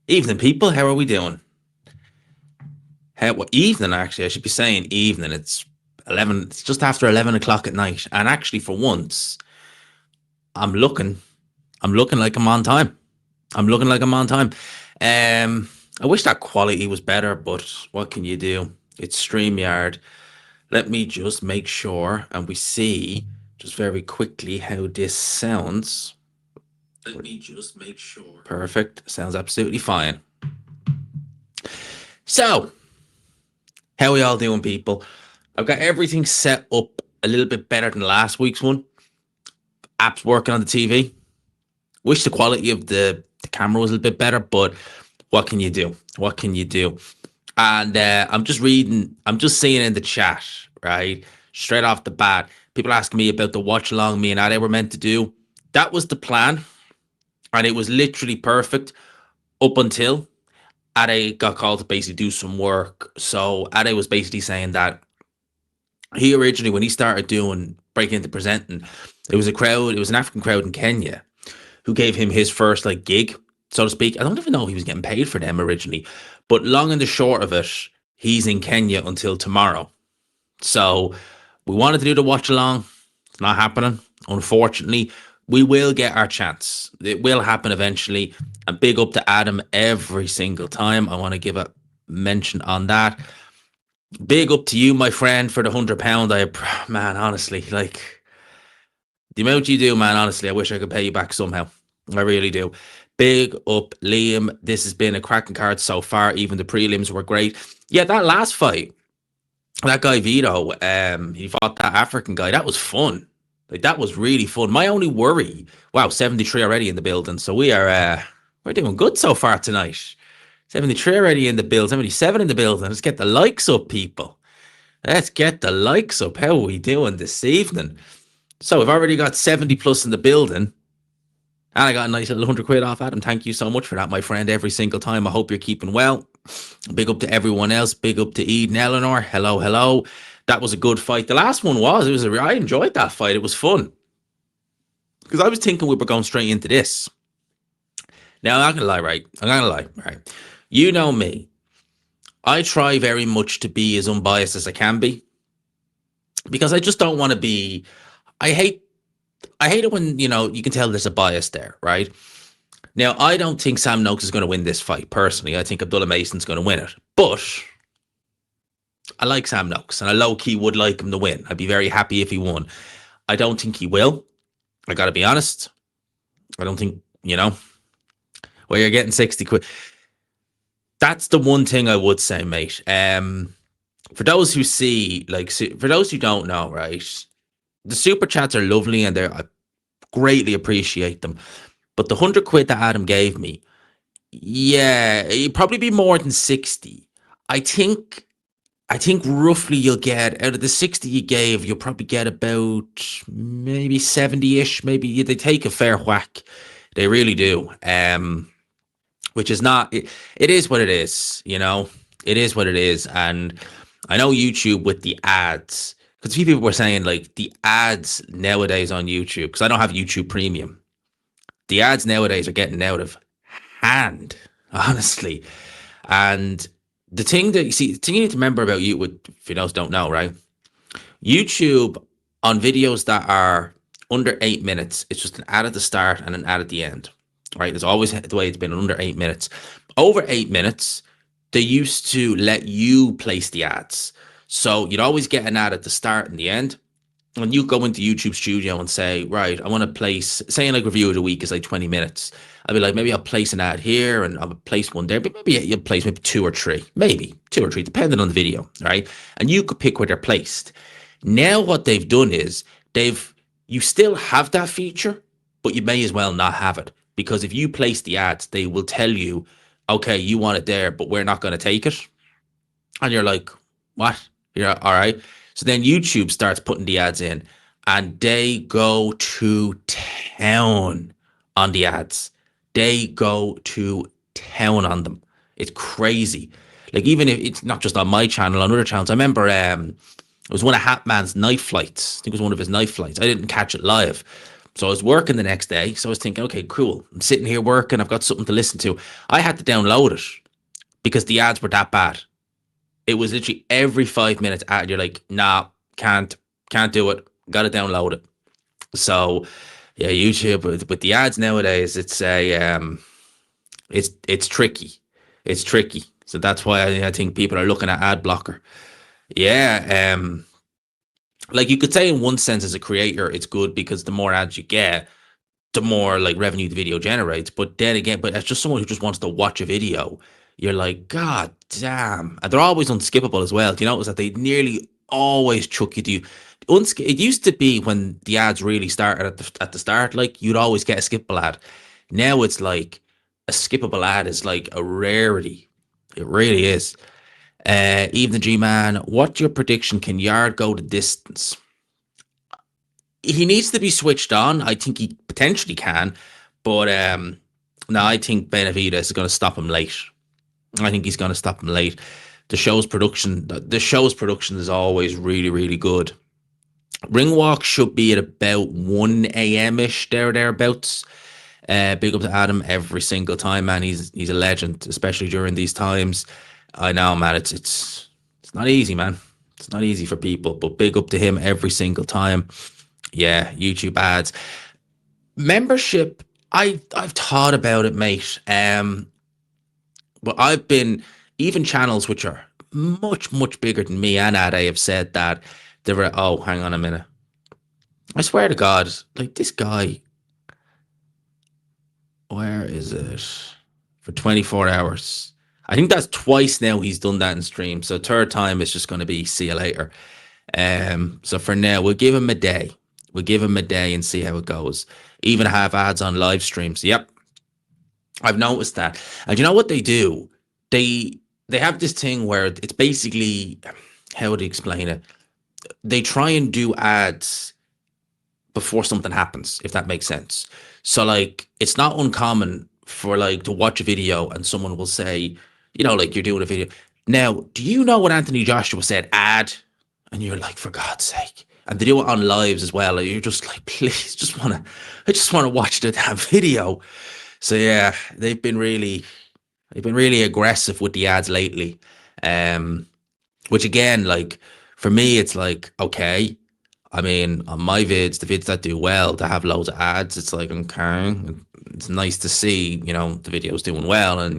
Evening, people. How are we doing? Evening, actually. I should be saying evening. It's 11. It's just after 11 o'clock at night. And actually, for once, I'm looking. I'm looking like I'm on time. I'm looking like I'm on time. I wish that quality was better, but what can you do? It's StreamYard. Let me just make sure, and we see just very quickly how this sounds. Let me just make sure. Perfect. Sounds absolutely fine. So, how are we all doing, people? I've got everything set up a little bit better than last week's one. Apps working on the TV. Wish the quality of the camera was a little bit better, but what can you do? What can you do? And I'm just seeing in the chat, right? Straight off the bat, people asking me about the watch along me and Ade were meant to do. That was the plan. And it was literally perfect up until Ade got called to basically do some work. So Ade was basically saying that he originally, when he started breaking into presenting, it was an African crowd in Kenya who gave him his first gig, so to speak. I don't even know if he was getting paid for them originally, but long and the short of it, he's in Kenya until tomorrow. So we wanted to do the watch along. It's not happening, unfortunately. We will get our chance. It will happen eventually. And big up to Adam every single time. I want to give a mention on that. Big up to you, my friend, for the £100. Man, honestly, the amount you do, man, honestly, I wish I could pay you back somehow. I really do. Big up, Liam. This has been a cracking card so far. Even the prelims were great. Yeah, that last fight, that guy Vito, he fought that African guy. That was fun. That was really fun. My only worry, 73 already in the building. So we're doing good so far tonight. 73 already in the building, 77 in the building. Let's get the likes up, people. Let's get the likes up. How are we doing this evening? So we've already got 70 plus in the building. And I got a nice little £100 off Adam. Thank you so much for that, my friend, every single time. I hope you're keeping well. Big up to everyone else. Big up to Eden Eleanor. Hello, hello. That was a good fight. The last one I enjoyed that fight. It was fun. Because I was thinking we were going straight into this. Now, I'm not going to lie, right? I'm not going to lie, right? You know me. I try very much to be as unbiased as I can be. Because I just don't want to be... I hate it when, you can tell there's a bias there, right? Now, I don't think Sam Noakes is going to win this fight, personally. I think Abdullah Mason's going to win it. But I like Sam Noakes, and I low-key would like him to win. I'd be very happy if he won. I don't think he will. I got to be honest. I don't think, you're getting 60 quid. That's the one thing I would say, mate. For those who see, for those who don't know, right, the super chats are lovely, and I greatly appreciate them. But the £100 that Adam gave me, yeah, it'd probably be more than 60. I think roughly you'll get, out of the 60 you gave, you'll probably get about maybe 70-ish. Maybe they take a fair whack. They really do. Which is not, it is what it is, It is what it is. And I know YouTube with the ads, because a few people were saying, the ads nowadays on YouTube, because I don't have YouTube Premium. The ads nowadays are getting out of hand, honestly. And the thing you need to remember about YouTube, if you don't know, right? YouTube on videos that are under 8 minutes, it's just an ad at the start and an ad at the end, right? It's always the way it's been, under 8 minutes. Over 8 minutes, they used to let you place the ads. So you'd always get an ad at the start and the end. And you go into YouTube Studio and say, right, I want to place, saying review of the week is 20 minutes. I'll be maybe I'll place an ad here and I'll place one there, but maybe you'll place maybe 2 or 3, depending on the video, right? And you could pick where they're placed. Now what they've done is you still have that feature, but you may as well not have it, because if you place the ads, they will tell you, okay, you want it there, but we're not going to take it. And you're like, what? You're all right. So then YouTube starts putting the ads in, and they go to town on the ads. They go to town on them. It's crazy. Even if it's not just on my channel, on other channels. I remember it was one of Hatman's night flights. I think it was one of his night flights. I didn't catch it live. So I was working the next day. So I was thinking, okay, cool. I'm sitting here working. I've got something to listen to. I had to download it because the ads were that bad. It was literally every 5 minutes ad. You're like, nah, can't do it. Got to download it. So yeah, YouTube with the ads nowadays, it's tricky. It's tricky. So that's why I think people are looking at ad blocker. Yeah, like you could say in one sense as a creator, it's good because the more ads you get, the more like revenue the video generates. But then again, but as just someone who just wants to watch a video, you're like, God damn. And they're always unskippable as well. Do you notice that they nearly always chuck you to it used to be when the ads really started at the start, like you'd always get a skippable ad. Now it's like a skippable ad is like a rarity. It really is. Even the G Man, what's your prediction? Can Yard go the distance? He needs to be switched on. I think he potentially can, but no, I think Benavidez is going to stop him late. I think he's going to stop him late. The show's production is always really, really good. Ring walk should be at about 1 a.m. ish, thereabouts. Big up to Adam every single time, man. He's a legend, especially during these times. I know, man. It's not easy, man. It's not easy for people, but big up to him every single time. Yeah, YouTube ads, membership. I've thought about it, mate. But I've been even channels which are much bigger than me and Ade have said that they were. Oh, hang on a minute. I swear to God, like this guy. Where is it? For 24 hours. I think that's twice now he's done that in stream. So third time it's just going to be see you later. So for now, we'll give him a day. We'll give him a day and see how it goes. Even have ads on live streams. Yep. I've noticed that. And you know what they do? They have this thing where it's basically, how would you explain it? They try and do ads before something happens, if that makes sense. So like it's not uncommon for like to watch a video and someone will say, like you're doing a video. Now, do you know what Anthony Joshua said? Ad, and you're like, for God's sake. And they do it on lives as well. You're just like, please, I just wanna watch the damn video. So yeah, they've been really aggressive with the ads lately. Um, which again, like for me, it's like, okay. I mean, on my vids, the vids that do well, to have loads of ads, it's like, okay, it's nice to see, the video's doing well and,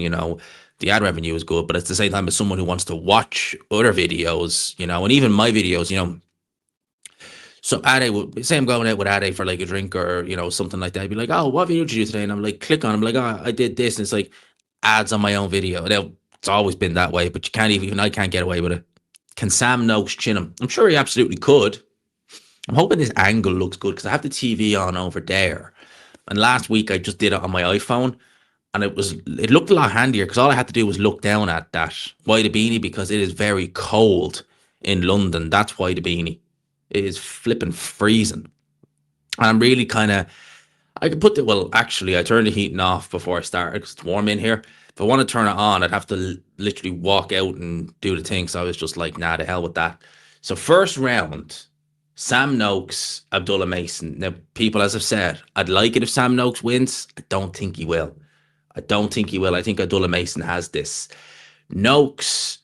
the ad revenue is good. But at the same time, as someone who wants to watch other videos, and even my videos, so Ade would say I'm going out with Ade for like a drink or, something like that. I'd be like, oh, what video did you do today? And I'm like, click on, I'm like, oh, I did this. And it's like ads on my own video. Now, it's always been that way, but you can't even I can't get away with it. Can Sam Noakes chin him? I'm sure he absolutely could. I'm hoping this angle looks good because I have the TV on over there. And last week I just did it on my iPhone and it looked a lot handier because all I had to do was look down at that White Beanie because it is very cold in London. That's White Beanie. It is flipping freezing. And I'm really I could put actually I turned the heating off before I started because it's warm in here. If I want to turn it on, I'd have to literally walk out and do the thing. So I was just like, nah, the hell with that. So first round, Sam Noakes, Abdullah Mason. Now, people, as I've said, I'd like it if Sam Noakes wins. I don't think he will. I think Abdullah Mason has this. Noakes,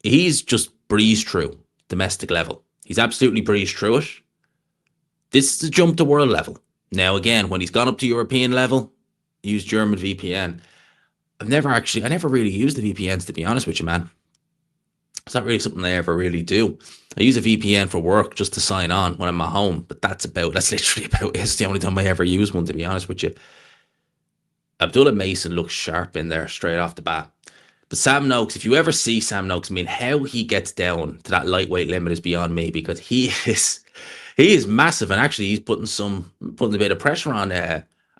he's just breezed through domestic level. He's absolutely breezed through it. This is a jump to world level. Now, again, when he's gone up to European level, use German VPN. I never really used the VPNs, to be honest with you, man. It's not really something I ever really do. I use a VPN for work just to sign on when I'm at home, but that's literally about it. It's the only time I ever use one, to be honest with you. Abdullah Mason looks sharp in there straight off the bat. But Sam Noakes, if you ever see Sam Noakes, I mean, how he gets down to that lightweight limit is beyond me because he is massive, and actually he's putting a bit of pressure on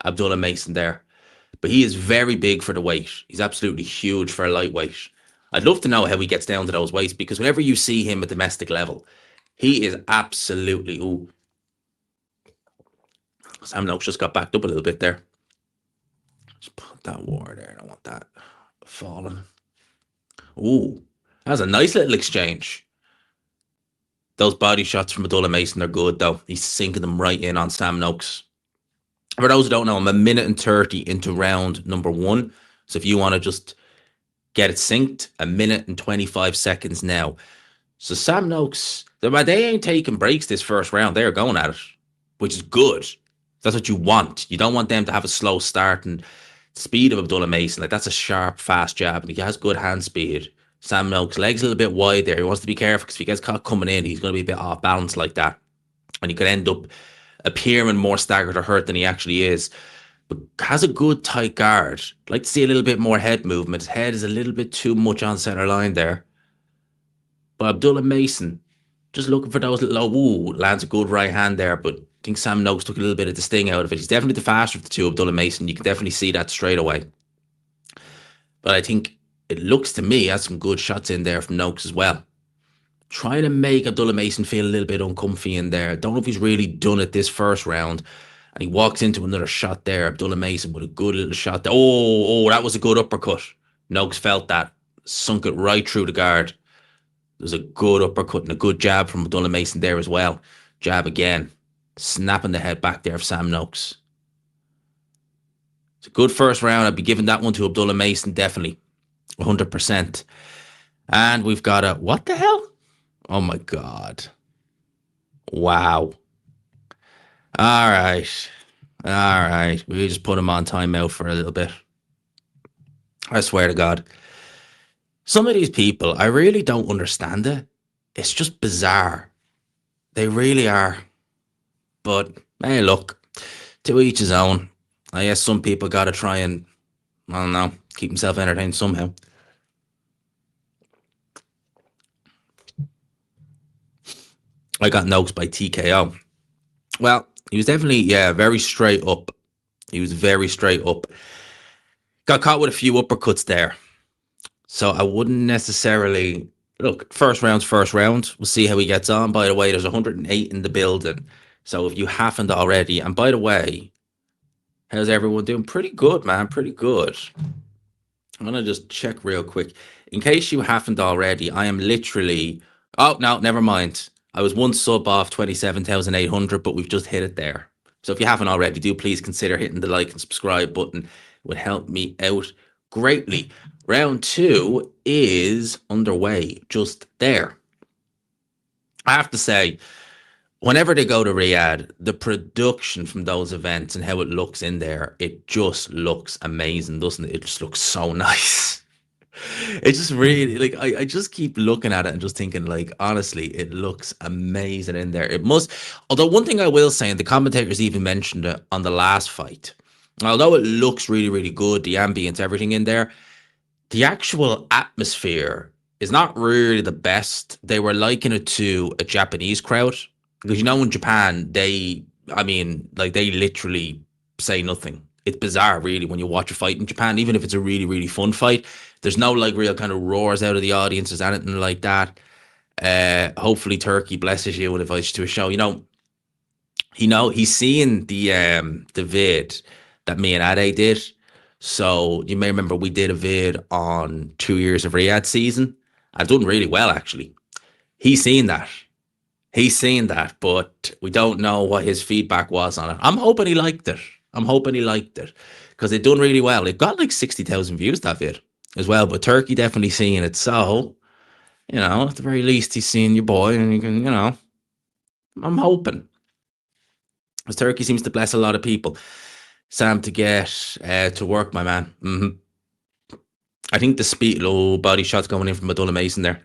Abdullah Mason there. But he is very big for the weight. He's absolutely huge for a lightweight. I'd love to know how he gets down to those weights because whenever you see him at domestic level, he is absolutely. Ooh, Sam Noakes just got backed up a little bit there. Just put that water there. I don't want that falling. Ooh, that was a nice little exchange. Those body shots from Abdullah Mason are good, though. He's sinking them right in on Sam Noakes. For those who don't know, I'm a minute and 30 into round number 1. So if you want to just get it synced, a minute and 25 seconds now. So Sam Noakes, they ain't taking breaks this first round. They're going at it, which is good. That's what you want. You don't want them to have a slow start. And speed of Abdullah Mason, like that's a sharp, fast jab, and he has good hand speed. Sam Noakes' legs a little bit wide there. He wants to be careful because if he gets caught coming in, he's going to be a bit off balance like that. And he could end up appearing more staggered or hurt than he actually is. But has a good tight guard. I'd like to see a little bit more head movement. His head is a little bit too much on center line there. But Abdullah Mason, just looking for those little, lands a good right hand there. But I think Sam Noakes took a little bit of the sting out of it. He's definitely the faster of the two, Abdullah Mason. You can definitely see that straight away. But I think it looks to me has some good shots in there from Noakes as well. Trying to make Abdullah Mason feel a little bit uncomfy in there. Don't know if he's really done it this first round. And he walks into another shot there. Abdullah Mason with a good little shot there. Oh, that was a good uppercut. Noakes felt that. Sunk it right through the guard. There's a good uppercut and a good jab from Abdullah Mason there as well. Jab again. Snapping the head back there of Sam Noakes. It's a good first round. I'd be giving that one to Abdullah Mason, definitely. 100%. And we've got a... What the hell? Oh, my God. Wow. All right. We just put him on timeout for a little bit. I swear to God. Some of these people, I really don't understand it. It's just bizarre. They really are. But, hey, look, to each his own. I guess some people got to try and, I don't know, keep himself entertained somehow. I got Noakes by TKO. Well, he was definitely, very straight up. He was very straight up. Got caught with a few uppercuts there. So I wouldn't necessarily... Look, first round's first round. We'll see how he gets on. By the way, there's 108 in the building. So if you haven't already... And by the way, how's everyone doing? Pretty good, man. Pretty good. I'm going to just check real quick. In case you haven't already, I am literally... Oh, no, never mind. I was one sub off 27,800, but we've just hit it there. So if you haven't already, do please consider hitting the like and subscribe button. It would help me out greatly. Round 2 is underway just there. I have to say, whenever they go to Riyadh, the production from those events and how it looks in there, it just looks amazing, doesn't it? It just looks so nice. It just really, like, I just keep looking at it and just thinking, like, honestly, it looks amazing in there. It must, although one thing I will say, and the commentators even mentioned it on the last fight, although it looks really, really good, the ambience, everything in there, the actual atmosphere is not really the best. They were likening it to a Japanese crowd. Because, in Japan, they literally say nothing. It's bizarre, really, when you watch a fight in Japan, even if it's a really, really fun fight. There's no, real kind of roars out of the audience or anything like that. Hopefully Turkey blesses you and invites you to a show. He's seeing the vid that me and Ade did. So you may remember we did a vid on 2 years of Riyadh season. I've done really well, actually. He's seen that. But we don't know what his feedback was on it. I'm hoping he liked it. Because it done really well. It got 60,000 views, that vid, as well. But Turkey definitely seeing it. So, at the very least, he's seeing your boy. And you can, I'm hoping. Because Turkey seems to bless a lot of people. Sam to get to work, my man. I think the speed, low body shots going in from Abdullah Mason there.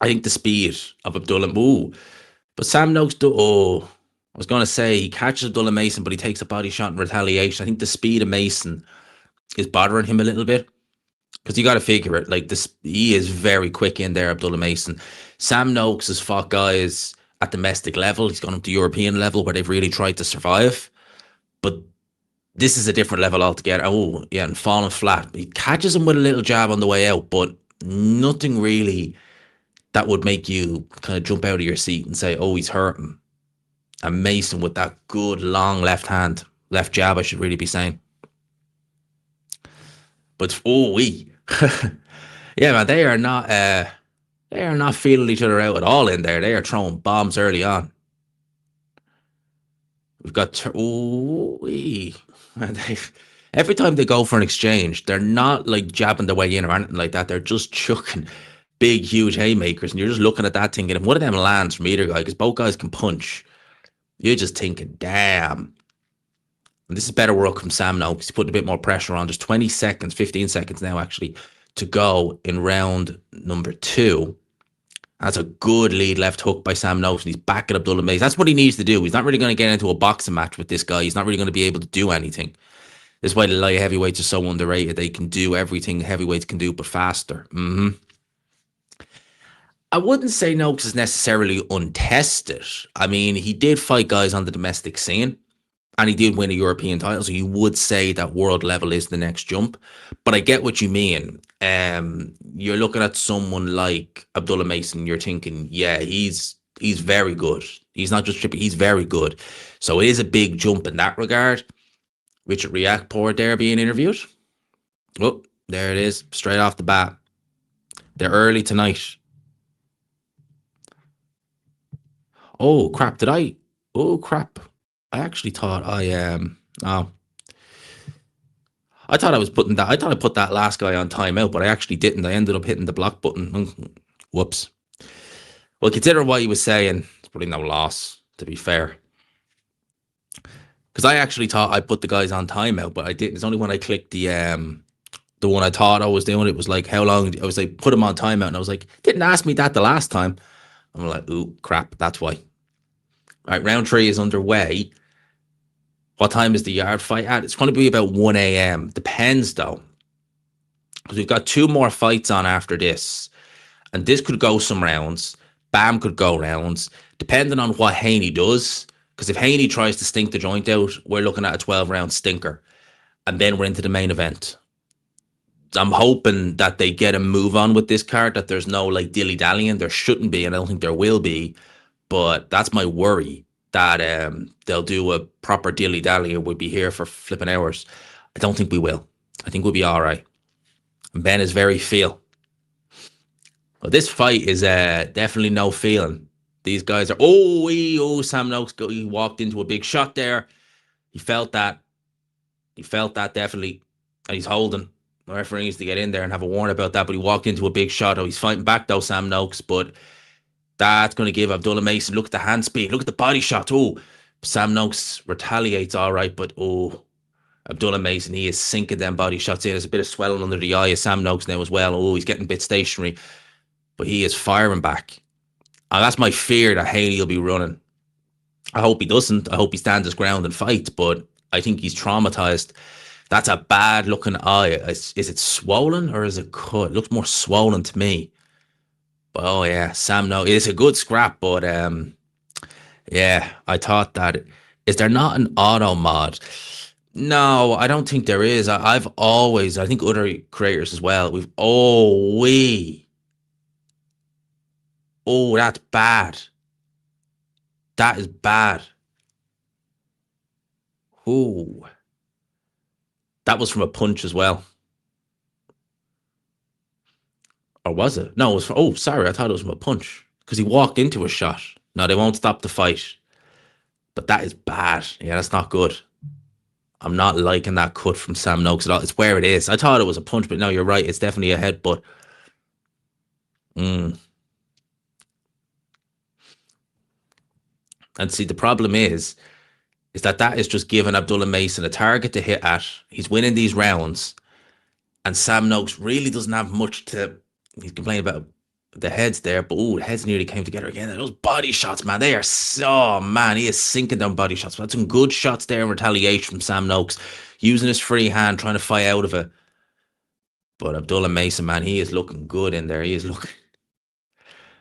I think the speed of Abdullah, but Sam Noakes, I was going to say he catches Abdullah Mason, but he takes a body shot in retaliation. I think the speed of Mason is bothering him a little bit because you got to figure it. He is very quick in there, Abdullah Mason. Sam Noakes has fought guys at domestic level. He's gone up to European level where they've really tried to survive, but this is a different level altogether. Oh, yeah, and falling flat. He catches him with a little jab on the way out, but nothing really that would make you kind of jump out of your seat and say, oh, he's hurting. And Mason with that good long left jab, I should really be saying. But yeah, man, they are not feeling each other out at all in there. They are throwing bombs early on. We've got every time they go for an exchange, they're not like jabbing their way in or anything like that. They're just chucking big, huge haymakers, and you're just looking at that thinking, if one of them lands from either guy, because both guys can punch, you're just thinking, damn. And this is better work from Sam now because he's putting a bit more pressure on. There's 20 seconds, 15 seconds now actually to go in round number 2. That's a good lead left hook by Sam Noakes, and he's backing Abdullah Mays. That's what he needs to do. He's not really going to get into a boxing match with this guy. He's not really going to be able to do anything. This is why the light heavyweights are so underrated. They can do everything heavyweights can do, but faster. I wouldn't say Noakes is necessarily untested. I mean, he did fight guys on the domestic scene, and he did win a European title, so you would say that world level is the next jump. But I get what you mean. You're looking at someone like Abdullah Mason, you're thinking, yeah, he's very good. He's not just tripping, he's very good. So it is a big jump in that regard. Richard Riakporhe there being interviewed. Oh, there it is, straight off the bat. They're early tonight. Oh, crap, Oh, crap. I actually thought I thought I was putting that. I thought I put that last guy on timeout, but I actually didn't. I ended up hitting the block button. Whoops. Well, considering what he was saying, it's probably no loss, to be fair. Because I actually thought I put the guys on timeout, but I didn't. It's only when I clicked the one I thought I was doing, it was like, how long? I was like, put him on timeout, and I was like, didn't ask me that the last time. I'm like, ooh, crap, that's why. All right, round 3 is underway. What time is the Yarde fight at? It's going to be about 1 a.m. Depends, though. Because we've got 2 more fights on after this. And this could go some rounds. Bam could go rounds. Depending on what Haney does. Because if Haney tries to stink the joint out, we're looking at a 12-round stinker. And then we're into the main event. I'm hoping that they get a move on with this card, that there's no like dilly-dallying. There shouldn't be, and I don't think there will be. But that's my worry, that they'll do a proper dilly-dally and we'll be here for flipping hours. I don't think we will. I think we'll be all right. And Ben is very feel. Well, this fight is definitely no feeling. These guys are... Sam Noakes, he walked into a big shot there. He felt that. He felt that, definitely. And he's holding. The referee needs to get in there and have a warning about that, but he walked into a big shot. Oh, he's fighting back, though, Sam Noakes, but... That's going to give Abdullah Mason. Look at the hand speed. Look at the body shot. Oh, Sam Noakes retaliates all right, but Abdullah Mason, he is sinking them body shots in. There's a bit of swelling under the eye of Sam Noakes now as well. Oh, he's getting a bit stationary, but he is firing back. And that's my fear, that Haney will be running. I hope he doesn't. I hope he stands his ground and fights, but I think he's traumatized. That's a bad looking eye. Is it swollen or is it cut? It looks more swollen to me. Oh, yeah, Sam, no, it's a good scrap, but yeah, I thought that. Is there not an auto mod? No, I don't think there is. I think other creators as well, that's bad. That is bad. Ooh. That was from a punch as well. Or was it? No, it was from... sorry, I thought it was from a punch. Because he walked into a shot. No, they won't stop the fight. But that is bad. Yeah, that's not good. I'm not liking that cut from Sam Noakes at all. It's where it is. I thought it was a punch, but no, you're right. It's definitely a headbutt. And see, the problem is that is just giving Abdullah Mason a target to hit at. He's winning these rounds. And Sam Noakes really doesn't have much to... He's complaining about the heads there, but the heads nearly came together again. Those body shots, man, they are so... Man, he is sinking down body shots. But some good shots there in retaliation from Sam Noakes, using his free hand, trying to fight out of it. But Abdullah Mason, man, he is looking good in there. He is looking...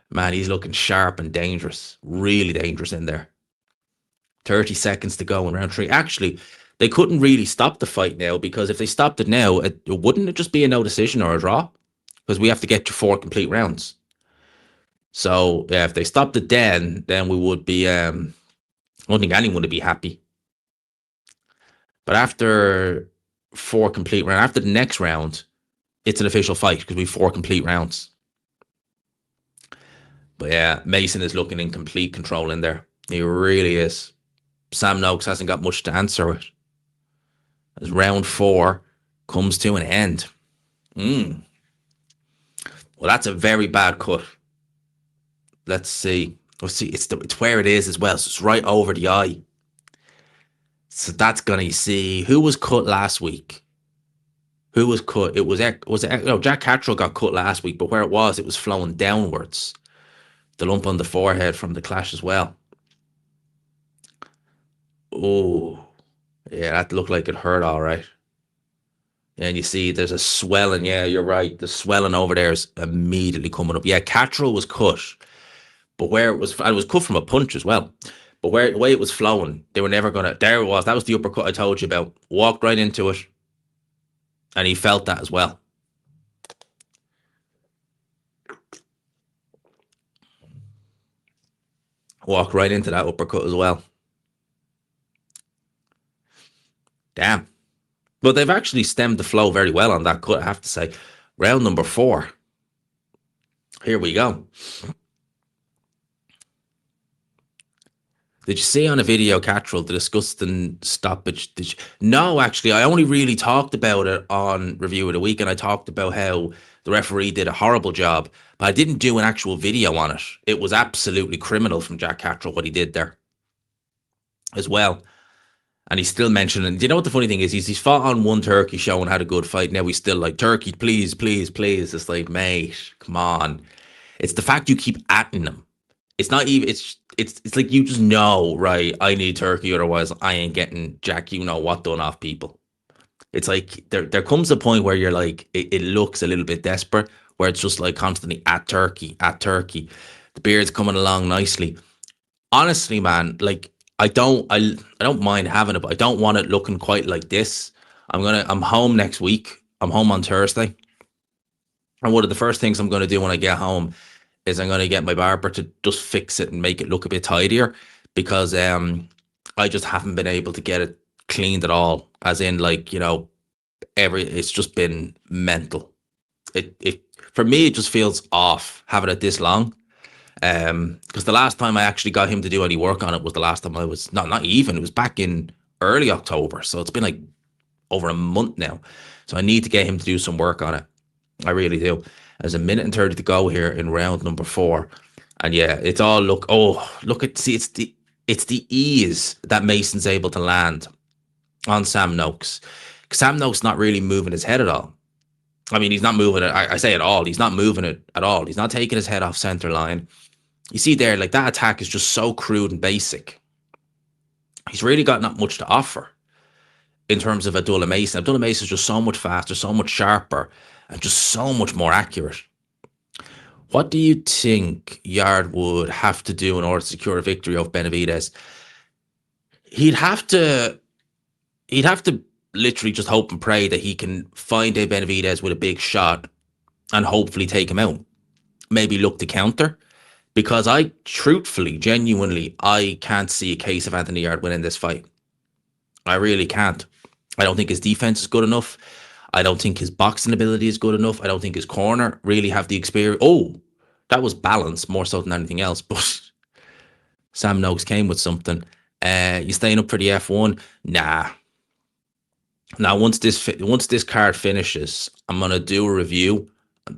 Man, he's looking sharp and dangerous. Really dangerous in there. 30 seconds to go in round 3. Actually, they couldn't really stop the fight now, because if they stopped it now, wouldn't it just be a no decision or a draw? Because we have to get to 4 complete rounds. So, yeah, if they stopped it then we would be... I don't think anyone would be happy. But after 4 complete rounds, after the next round, it's an official fight, because we have 4 complete rounds. But yeah, Mason is looking in complete control in there. He really is. Sam Noakes hasn't got much to answer with as round 4 comes to an end. Well, that's a very bad cut. Let's see. It's where it is as well. So it's right over the eye. So that's gonna see who was cut last week. Who was cut? It was Jack Cattrall got cut last week, but where it was flowing downwards. The lump on the forehead from the clash as well. Oh, yeah, that looked like it hurt all right. And you see there's a swelling. Yeah, you're right. The swelling over there is immediately coming up. Yeah, Cattrall was cut, but where it was cut from a punch as well. But where the way it was flowing, they were never gonna. There it was. That was the uppercut I told you about. Walked right into it, and he felt that as well. Walked right into that uppercut as well. Damn. But they've actually stemmed the flow very well on that cut, I have to say. Round number 4. Here we go. Did you see on a video, Cattrall, the disgusting stoppage? No, actually, I only really talked about it on Review of the Week, and I talked about how the referee did a horrible job, but I didn't do an actual video on it. It was absolutely criminal from Jack Cattrall what he did there as well. And he's still mentioning, do you know what the funny thing is? He's fought on one Turkey show and had a good fight. Now he's still like, Turkey, please, please, please. It's like, mate, come on. It's the fact you keep atting him. It's not even, it's like you just know, right? I need Turkey, otherwise I ain't getting Jack, you know what, done off people. It's like there comes a point where you're like, it looks a little bit desperate, where it's just like constantly at Turkey. The beard's coming along nicely. Honestly, man, like, I don't mind having it, but I don't want it looking quite like this. I'm home next week. I'm home on Thursday. And one of the first things I'm gonna do when I get home is I'm gonna get my barber to just fix it and make it look a bit tidier, because I just haven't been able to get it cleaned at all. As in, like, you know, it's just been mental. It for me, it just feels off having it this long. Because the last time I actually got him to do any work on it was the last time I was not even, it was back in early October. So it's been like over a month now. So I need to get him to do some work on it. I really do. There's a minute and 30 to go here in round number 4. And yeah, it's all look at, see, it's the ease that Mason's able to land on Sam Noakes. Sam Noakes not really moving his head at all. I mean, he's not moving it. I say it all. He's not moving it at all. He's not taking his head off center line. You see there, like, that attack is just so crude and basic. He's really got not much to offer in terms of Abdullah Mason. Abdullah Mason is just so much faster, so much sharper, and just so much more accurate. What do you think Yarde would have to do in order to secure a victory over Benavidez? He'd have to literally just hope and pray that he can find a Benavidez with a big shot and hopefully take him out. Maybe look to counter. Because I truthfully, genuinely, I can't see a case of Anthony Yarde winning this fight. I really can't. I don't think his defense is good enough. I don't think his boxing ability is good enough. I don't think his corner really have the experience. Oh, that was balance more so than anything else. But Sam Noakes came with something. You staying up for the F1? Nah. Now, once this card finishes, I'm gonna do a review.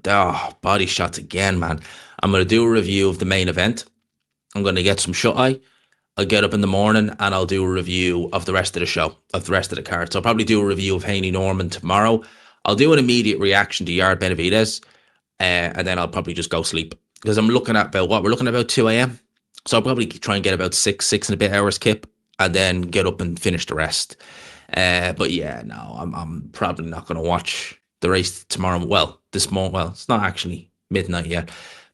Oh, body shots again, man. I'm going to do a review of the main event. I'm going to get some shut-eye. I'll get up in the morning and I'll do a review of the rest of the show, of the rest of the card. So I'll probably do a review of Haney Norman tomorrow. I'll do an immediate reaction to Yarde Benavidez, and then I'll probably just go sleep. Because I'm looking at we're looking at about 2 a.m. So I'll probably try and get about six and a bit hours kip, and then get up and finish the rest. But yeah, no, I'm probably not going to watch the race tomorrow. Well, this morning. Well, it's not actually midnight yet,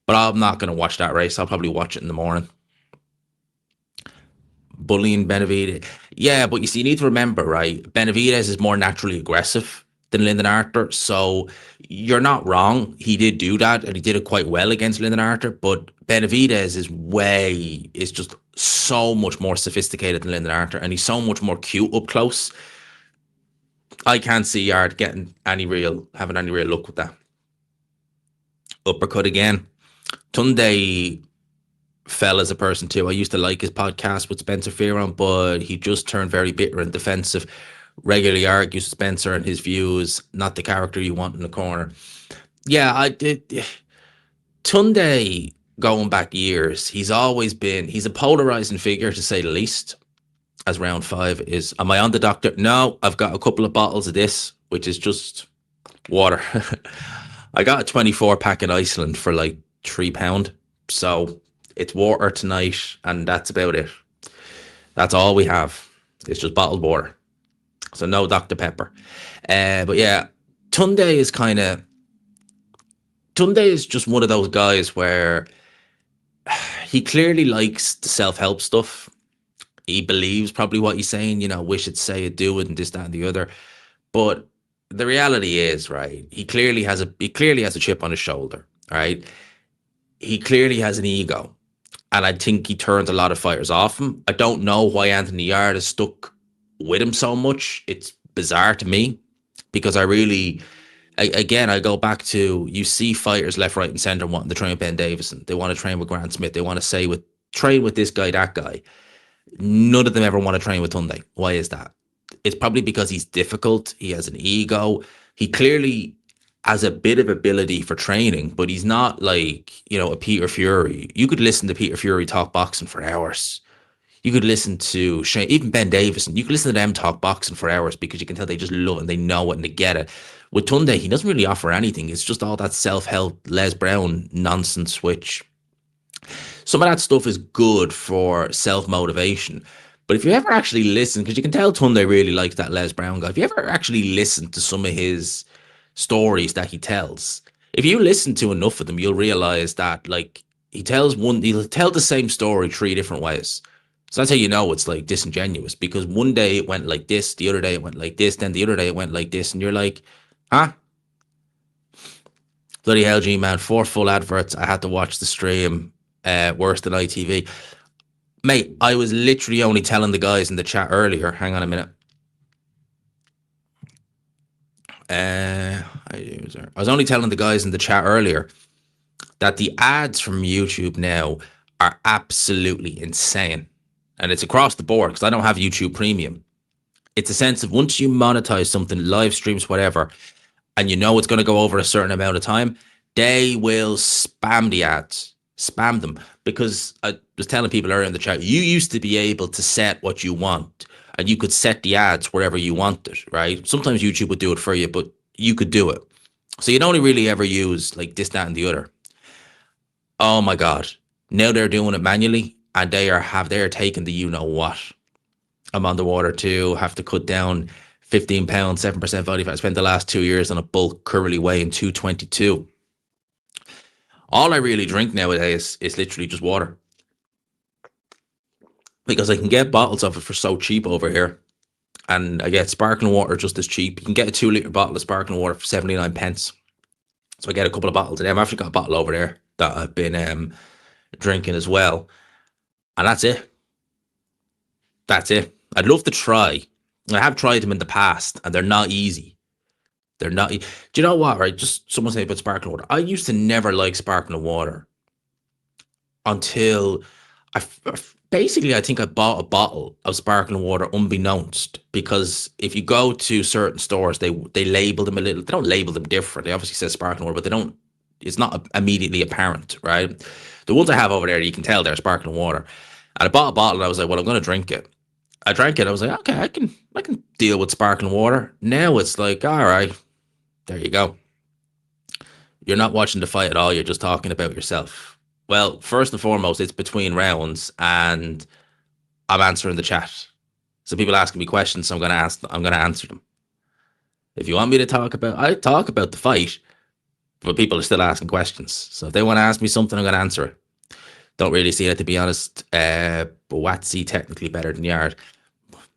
but I'm not going to watch that race. I'll probably watch it in the morning. Bullying Benavidez. Yeah, but you see, you need to remember, right? Benavidez is more naturally aggressive than Lyndon Arthur. So you're not wrong. He did do that, and he did it quite well against Lyndon Arthur. But Benavidez is just so much more sophisticated than Lyndon Arthur, and he's so much more cute up close. I can't see Yarde having any real luck with that. Uppercut again. Tunde fell as a person too. I used to like his podcast with Spencer Fearon, but he just turned very bitter and defensive. Regularly argues with Spencer and his views, not the character you want in the corner. Yeah, I did. Tunde, going back years, he's a polarizing figure to say the least. As round 5 is, am I on the doctor? No, I've got a couple of bottles of this, which is just water. I got a 24 pack in Iceland for like £3. So it's water tonight, and that's about it. That's all we have. It's just bottled water. So no Dr. Pepper. But yeah, Tunde is kind of Tunde is just one of those guys where he clearly likes the self-help stuff. He believes probably what he's saying, wish it, say it, do it, and this, that, and the other. But the reality is, right, he clearly has a chip on his shoulder, right? He clearly has an ego. And I think he turns a lot of fighters off him. I don't know why Anthony Yarde is stuck with him so much. It's bizarre to me because I go back to, you see fighters left, right, and center wanting to train with Ben Davison. They want to train with Grant Smith. They want to train with this guy, that guy. None of them ever want to train with Tunde. Why is that? It's probably because he's difficult. He has an ego. He clearly has a bit of ability for training, but he's not like, a Peter Fury. You could listen to Peter Fury talk boxing for hours. You could listen to Shane, even Ben Davison. You could listen to them talk boxing for hours because you can tell they just love it and they know it and they get it. With Tunde, he doesn't really offer anything. It's just all that self-help, Les Brown nonsense, which some of that stuff is good for self-motivation. But if you ever actually listen, because you can tell Tunde really likes that Les Brown guy, if you ever actually listen to some of his stories that he tells, if you listen to enough of them, you'll realize that like he'll tell the same story 3 different ways. So that's how you know it's like disingenuous, because one day it went like this, the other day it went like this, then the other day it went like this, and you're like, huh? Bloody hell, G-Man, 4 full adverts. I had to watch the stream, worse than ITV. Mate, I was literally only telling the guys in the chat earlier. Hang on a minute. I was only telling the guys in the chat earlier that the ads from YouTube now are absolutely insane. And it's across the board because I don't have YouTube Premium. It's a sense of once you monetize something, live streams, whatever, and you know it's going to go over a certain amount of time, they will spam the ads. Spam them. Because I was telling people earlier in the chat, you used to be able to set what you want and you could set the ads wherever you wanted, right? Sometimes YouTube would do it for you, but you could do it. So you'd only really ever use like this, that, and the other. Oh my God. Now they're doing it manually and they are taking the you-know-what. I'm on the water too, have to cut down 15 pounds, 7% body fat. I spent the last 2 years on a bulk currently weighing 222. All I really drink nowadays is literally just water. Because I can get bottles of it for so cheap over here. And I get sparkling water just as cheap. You can get a 2-litre bottle of sparkling water for 79 pence. So I get a couple of bottles of them. I've actually got a bottle over there that I've been drinking as well. And that's it. That's it. I'd love to try. I have tried them in the past and they're not easy. They're not. Do you know what, right? Just someone say about sparkling water. I used to never like sparkling water until I think I bought a bottle of sparkling water unbeknownst, because if you go to certain stores, they label them a little. They don't label them different. They obviously say sparkling water, but they don't. It's not immediately apparent, right? The ones I have over there, you can tell they're sparkling water. And I bought a bottle and I was like, well, I'm going to drink it. I drank it. I was like, okay, I can deal with sparkling water. Now it's like, all right, there you go. You're not watching the fight at all. You're just talking about yourself. Well, first and foremost, it's between rounds and I'm answering the chat. So people asking me questions, so I'm going to answer them. If you want me to I talk about the fight, but people are still asking questions. So if they want to ask me something, I'm going to answer it. Don't really see it, to be honest. Buatsi technically better than Yarde.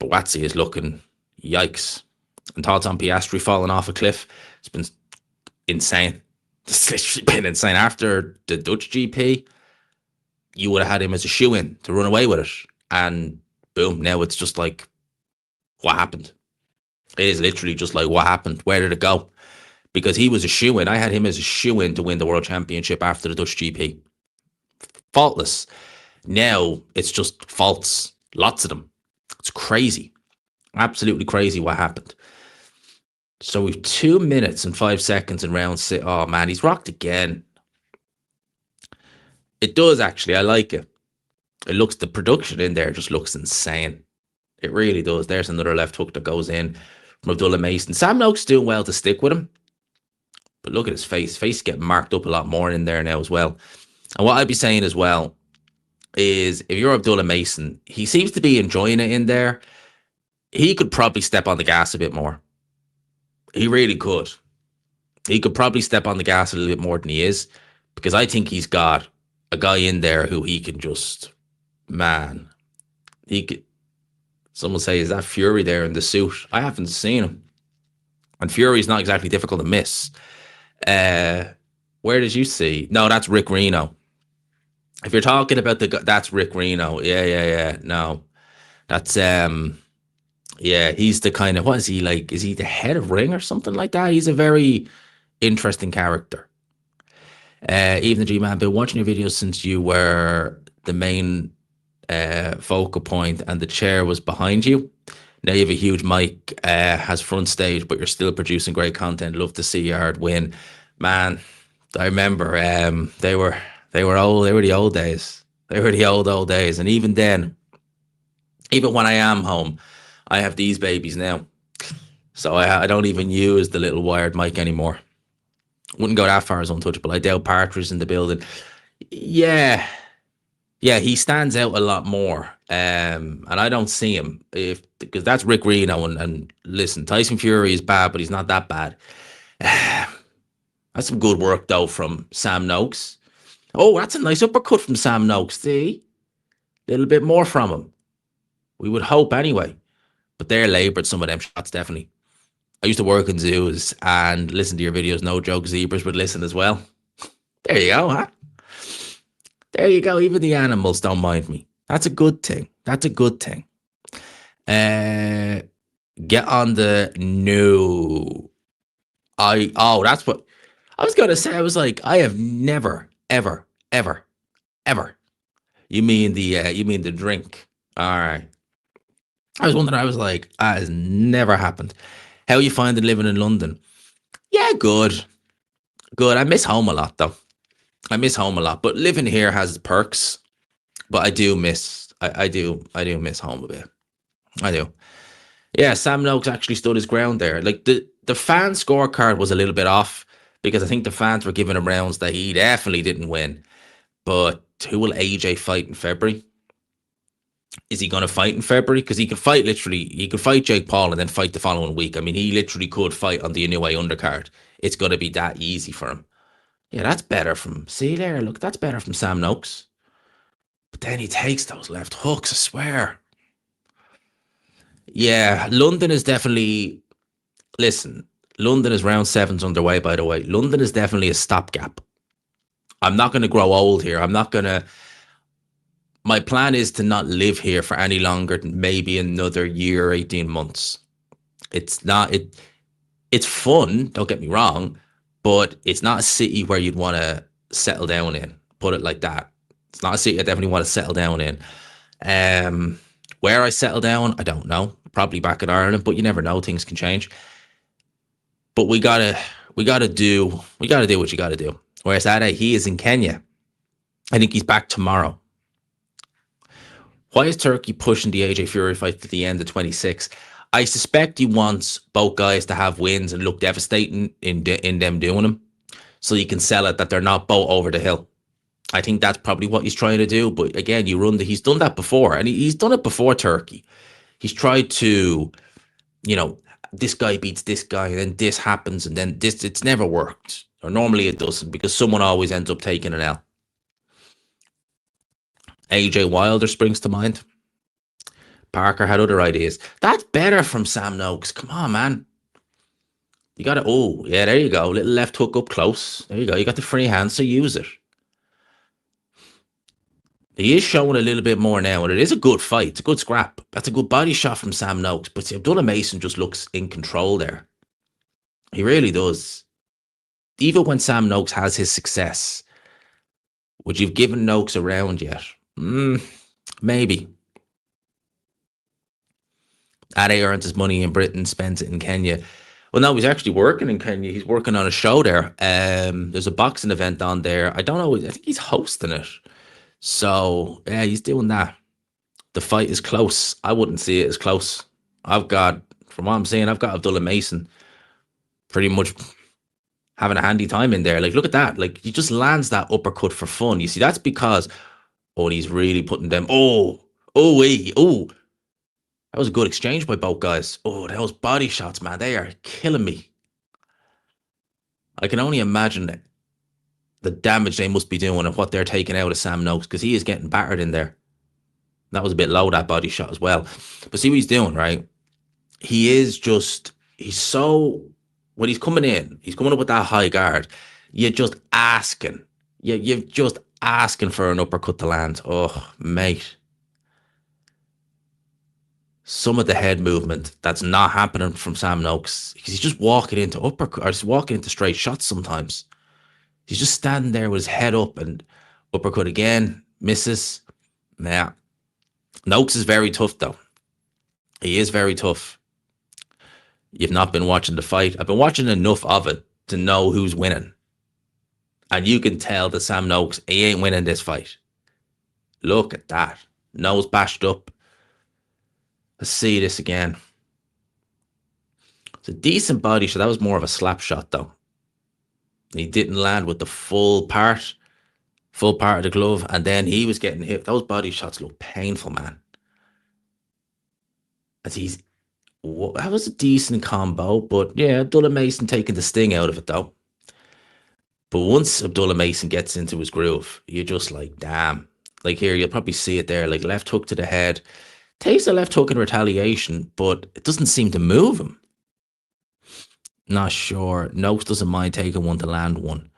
Buatsi is looking yikes. And thoughts on Piastri falling off a cliff. It's been insane. It's literally been insane. After the Dutch GP, you would have had him as a shoe-in to run away with it. And boom, now it's just like, what happened? It is literally just like, what happened? Where did it go? Because he was a shoe-in. I had him as a shoe-in to win the World Championship after the Dutch GP. Faultless. Now it's just faults, lots of them. It's crazy, absolutely crazy what happened. So we've 2 minutes and 5 seconds in round 6. Oh man, he's rocked again. It does actually. I like it. The production in there just looks insane. It really does. There's another left hook that goes in from Abdullah Mason. Sam Noakes doing well to stick with him. But look at his face. Face getting marked up a lot more in there now as well. And what I'd be saying as well is if you're Abdullah Mason, he seems to be enjoying it in there. He could probably step on the gas a bit more. He really could. He could probably step on the gas a little bit more than he is, because I think he's got a guy in there who he can just, man, he could. Someone say, is that Fury there in the suit? I haven't seen him. And Fury's not exactly difficult to miss. Where did you see? No, that's Rick Reno. If you're talking about that's Rick Reno. Yeah. No, that's yeah, he's the kind of, what is he like? Is he the head of Ring or something like that? He's a very interesting character. Even the G-Man, been watching your videos since you were the main focal point and the chair was behind you. Now you have a huge mic, has front stage, but you're still producing great content. Love to see Yarde win. Man, I remember they were old. They were the old days. They were the old days. And even then, even when I am home, I have these babies now. So I don't even use the little wired mic anymore. Wouldn't go that far as untouchable. I doubt Partridge in the building. Yeah, he stands out a lot more. And I don't see him because that's Rick Reno. And listen, Tyson Fury is bad, but he's not that bad. That's some good work though from Sam Noakes. Oh, that's a nice uppercut from Sam Noakes. See, a little bit more from him. We would hope anyway. But they're laboured, some of them shots, definitely. I used to work in zoos and listen to your videos. No joke, zebras would listen as well. There you go, huh? There you go. Even the animals don't mind me. That's a good thing. That's a good thing. Get on the new. That's what I was going to say. I was like, I have never, ever. You mean the drink? All right. I was wondering, I was like, that has never happened. How you finding living in London? Yeah, good. I miss home a lot, though. But living here has perks. But I do miss home a bit. I do. Yeah, Sam Noakes actually stood his ground there. Like the fan scorecard was a little bit off because I think the fans were giving him rounds that he definitely didn't win. But who will AJ fight in February? Is he going to fight in February? Because he could fight Jake Paul and then fight the following week. I mean, he literally could fight on the Inoue undercard. It's going to be that easy for him. Yeah, that's better see there, look, that's better from Sam Noakes. But then he takes those left hooks, I swear. Yeah, London is definitely, listen, London is round 7's underway, by the way. London is definitely a stopgap. I'm not going to grow old here. My plan is to not live here for any longer than maybe another year, 18 months. It's fun, don't get me wrong, but it's not a city where you'd want to settle down in, put it like that. It's not a city I definitely want to settle down in. Where I settle down, I don't know. Probably back in Ireland, but you never know, things can change. But we gotta do what you gotta do. Whereas Ade, he is in Kenya. I think he's back tomorrow. Why is Turkey pushing the AJ Fury fight to the end of 26? I suspect he wants both guys to have wins and look devastating in them doing them, so you can sell it that they're not both over the hill. I think that's probably what he's trying to do. But again, he's done that before, and he's done it before Turkey. He's tried to, this guy beats this guy, and then this happens, and then this. It's never worked, or normally it doesn't, because someone always ends up taking an L. AJ Wilder springs to mind. Parker had other ideas. That's better from Sam Noakes. Come on, man. You got to, there you go. Little left hook up close. There you go. You got the free hand, so use it. He is showing a little bit more now, and it is a good fight. It's a good scrap. That's a good body shot from Sam Noakes. But Abdullah Mason just looks in control there. He really does. Even when Sam Noakes has his success, would you have given Noakes a round yet? Maybe. Ade earns his money in Britain, spends it in Kenya. Well, no, he's actually working in Kenya. He's working on a show there. There's a boxing event on there. I don't know. I think he's hosting it. So yeah, he's doing that. The fight is close. I wouldn't see it as close. From what I'm seeing, I've got Abdullah Mason pretty much having a handy time in there. Like, look at that. Like, he just lands that uppercut for fun. You see, that's because, he's really putting them. Oh. That was a good exchange by both guys. Oh, those body shots, man. They are killing me. I can only imagine the damage they must be doing and what they're taking out of Sam Noakes because he is getting battered in there. That was a bit low, that body shot as well. But see what he's doing, right? He's so, when he's coming up with that high guard. You're just asking. You're just asking for an uppercut to land. Oh, mate. Some of the head movement that's not happening from Sam Noakes because he's just walking into uppercut or just walking into straight shots sometimes. He's just standing there with his head up and uppercut again, misses. Nah. Noakes is very tough though. He is very tough. You've not been watching the fight. I've been watching enough of it to know who's winning. And you can tell that Sam Noakes, he ain't winning this fight. Look at that. Nose bashed up. Let's see this again. It's a decent body shot. That was more of a slap shot, though. He didn't land with the full part of the glove, and then he was getting hit. Those body shots look painful, man. That was a decent combo, but yeah, Abdullah Mason taking the sting out of it, though. But once Abdullah Mason gets into his groove, you're just like, damn. Like here, you'll probably see it there, like left hook to the head. Takes a left hook in retaliation, but it doesn't seem to move him. Not sure. Noakes doesn't mind taking one to land one.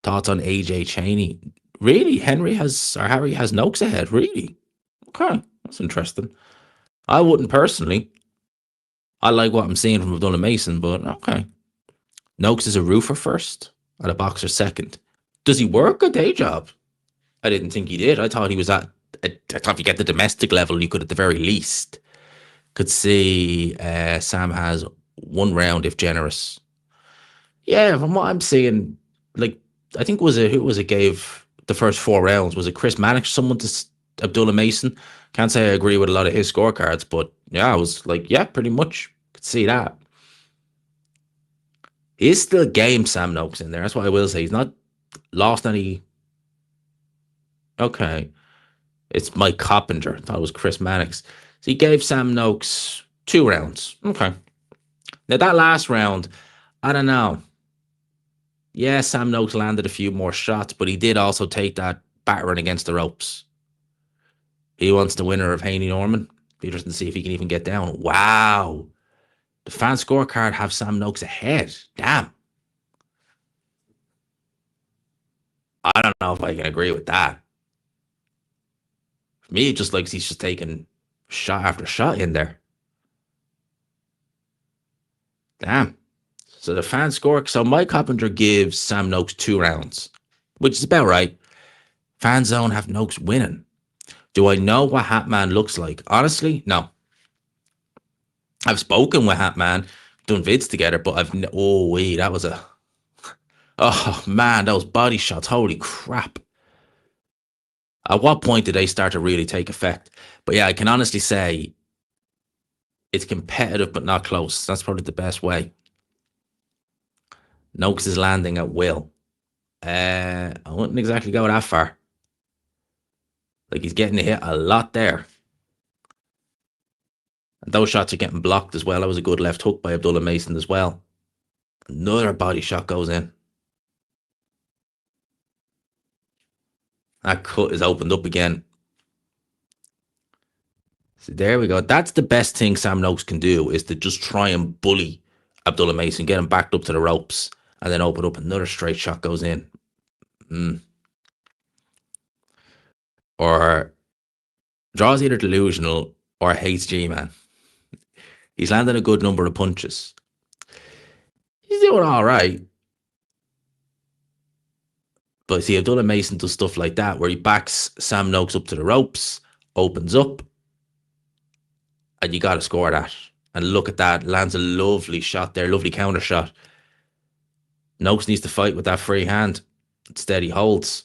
Thoughts on AJ Cheney? Really? Harry has Noakes ahead? Really? Okay, that's interesting. I wouldn't personally. I like what I'm seeing from Abdullah Mason, but okay. Noakes is a roofer first and a boxer second. Does he work a day job? I didn't think he did. I thought he was I thought if you get the domestic level, you could at the very least could see Sam has one round if generous. Yeah, from what I'm seeing, like I think who was it gave the first 4 rounds? Was it Chris Mannix? Someone to Abdullah Mason? Can't say I agree with a lot of his scorecards, but yeah, I was like, yeah, pretty much could see that. He is still game Sam Noakes in there. That's what I will say. He's not lost any. Okay. It's Mike Coppinger. I thought it was Chris Mannix. So he gave Sam Noakes 2 rounds. Okay. Now that last round, I don't know. Yeah, Sam Noakes landed a few more shots, but he did also take that battering against the ropes. He wants the winner of Haney Norman. Be interesting to see if he can even get down. Wow. The fan scorecard have Sam Noakes ahead. Damn. I don't know if I can agree with that. For me, it just looks he's just taking shot after shot in there. Damn. So the fan score. So Mike Coppinger gives Sam Noakes 2 rounds, which is about right. Fan zone have Noakes winning. Do I know what Hatman looks like? Honestly, no. I've spoken with Hatman, done vids together, but that was oh man, those body shots. Holy crap. At what point did they start to really take effect? But yeah, I can honestly say it's competitive but not close. That's probably the best way. Noakes is landing at will. I wouldn't exactly go that far. Like he's getting hit a lot there. And those shots are getting blocked as well. That was a good left hook by Abdullah Mason as well. Another body shot goes in. That cut is opened up again. So there we go. That's the best thing Sam Noakes can do is to just try and bully Abdullah Mason, get him backed up to the ropes, and then open up. Another straight shot goes in. Or draws either delusional or hates G-Man. He's landed a good number of punches. He's doing all right. But see, Abdullah Mason does stuff like that where he backs Sam Noakes up to the ropes, opens up, and you got to score that. And look at that, lands a lovely shot there, lovely counter shot. Noakes needs to fight with that free hand. Instead, he holds.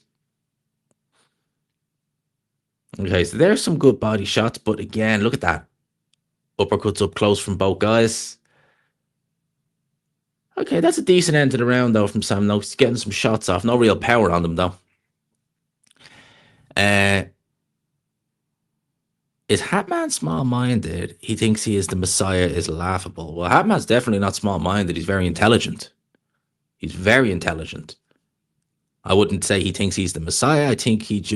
Okay, so there's some good body shots, but again, look at that. Uppercuts up close from both guys. Okay, that's a decent end to the round, though, from Sam Noakes. He's getting some shots off. No real power on them, though. Is Hatman small-minded? He thinks he is the Messiah is laughable. Well, Hatman's definitely not small-minded. He's very intelligent. He's very intelligent. I wouldn't say he thinks he's the Messiah. I think he's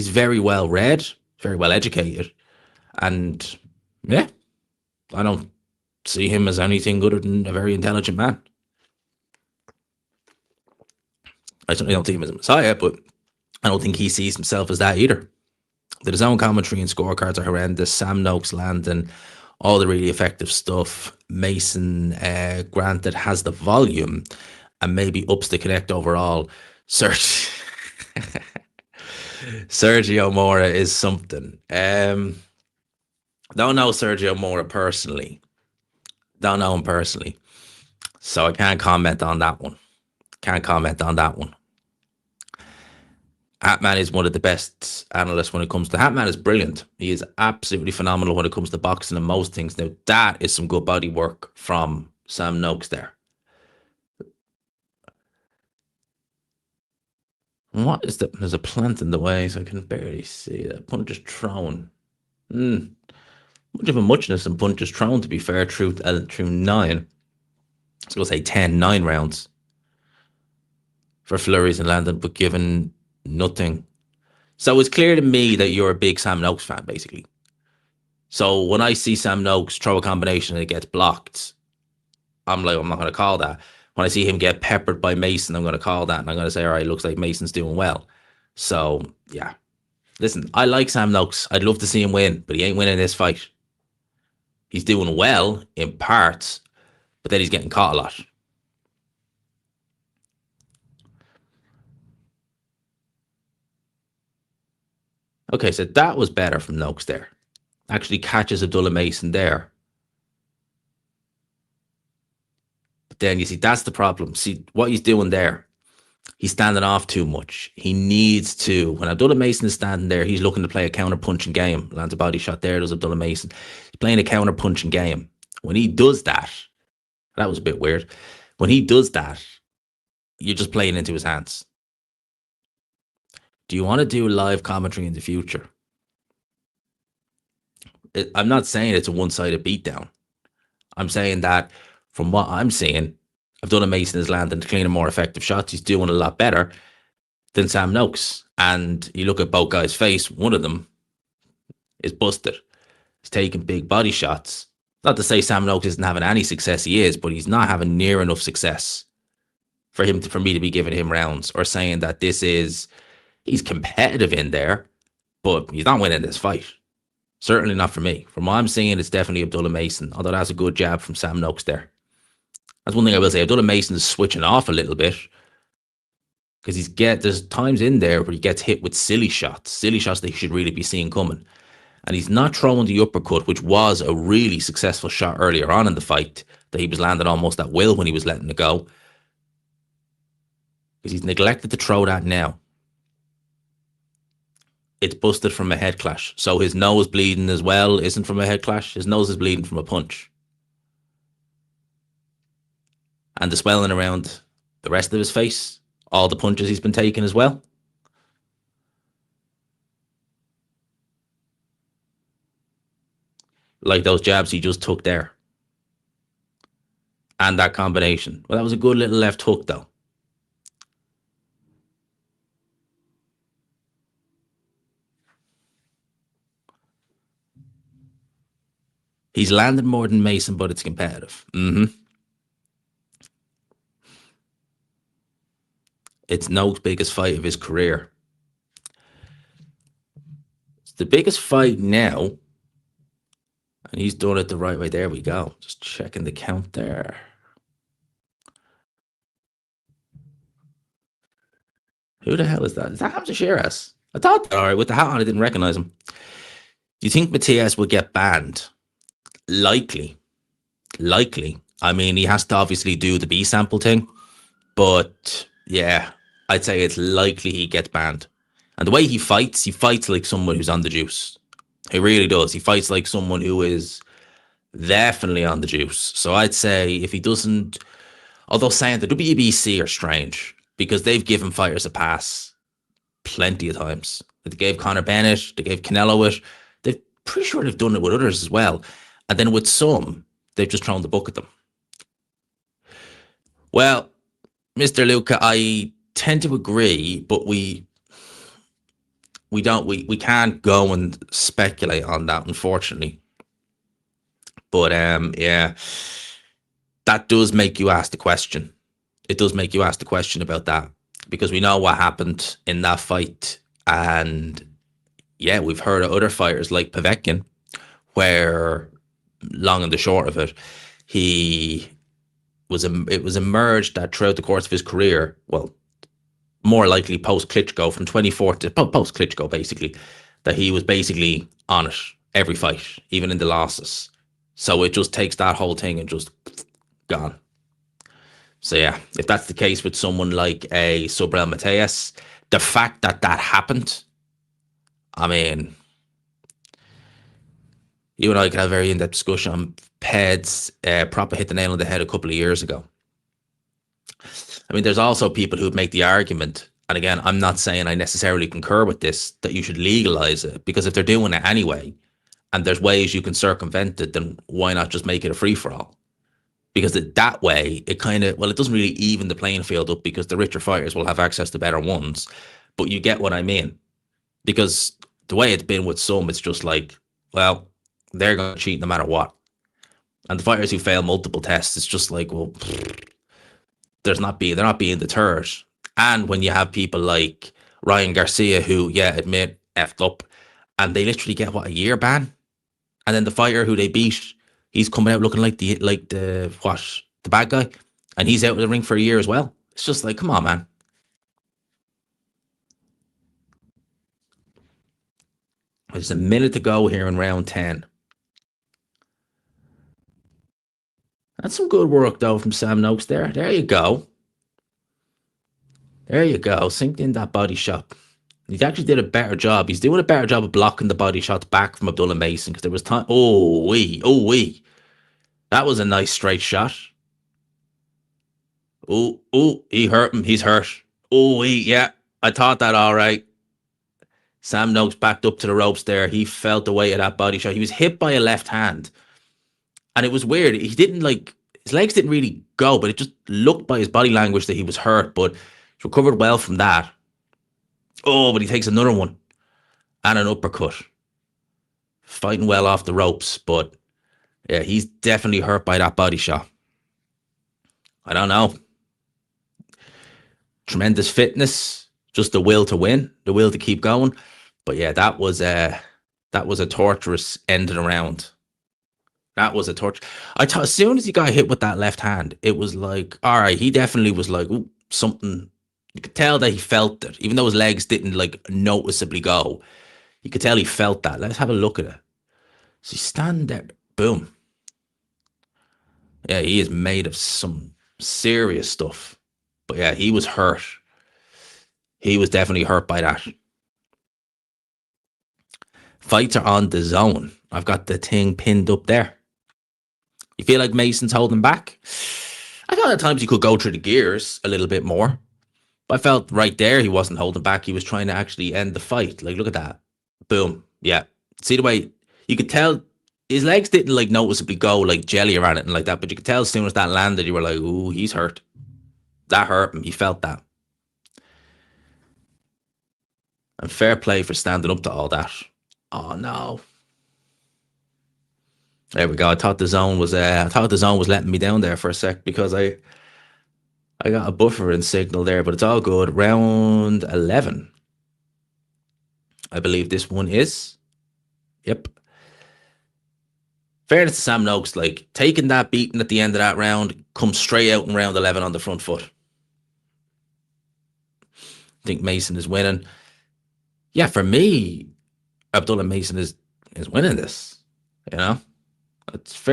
very well read, very well educated. And yeah, I don't see him as anything other than a very intelligent man. I certainly don't think him as a Messiah, but I don't think he sees himself as that either. That his own commentary and scorecards are horrendous. Sam Noakes landing all the really effective stuff. Mason, granted, has the volume and maybe ups the connect overall. Sergio Mora is something. Don't know Sergio Mora personally. Don't know him personally. So I can't comment on that one. Hatman is one of the best analysts when it comes to... Hatman is brilliant. He is absolutely phenomenal when it comes to boxing and most things. Now, that is some good body work from Sam Noakes there. What is that? There's a plant in the way, so I can barely see that. Punch is thrown. Much of a muchness in punch is thrown, to be fair, through 9. I was going to say 10, 9 rounds for flurries and landing, but given nothing. So it's clear to me that you're a big Sam Noakes fan, basically. So when I see Sam Noakes throw a combination and it gets blocked, I'm like, I'm not going to call that. When I see him get peppered by Mason, I'm going to call that. And I'm going to say, all right, looks like Mason's doing well. So, yeah. Listen, I like Sam Noakes. I'd love to see him win, but he ain't winning this fight. He's doing well in parts, but then he's getting caught a lot. Okay, so that was better from Noakes there. Actually catches Abdullah Mason there. But then you see, that's the problem. See, what he's doing there, he's standing off too much. He needs to. When Abdullah Mason is standing there, he's looking to play a counter-punching game. Lands a body shot there, does Abdullah Mason. He's playing a counter-punching game. When he does that, that was a bit weird. When he does that, you're just playing into his hands. Do you want to do live commentary in the future? I'm not saying it's a one-sided beatdown. I'm saying that from what I'm seeing, Abdullah Mason is landing cleaner, more effective shots. He's doing a lot better than Sam Noakes. And you look at both guys' face, one of them is busted. He's taking big body shots. Not to say Sam Noakes isn't having any success, he is, but he's not having near enough success for me to be giving him rounds or saying that he's competitive in there, but he's not winning this fight. Certainly not for me. From what I'm seeing, it's definitely Abdullah Mason, although that's a good jab from Sam Noakes there. That's one thing I will say. Abdullah Mason is switching off a little bit because there's times in there where he gets hit with silly shots that he should really be seeing coming. And he's not throwing the uppercut, which was a really successful shot earlier on in the fight that he was landing almost at will when he was letting it go. Because he's neglected to throw that now. It's busted from a head clash. So his nose bleeding as well isn't from a head clash. His nose is bleeding from a punch. And the swelling around the rest of his face, all the punches he's been taking as well. Like those jabs he just took there. And that combination. Well, that was a good little left hook, though. He's landed more than Mason, but it's competitive. It's Noakes' biggest fight of his career. It's the biggest fight now. And he's doing it the right way. There we go. Just checking the count there. Who the hell is that? Is that Hamza Shiraz? I thought, all right, with the hat on, I didn't recognize him. Do you think Matias will get banned? Likely. I mean, he has to obviously do the B sample thing, but yeah, I'd say it's likely he gets banned. And the way he fights like someone who's on the juice. He really does. He fights like someone who is definitely on the juice. So I'd say if he doesn't, although saying the WBC are strange because they've given fighters a pass plenty of times. They gave Conor Bennett, they gave Canelo it. They're pretty sure they've done it with others as well. And then with some, they've just thrown the book at them. Well, Mr. Luca, I tend to agree, but we can't go and speculate on that, unfortunately. But yeah, that does make you ask the question. It does make you ask the question about that because we know what happened in that fight, and yeah, we've heard of other fighters like Povetkin, where long and the short of it, it was emerged that throughout the course of his career, well, more likely post Klitschko from 2014 post Klitschko, basically, that he was basically on it every fight, even in the losses. So it just takes that whole thing and just gone. So yeah, if that's the case with someone like a Subriel Matias, the fact that that happened, I mean, you and I could have a very in-depth discussion on Peds proper hit the nail on the head a couple of years ago. I mean, there's also people who make the argument, and again, I'm not saying I necessarily concur with this, that you should legalize it, because if they're doing it anyway, and there's ways you can circumvent it, then why not just make it a free-for-all? Because that way, it kind of, well, it doesn't really even the playing field up because the richer fighters will have access to better ones, but you get what I mean. Because the way it's been with some, it's just like, well, they're going to cheat no matter what. And the fighters who fail multiple tests, it's just like, well, they're not being deterred. And when you have people like Ryan Garcia, who, yeah, admit effed up, and they literally get a year ban, and then the fighter who they beat, he's coming out looking like the bad guy, and he's out of the ring for a year as well. It's just like, come on, man. There's a minute to go here in round 10. That's some good work, though, from Sam Noakes there. There you go. There you go. Synced in that body shot. He actually did a better job. He's doing a better job of blocking the body shots back from Abdullah Mason because there was time. Oh, wee. That was a nice straight shot. Oh, he hurt him. He's hurt. Oh, yeah. I thought that all right. Sam Noakes backed up to the ropes there. He felt the weight of that body shot. He was hit by a left hand. And it was weird. He didn't his legs didn't really go, but it just looked by his body language that he was hurt, but he recovered well from that. Oh, but he takes another one and an uppercut. Fighting well off the ropes, but yeah, he's definitely hurt by that body shot. I don't know. Tremendous fitness, just the will to win, the will to keep going. But yeah, that was a torturous end of the round. That was a torture. As soon as he got hit with that left hand, it was like, all right, he definitely was like, ooh, something. You could tell that he felt it, even though his legs didn't noticeably go. You could tell he felt that. Let's have a look at it. So he stand there, boom. Yeah, he is made of some serious stuff. But yeah, he was hurt. He was definitely hurt by that. Fights are on the zone. I've got the thing pinned up there. You feel like Mason's holding back? I thought at times he could go through the gears a little bit more. But I felt right there he wasn't holding back. He was trying to actually end the fight. Like, look at that. Boom. Yeah. See the way you could tell his legs didn't noticeably go like jelly or anything like that. But you could tell as soon as that landed, you were like, ooh, he's hurt. That hurt him. He felt that. And fair play for standing up to all that. Oh, no. There we go. I thought the zone was letting me down there for a sec because I got a buffering signal there, but it's all good. Round 11. I believe this one is. Yep. Fairness to Sam Noakes, taking that beating at the end of that round, comes straight out in round 11 on the front foot. I think Mason is winning. Yeah, for me, Abdullah Mason is winning this. You know, it's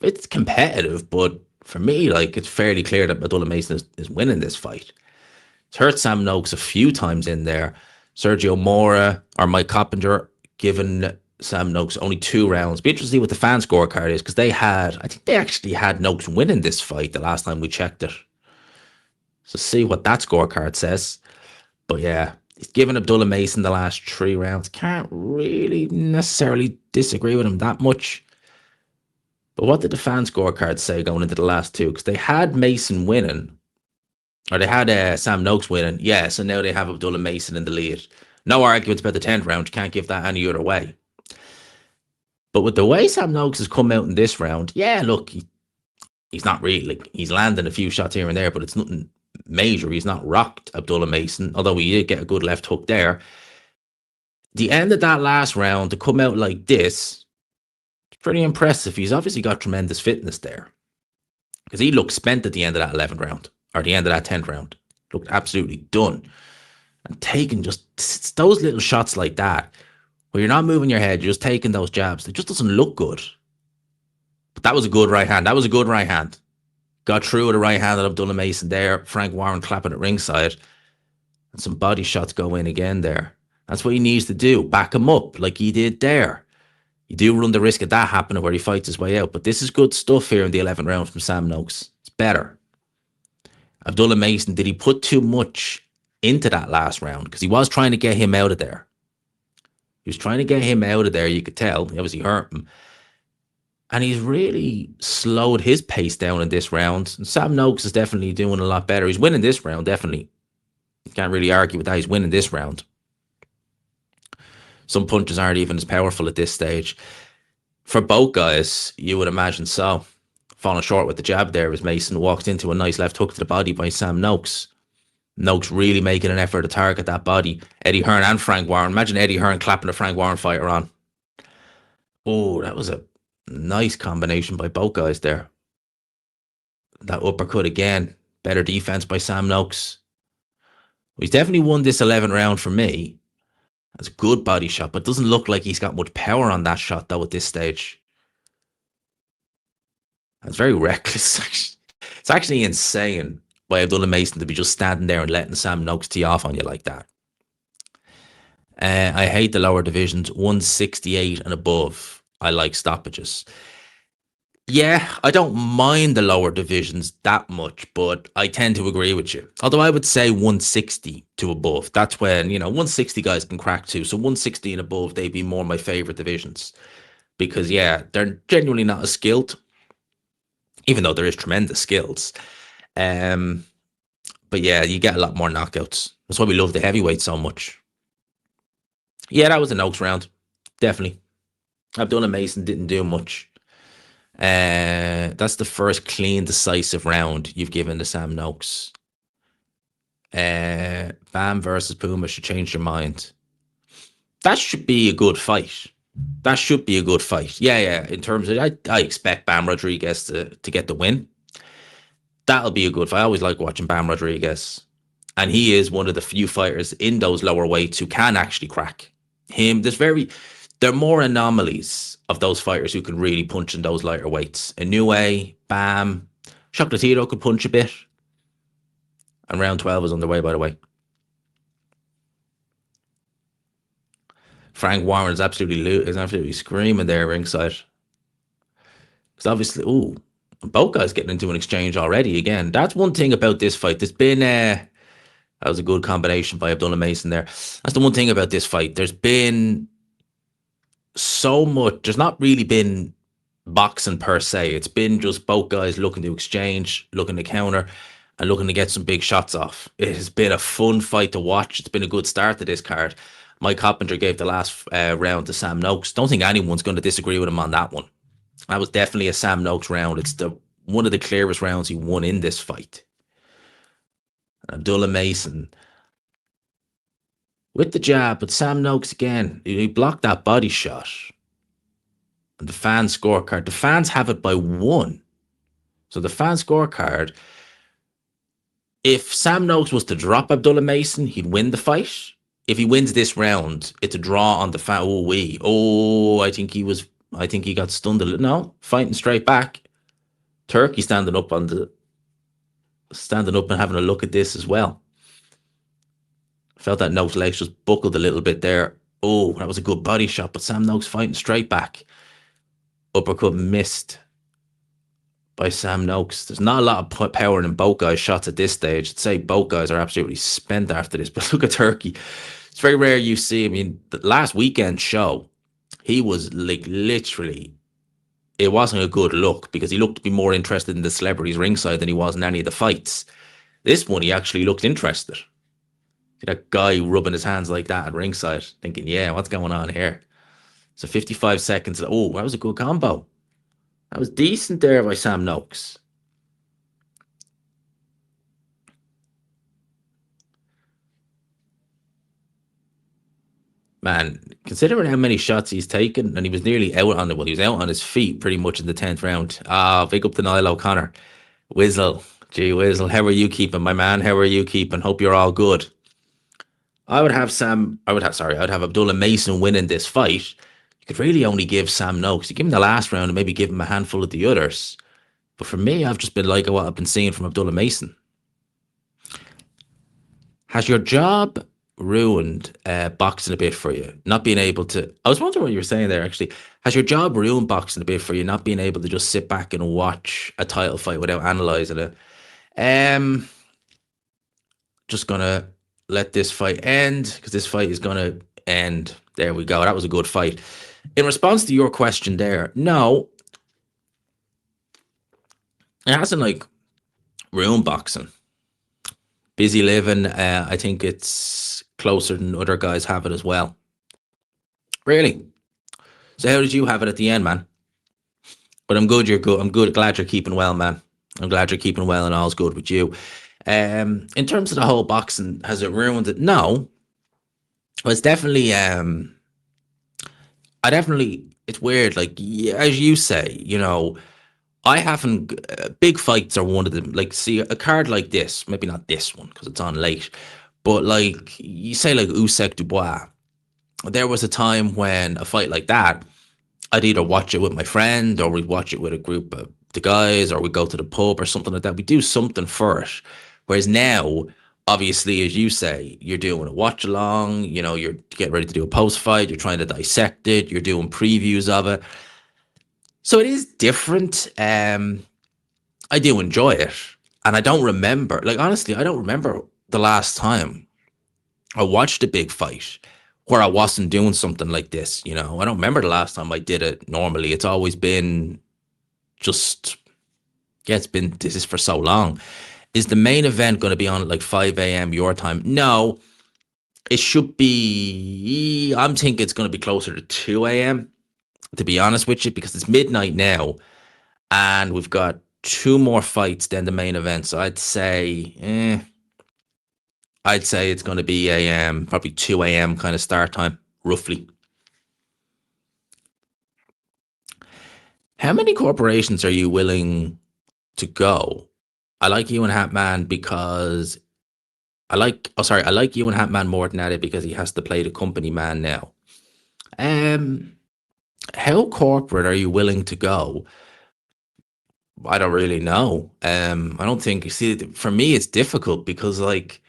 it's competitive, but for me, like, it's fairly clear that Abdullah Mason is winning this fight. It's hurt Sam Noakes a few times in there. Sergio Mora or Mike Coppinger given Sam Noakes only 2 rounds. Be interesting to see what the fan scorecard is, because I think they actually had Noakes winning this fight the last time we checked it. So see what that scorecard says. But yeah, he's given Abdullah Mason the last 3 rounds. Can't really necessarily disagree with him that much. But what did the fan scorecard say going into the last 2? Because they had Mason winning, or they had Sam Noakes winning. Yeah, so now they have Abdullah Mason in the lead. No arguments about the 10th round. You can't give that any other way. But with the way Sam Noakes has come out in this round, yeah, look, he's not really, like, he's landing a few shots here and there, but it's nothing major. He's not rocked Abdullah Mason, although he did get a good left hook there. The end of that last round to come out like this, it's pretty impressive. He's obviously got tremendous fitness there, because he looked spent at the end of that 11th round, or the end of that 10th round. Looked absolutely done. And taking just those little shots like that, where you're not moving your head, you're just taking those jabs. It just doesn't look good. But that was a good right hand. That was a good right hand. Got through with a right hand at Abdullah Mason there. Frank Warren clapping at ringside. And some body shots go in again there. That's what he needs to do. Back him up like he did there. You do run the risk of that happening where he fights his way out. But this is good stuff here in the 11th round from Sam Noakes. It's better. Abdullah Mason, did he put too much into that last round? Because he was trying to get him out of there. He was trying to get him out of there, you could tell. He obviously hurt him. And he's really slowed his pace down in this round. And Sam Noakes is definitely doing a lot better. He's winning this round, definitely. You can't really argue with that. He's winning this round. Some punches aren't even as powerful at this stage. For both guys, you would imagine so. Falling short with the jab there as Mason walked into a nice left hook to the body by Sam Noakes. Noakes really making an effort to target that body. Eddie Hearn and Frank Warren. Imagine Eddie Hearn clapping a Frank Warren fighter on. Oh, that was a nice combination by both guys there. That uppercut again. Better defense by Sam Noakes. He's definitely won this 11th round for me. That's a good body shot, but doesn't look like he's got much power on that shot, though, at this stage. That's very reckless. It's actually insane by Abdullah Mason to be just standing there and letting Sam Noakes tee off on you like that. I hate the lower divisions, 168 and above. I like stoppages. Yeah, I don't mind the lower divisions that much, but I tend to agree with you. Although I would say 160 to above. That's when, 160 guys can crack too. So 160 and above, they'd be more my favorite divisions. Because, yeah, they're genuinely not as skilled, even though there is tremendous skills. But yeah, you get a lot more knockouts. That's why we love the heavyweight so much. Yeah, that was a Noakes round. Definitely. Abdullah Mason didn't do much. That's the first clean, decisive round you've given to Sam Noakes. Bam versus Puma should change your mind. That should be a good fight. That should be a good fight. Yeah. In terms of, I expect Bam Rodriguez to get the win. That'll be a good fight. I always like watching Bam Rodriguez. And he is one of the few fighters in those lower weights who can actually crack him. There are more anomalies of those fighters who can really punch in those lighter weights. Inoue, Bam, Chocolatito could punch a bit. And round 12 is underway, by the way. Frank Warren is absolutely screaming there ringside. Because obviously, both guys getting into an exchange already again. That's one thing about this fight. There's been that was a good combination by Abdullah Mason there. That's the one thing about this fight. There's been so much. There's not really been boxing per se. It's been just both guys looking to exchange, looking to counter, and looking to get some big shots off. It has been a fun fight to watch. It's been a good start to this card. Mike Coppinger gave the last round to Sam Noakes. Don't think anyone's going to disagree with him on that one. That was definitely a Sam Noakes round. It's one of the clearest rounds he won in this fight. Abdullah Mason with the jab, but Sam Noakes again, he blocked that body shot. And the fan scorecard, the fans have it by 1. So the fan scorecard, If Sam Noakes was to drop Abdullah Mason, he'd win the fight. If he wins this round, it's a draw on the fat. I think he was. I think he got stunned a little. No, fighting straight back. Turkey standing up and having a look at this as well. Felt that Noakes' legs just buckled a little bit there. Oh, that was a good body shot, but Sam Noakes fighting straight back. Uppercut missed by Sam Noakes. There's not a lot of power in both guys' shots at this stage. I'd say both guys are absolutely spent after this, but look at Turkey. It's very rare you see. I mean, the last weekend show, he was like literally, it wasn't a good look because he looked to be more interested in the celebrities ringside than he was in any of the fights. This one, he actually looked interested. That guy rubbing his hands like that at ringside, thinking, yeah, what's going on here? So 55 seconds. Oh, that was a good combo. That was decent there by Sam Noakes. Man, considering how many shots he's taken, and he was nearly out on it. Well, he was out on his feet pretty much in the 10th round. Big up to Niall O'Connor. Wizzle. Gee, Wizzle. How are you keeping, my man? How are you keeping? Hope you're all good. I would have Abdullah Mason winning this fight. You could really only give Sam Noakes. You give him the last round and maybe give him a handful of the others. But for me, I've just been liking what I've been seeing from Abdullah Mason. Has your job ruined boxing a bit for you? Not being able to. I was wondering what you were saying there, actually. Has your job ruined boxing a bit for you? Not being able to just sit back and watch a title fight without analysing it? Just going to let this fight end because this fight is going to end. There we go. That was a good fight. In response to your question there, no, it hasn't like ruined boxing. Busy living. I think it's closer than other guys have it as well. Really? So how did you have it at the end, man? But I'm good. You're good. I'm good. Glad you're keeping well, man. I'm glad you're keeping well, and all's good with you. In terms of the whole boxing, has it ruined it? No. Well, it's definitely. I definitely. It's weird. Like as you say, I haven't. Big fights are one of them. Like, see a card like this. Maybe not this one because it's on late. But like you say, like Usyk Dubois. There was a time when a fight like that, I'd either watch it with my friend or we'd watch it with a group of the guys or we'd go to the pub or something like that. We do something for it. Whereas now, obviously, as you say, you're doing a watch along, you're getting ready to do a post fight, you're trying to dissect it, you're doing previews of it. So it is different. I do enjoy it. And I don't remember, like, honestly, I don't remember the last time I watched a big fight where I wasn't doing something like this. I don't remember the last time I did it normally. It's always been just, yeah, this is for so long. Is the main event going to be on at like 5 a.m. your time? No, it should be, I'm thinking it's going to be closer to 2 a.m. to be honest with you, because it's midnight now and we've got two more fights than the main event. So I'd say it's going to be probably 2 a.m. kind of start time, roughly. How many corporations are you willing to go? I like you and Hatman because I like you and Hatman more than that because he has to play the company man now. How corporate are you willing to go? I don't really know. I don't think, you see, for me it's difficult because like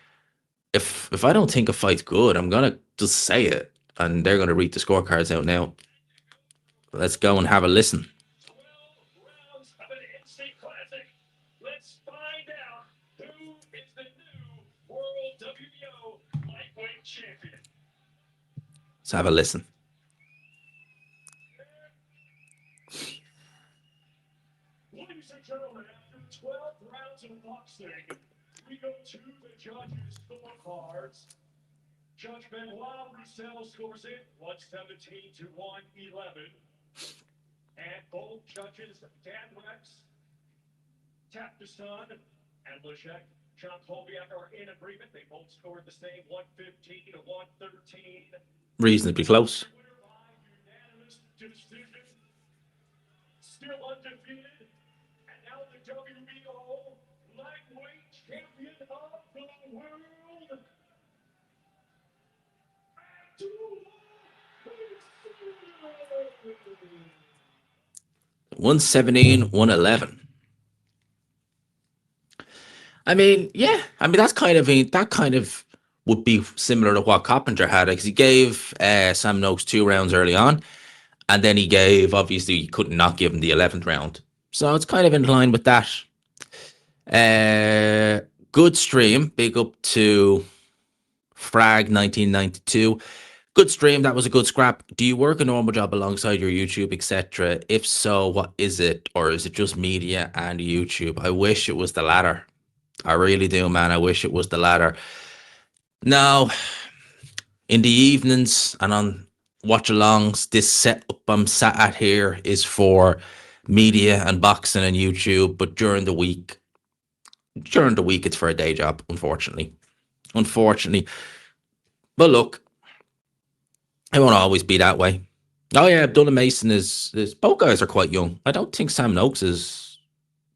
if I don't think a fight's good, I'm gonna just say it and they're gonna read the scorecards out now. Let's go and have a listen. Let's have a listen. Ladies and gentlemen, after 12 rounds of boxing, we go to the judges' scorecards. Judge Benoit Roussel scores it 117 to 111. And both judges, Dan Rex, Tapkeson, and Leszek John Polbiak are in agreement. They both scored the same 115 to 113. Reasonably close. Unanimous decision. Still undefeated. And now the WBO lightweight champion of world. Abdullah. 117, 111. I mean, yeah. I mean, that kind of would be similar to what Coppinger had, because he gave Sam Noakes 2 rounds early on, and then he gave, obviously, he could not give him the 11th round. So it's kind of in line with that. Good stream. Big up to Frag 1992. Good stream. That was a good scrap. Do you work a normal job alongside your YouTube, etc.? If so, what is it? Or is it just media and YouTube? I wish it was the latter. I really do, man. I wish it was the latter. Now, in the evenings and on watch-alongs, this setup I'm sat at here is for media and boxing and YouTube. But during the week, it's for a day job, unfortunately. But look, it won't always be that way. Oh yeah, Abdullah Mason is both guys are quite young. I don't think Sam Noakes is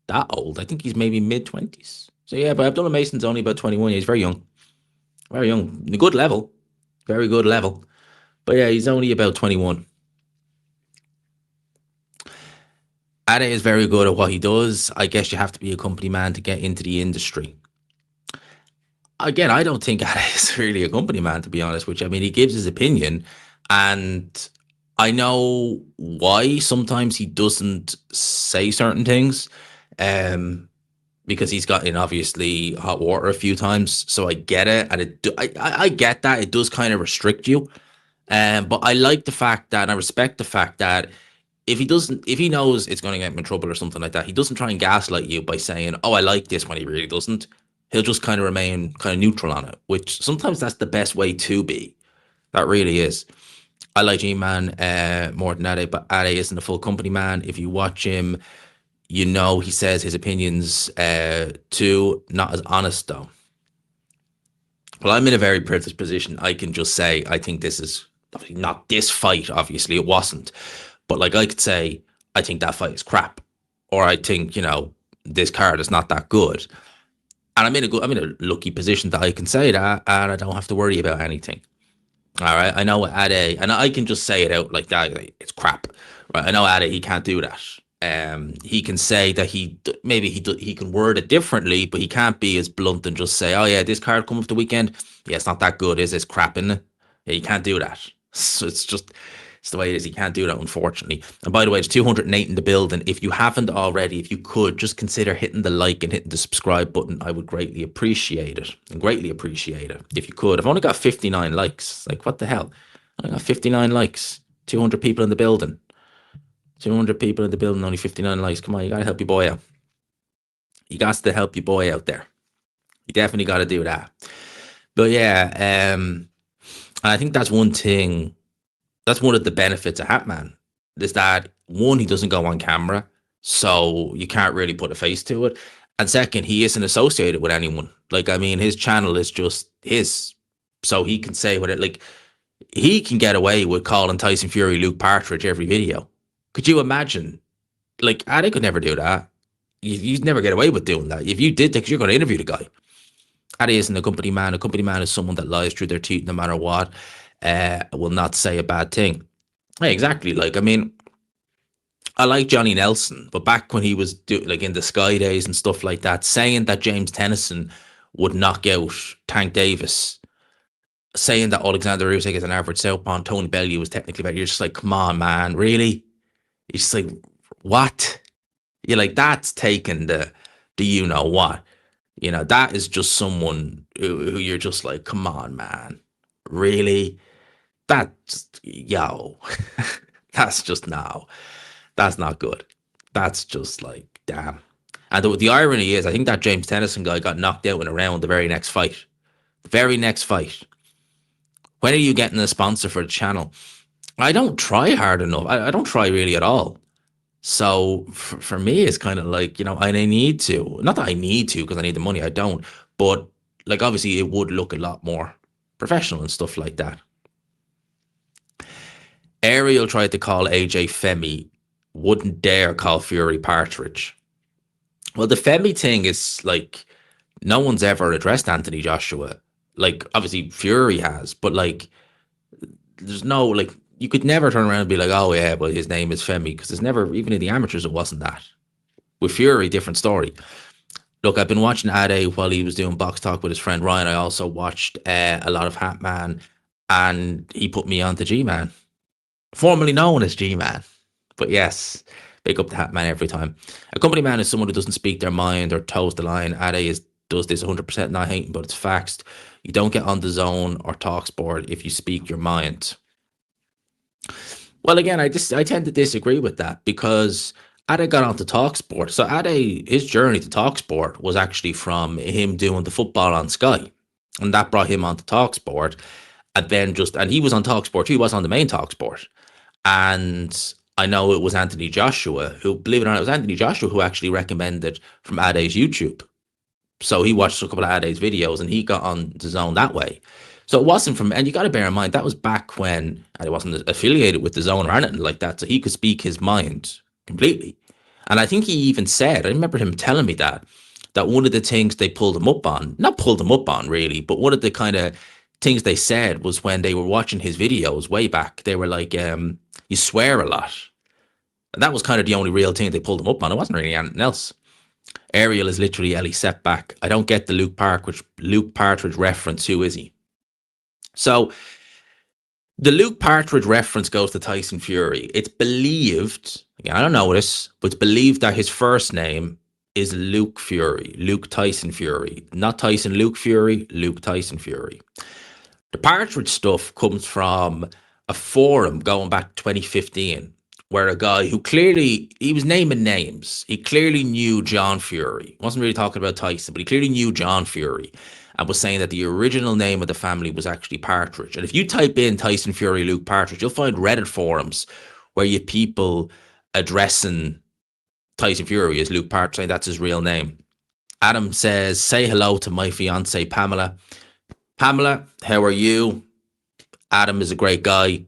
that old. I think he's maybe mid-20s. So yeah, but Abdullah Mason's only about 21. He's very young. Very young. A good level. Very good level. But yeah, he's only about 21. Ade is very good at what he does. I guess you have to be a company man to get into the industry. Again, I don't think Ade is really a company man, to be honest with you. I mean, he gives his opinion, and I know why sometimes he doesn't say certain things, because he's got in obviously hot water a few times. So I get it, and I get that it does kind of restrict you. But I like the fact that, and I respect the fact that if he knows it's going to get him in trouble or something like that, he doesn't try and gaslight you by saying, "Oh, I like this," when he really doesn't. He'll just kind of remain kind of neutral on it, which sometimes that's the best way to be. That really is. I like G-Man more than Ade, but Ade isn't a full company man. If you watch him, you know he says his opinions too, not as honest though. Well, I'm in a very privileged position. I can just say, I think this is not this fight, obviously, it wasn't. But like I could say, I think that fight is crap. Or I think, this card is not that good. And I'm in a lucky position that I can say that, and I don't have to worry about anything. All right, I know Ade, and I can just say it out like that. Like, it's crap, right? I know Ade, he can't do that. He can say that he can word it differently, but he can't be as blunt and just say, "Oh yeah, this card coming for the weekend. Yeah, it's not that good, is it? It's crap, isn't it?" Yeah, he can't do that. So it's the way it is. He can't do that, unfortunately. And by the way, it's 208 in the building. If you haven't already, if you could, just consider hitting the like and hitting the subscribe button. I would greatly appreciate it. If you could. I've only got 59 likes. Like, what the hell? I got 59 likes. 200 people in the building. 200 people in the building, only 59 likes. Come on, you got to help your boy out. You got to help your boy out there. You definitely got to do that. But yeah, I think that's one thing. That's one of the benefits of Hatman, is that one, he doesn't go on camera, so you can't really put a face to it. And second, he isn't associated with anyone. Like, I mean, his channel is just his, so he can say what it, like, he can get away with calling Tyson Fury Luke Partridge every video. Could you imagine? Like, Ade could never do that. You'd never get away with doing that. If you did, because you're going to interview the guy. Ade isn't a company man. A company man is someone that lies through their teeth no matter what. Will not say a bad thing. Yeah, exactly. Like, I mean, I like Johnny Nelson, but back when he was like in the Sky days and stuff like that, saying that James Tennyson would knock out Tank Davis, saying that Alexander Usyk is an average southpaw and Tony Bellew was technically better, you're just like, come on, man, really? You're just like, what? You're like, that's taking the you know what? That is just someone who you're just like, come on, man, really? That's, yo, that's just, no, that's not good. That's just like, damn. And the irony is, I think that James Tennyson guy got knocked out in a round the very next fight. When are you getting a sponsor for the channel? I don't try hard enough. I don't try really at all. So for me, it's kind of like, I need to. Not that I need to because I need the money. I don't. But like, obviously, it would look a lot more professional and stuff like that. Ariel tried to call AJ Femi, wouldn't dare call Fury Partridge. Well, the Femi thing is like no one's ever addressed Anthony Joshua. Like, obviously Fury has, but like, there's no, like, you could never turn around and be like, oh yeah, well, his name is Femi, because there's never, even in the amateurs, it wasn't that. With Fury, different story. Look, I've been watching Ade while he was doing box talk with his friend Ryan. I also watched a lot of Hatman, and he put me on to G-Man, formerly known as G-Man. But yes, big up to Hatman every time. A company man is someone who doesn't speak their mind or toes the line. Ade does this 100%, not hating, but it's facts. You don't get on the zone or talk sport if you speak your mind. Well, again, I tend to disagree with that, because Ade got onto Talksport. So Ade, his journey to Talksport was actually from him doing the football on Sky, and that brought him onto Talksport. And then and he was on Talksport. He was on the main Talksport, and I know it was Anthony Joshua who, believe it or not, it was Anthony Joshua who actually recommended from Ade's YouTube. So he watched a couple of Ade's videos and he got on the zone that way. So it wasn't from, and you got to bear in mind, that was back when Ade wasn't affiliated with the zone or anything like that. So he could speak his mind completely. And I think he even said, I remember him telling me that one of the things they pulled him up on, not pulled him up on really, but one of the kind of things they said was when they were watching his videos way back, they were like, you swear a lot. And that was kind of the only real thing they pulled him up on. It wasn't really anything else. Ariel is literally Ellie Setback. I don't get the Luke Partridge reference. Who is he? So the Luke Partridge reference goes to Tyson Fury. It's believed, again, I don't know this, but it's believed that his first name is Luke Fury, Luke Tyson Fury, not Tyson Luke Fury, Luke Tyson Fury. The Partridge stuff comes from a forum going back 2015, where a guy who clearly, he was naming names. He clearly knew John Fury. Wasn't really talking about Tyson, but he clearly knew John Fury and was saying that the original name of the family was actually Partridge. And if you type in Tyson Fury, Luke Partridge, you'll find Reddit forums where you people addressing Tyson Fury as Luke Partridge, saying that's his real name. Adam says, say hello to my fiance, Pamela. Pamela, how are you? Adam is a great guy.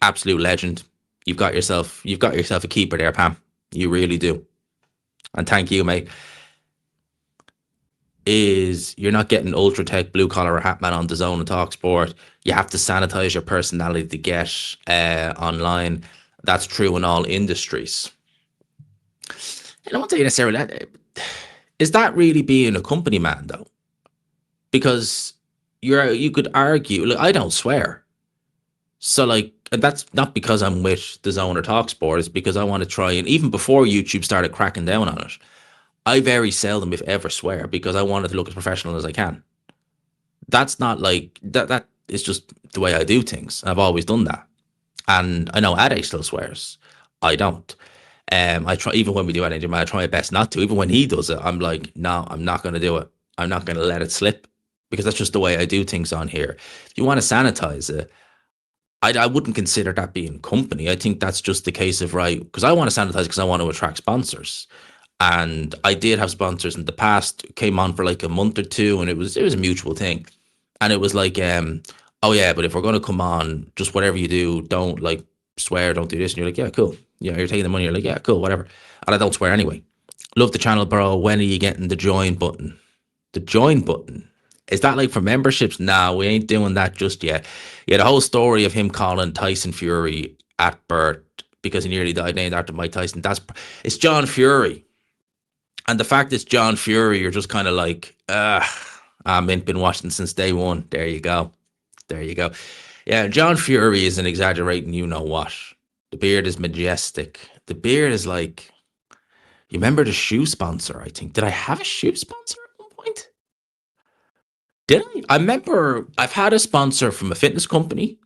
Absolute legend. You've got yourself a keeper there, Pam. You really do. And thank you, mate. You're not getting ultra tech, blue collar, or Hatman on the zone and talk sport. You have to sanitize your personality to get online. That's true in all industries. And I won't say necessarily that. Is that really being a company man though? Because you could argue, like, I don't swear. So like, that's not because I'm with the zone or talk sport, it's because I want to try, and even before YouTube started cracking down on it, I very seldom, if ever, swear, because I wanted to look as professional as I can. That's not like that is just the way I do things. I've always done that. And I know Ade still swears. I don't. I try, even when we do anything, I try my best not to. Even when he does it, I'm like, no, I'm not going to do it. I'm not going to let it slip, because that's just the way I do things on here. If you want to sanitize it, I wouldn't consider that being company. I think that's just the case of, right, because I want to sanitize because I want to attract sponsors. And I did have sponsors in the past, came on for like a month or two, and it was a mutual thing. And it was like, oh yeah, but if we're going to come on, just whatever you do, don't like swear, don't do this. And you're like, yeah, cool. Yeah, you're taking the money. You're like, yeah, cool, whatever. And I don't swear anyway. Love the channel, bro. When are you getting the join button? The join button. Is that like for memberships? Nah, we ain't doing that just yet. Yeah, the whole story of him calling Tyson Fury at birth because he nearly died named after Mike Tyson. It's John Fury. And the fact it's John Fury, you're just kind of like, I've been watching since day one. There you go. There you go. Yeah, John Fury is an exaggerating you know what. The beard is majestic. The beard is like, you remember the shoe sponsor, I think. Did I have a shoe sponsor at one point? Did I? I remember I've had a sponsor from a fitness company.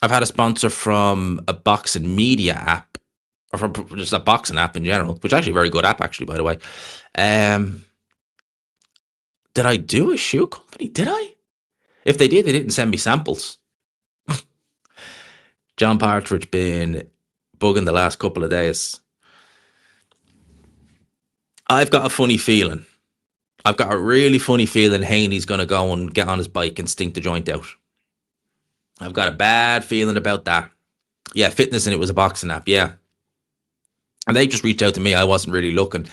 I've had a sponsor from a boxing media app, or from just a boxing app in general, which is actually a very good app, actually, by the way. Did I do a shoe company? Did I? If they did, they didn't send me samples. John Partridge been bugging the last couple of days. I've got a funny feeling. I've got a really funny feeling Haney's going to go and get on his bike and stink the joint out. I've got a bad feeling about that. Yeah, fitness, and it was a boxing app, yeah. And they just reached out to me. I wasn't really looking.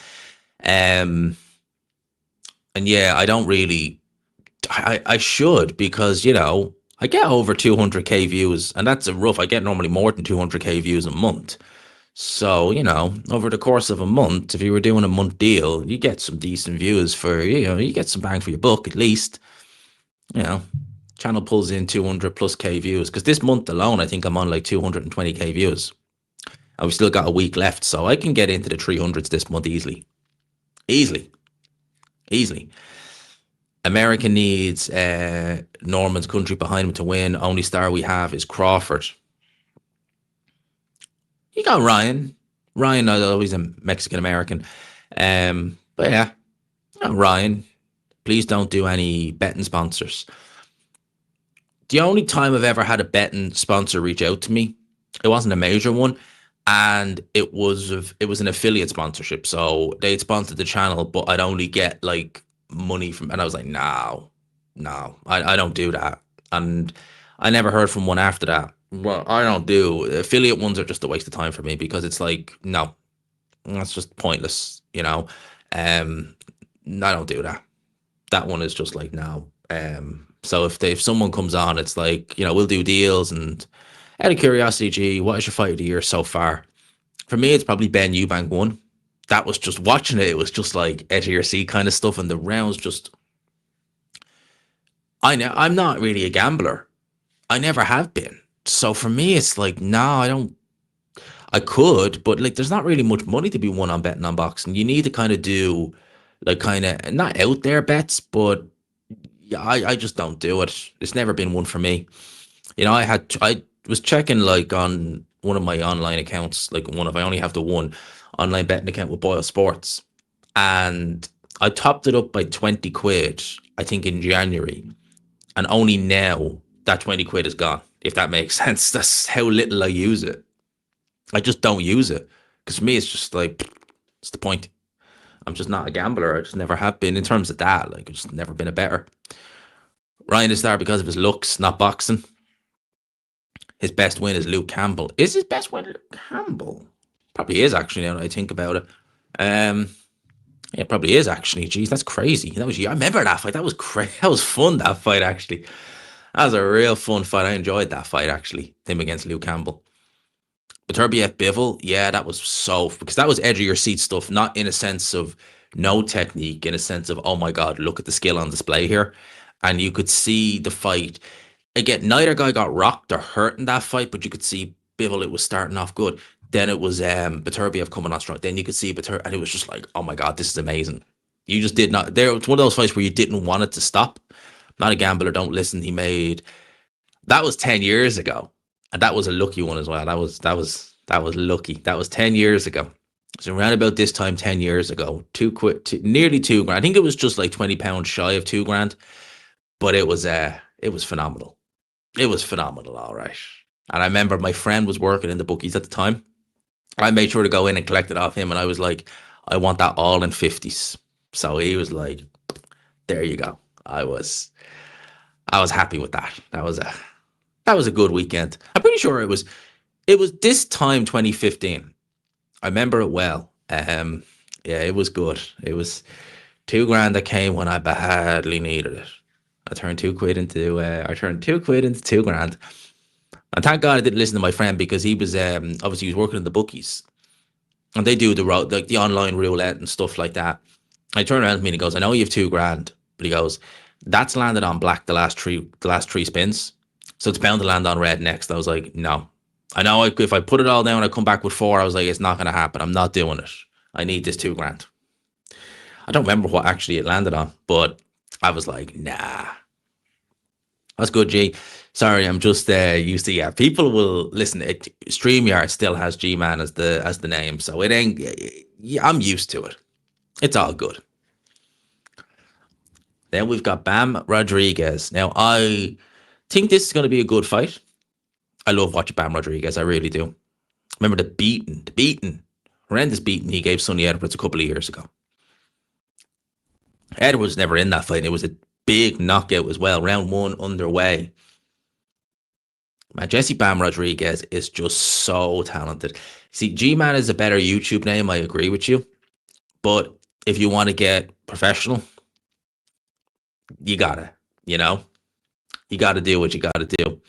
And yeah, I don't really. I should, because I get over 200k views, and that's a rough. I get normally more than 200k views a month. So, over the course of a month, if you were doing a month deal, you get some decent views for, you get some bang for your buck at least. You know, channel pulls in 200 plus K views, because this month alone, I think I'm on like 220k views. And we still got a week left, so I can get into the 300s this month easily. Easily. Easily. America needs Norman's country behind him to win. Only star we have is Crawford. You got Ryan. Ryan, although he's a Mexican American. But yeah, Ryan. Please don't do any betting sponsors. The only time I've ever had a betting sponsor reach out to me, it wasn't a major one, and it was an affiliate sponsorship. So they'd sponsored the channel, but I'd only get like money from, and I was like, no, I don't do that. And I never heard from one after that. Well, I don't do affiliate ones, are just a waste of time for me, because it's like, no, that's just pointless, I don't do that. That one is just like, no. So if someone comes on, it's like, we'll do deals. And out of curiosity, G, what is your fight of the year so far? For me, it's probably Ben Eubank one. That was just watching it. It was just like edge of your seat kind of stuff, and the rounds just. I'm not really a gambler. I never have been. So for me, it's like, no, I don't. I could, but like, there's not really much money to be won on betting on boxing. You need to kind of do, like, kind of not out there bets, but yeah, I just don't do it. It's never been one for me. I was checking like on one of my online accounts, like I only have the one online betting account with Boyle Sports, and I topped it up by 20 quid, I think in January, and only now that 20 quid is gone. If that makes sense, that's how little I use it. I just don't use it, because for me, it's just like, it's the point. I'm just not a gambler. I just never have been in terms of that. Like, I've just never been a better. Ryan is there because of his looks, not boxing. His best win is Luke Campbell. Is his best win Luke Campbell? Probably is, actually, now that I think about it. Yeah, it probably is, actually. Jeez, that's crazy. I remember that fight. That was crazy. That was fun, that fight, actually. That was a real fun fight. I enjoyed that fight, actually. Him against Luke Campbell. Beterbiev Bivol, yeah, that was so, because that was edge of your seat stuff, not in a sense of no technique, in a sense of, oh my God, look at the skill on display here. And you could see the fight. Again, neither guy got rocked or hurt in that fight, but you could see Bivol, it was starting off good. Then it was Beterbiev coming on strong. Then you could see Beterbiev, and it was just like, oh my God, this is amazing. You just did not, there was one of those fights where you didn't want it to stop. Not a gambler, don't listen. That was 10 years ago. And that was a lucky one as well. That was lucky. That was 10 years ago. So around about this time, 10 years ago, nearly £2,000. I think it was just like £20 shy of £2,000, but it was phenomenal. It was phenomenal, all right. And I remember my friend was working in the bookies at the time. I made sure to go in and collect it off him, and I was like, I want that all in 50s. So he was like, there you go. I was happy with that. That was a good weekend. I'm pretty sure it was this time 2015. I remember it well. Yeah, it was good. It was £2,000 that came when I badly needed it. I turned 2 quid into £2,000. And thank God I didn't listen to my friend, because he was obviously he was working in the bookies, and they do the online roulette and stuff like that. I turned around to me and he goes, I know you have £2,000, but he goes, that's landed on black the last three spins. So it's bound to land on red next. I was like, no. I know if I put it all down, I come back with 4. I was like, it's not going to happen. I'm not doing it. I need this £2,000. I don't remember what actually it landed on, but I was like, nah. That's good, G. Sorry, I'm just used to, yeah. People will listen. StreamYard still has G-Man as the name, so it ain't. Yeah, I'm used to it. It's all good. Then we've got Bam Rodriguez. Now, I think this is going to be a good fight. I love watching Bam Rodriguez. I really do. Remember the horrendous beating he gave Sonny Edwards a couple of years ago. Edwards never in that fight. It was a big knockout as well. Round 1 underway. Man, Jesse Bam Rodriguez is just so talented. See, G-Man is a better YouTube name. I agree with you. But if you want to get professional, You gotta, you know, you gotta do what you gotta do.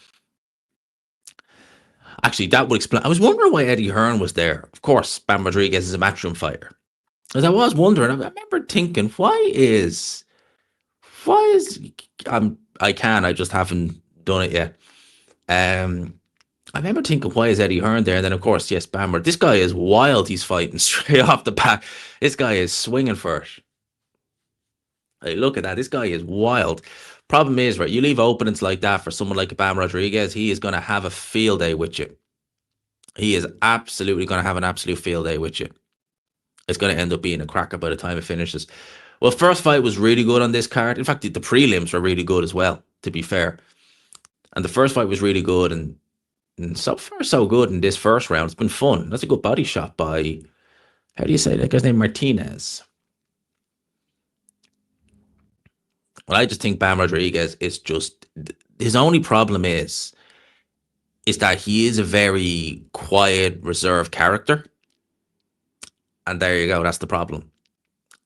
Actually, that would explain. I was wondering why Eddie Hearn was there. Of course, Bam Rodriguez is a matchroom fighter. As I was wondering, I remember thinking, why is I just haven't done it yet. Um, I remember thinking, why is Eddie Hearn there? And then, of course, yes, Bammer. This guy is wild. He's fighting straight off the back. This guy is swinging for it. Hey, look at that. This guy is wild. Problem is, right, you leave openings like that for someone like Bam Rodriguez, he is going to have a field day with you. He is absolutely going to have an absolute field day with you. It's going to end up being a cracker by the time it finishes. Well, first fight was really good on this card. In fact, the prelims were really good as well, to be fair. And the first fight was really good, and so far so good in this first round. It's been fun. That's a good body shot by, how do you say that guy's name? Martinez. Well, I just think Bam Rodriguez is just, his only problem is that he is a very quiet, reserved character. And there you go. That's the problem.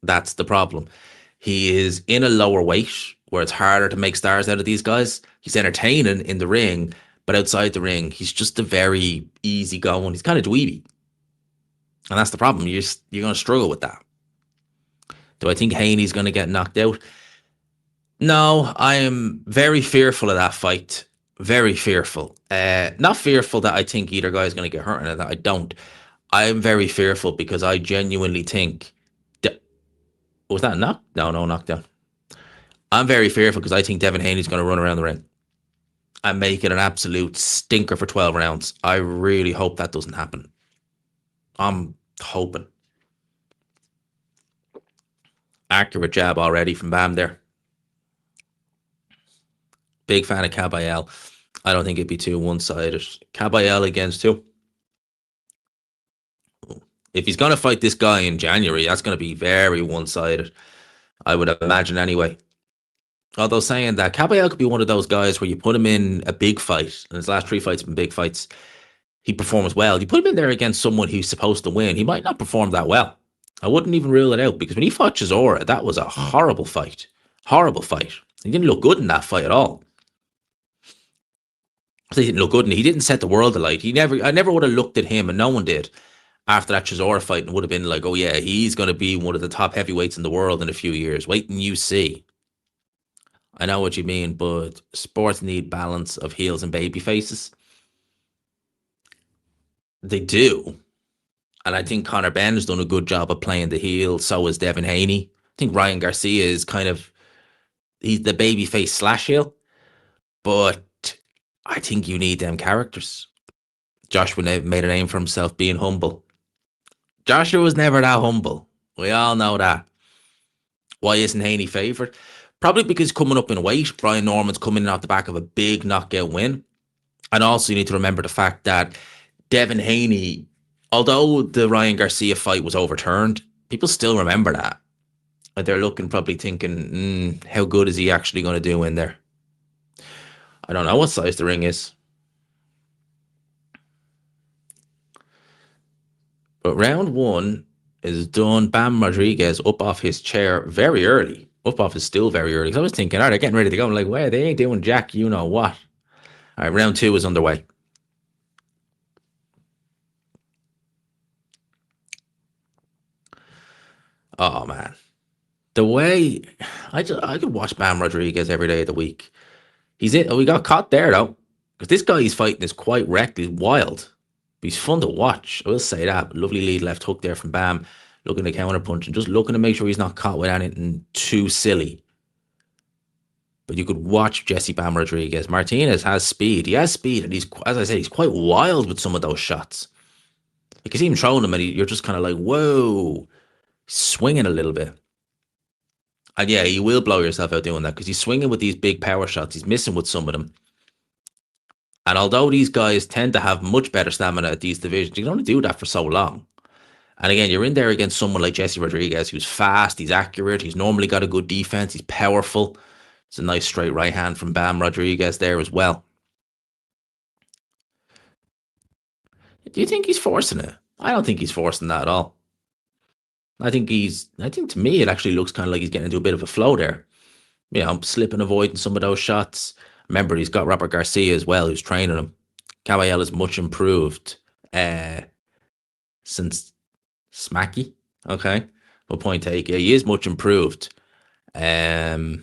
That's the problem. He is in a lower weight where it's harder to make stars out of these guys. He's entertaining in the ring, but outside the ring, he's just a very easy going. He's kind of dweeby. And that's the problem. You're going to struggle with that. Do I think Haney's going to get knocked out? No, I am very fearful of that fight. Very fearful. Not fearful that I think either guy is going to get hurt in it. I don't. I am very fearful because I genuinely think was that knock? No, knockdown. I'm very fearful because I think Devin Haney's going to run around the ring and make it an absolute stinker for 12 rounds. I really hope that doesn't happen. I'm hoping. Accurate jab already from Bam there. Big fan of Caballel. I don't think it'd be too one-sided. Caballel against who? If he's going to fight this guy in January, that's going to be very one-sided. I would imagine anyway. Although saying that, Caballel could be one of those guys where you put him in a big fight, and his last 3 fights have been big fights, he performs well. You put him in there against someone who's supposed to win, he might not perform that well. I wouldn't even rule it out, because when he fought Chisora, that was a horrible fight. Horrible fight. He didn't look good in that fight at all. He didn't look good, and he didn't set the world alight. I never would have looked at him, and no one did, after that Chisora fight, and would have been like, oh yeah, he's going to be one of the top heavyweights in the world in a few years. Wait and you see. I know what you mean, but sports need balance of heels and baby faces. They do. And I think Conor Benn's done a good job of playing the heel. So is Devin Haney. I think Ryan Garcia is he's the baby face / heel. But I think you need them characters. Joshua made a name for himself being humble. Joshua was never that humble. We all know that. Why isn't Haney favourite? Probably because coming up in weight, Brian Norman's coming in off the back of a big knockout win. And also you need to remember the fact that Devin Haney, although the Ryan Garcia fight was overturned, people still remember that. And they're probably thinking, how good is he actually going to do in there? I don't know what size the ring is. But round 1 is done. Bam Rodriguez up off his chair very early. Up off his stool very early. I was thinking, they're getting ready to go. I'm like, well, they ain't doing jack, you know what. All right, round 2 is underway. Oh, man. The way I could watch Bam Rodriguez every day of the week. We got caught there, though. Because this guy he's fighting is quite wrecked. He's wild. But he's fun to watch. I will say that. Lovely lead left hook there from Bam. Looking to counter punch and just looking to make sure he's not caught with anything too silly. But you could watch Jesse Bam Rodriguez. Martinez has speed. He has speed. And as I said, he's quite wild with some of those shots. You can see him throwing them and you're just kind of like, whoa. Swinging a little bit. And yeah, you will blow yourself out doing that because he's swinging with these big power shots. He's missing with some of them. And although these guys tend to have much better stamina at these divisions, you can only do that for so long. And again, you're in there against someone like Jesse Rodriguez, who's fast, he's accurate, he's normally got a good defense, he's powerful. It's a nice straight right hand from Bam Rodriguez there as well. Do you think he's forcing it? I don't think he's forcing that at all. I think to me, it actually looks kind of like he's getting into a bit of a flow there. slip and avoiding some of those shots. Remember, he's got Robert Garcia as well, who's training him. Caballero is much improved since Smacky. Okay, well, point taken. He is much improved. Crazy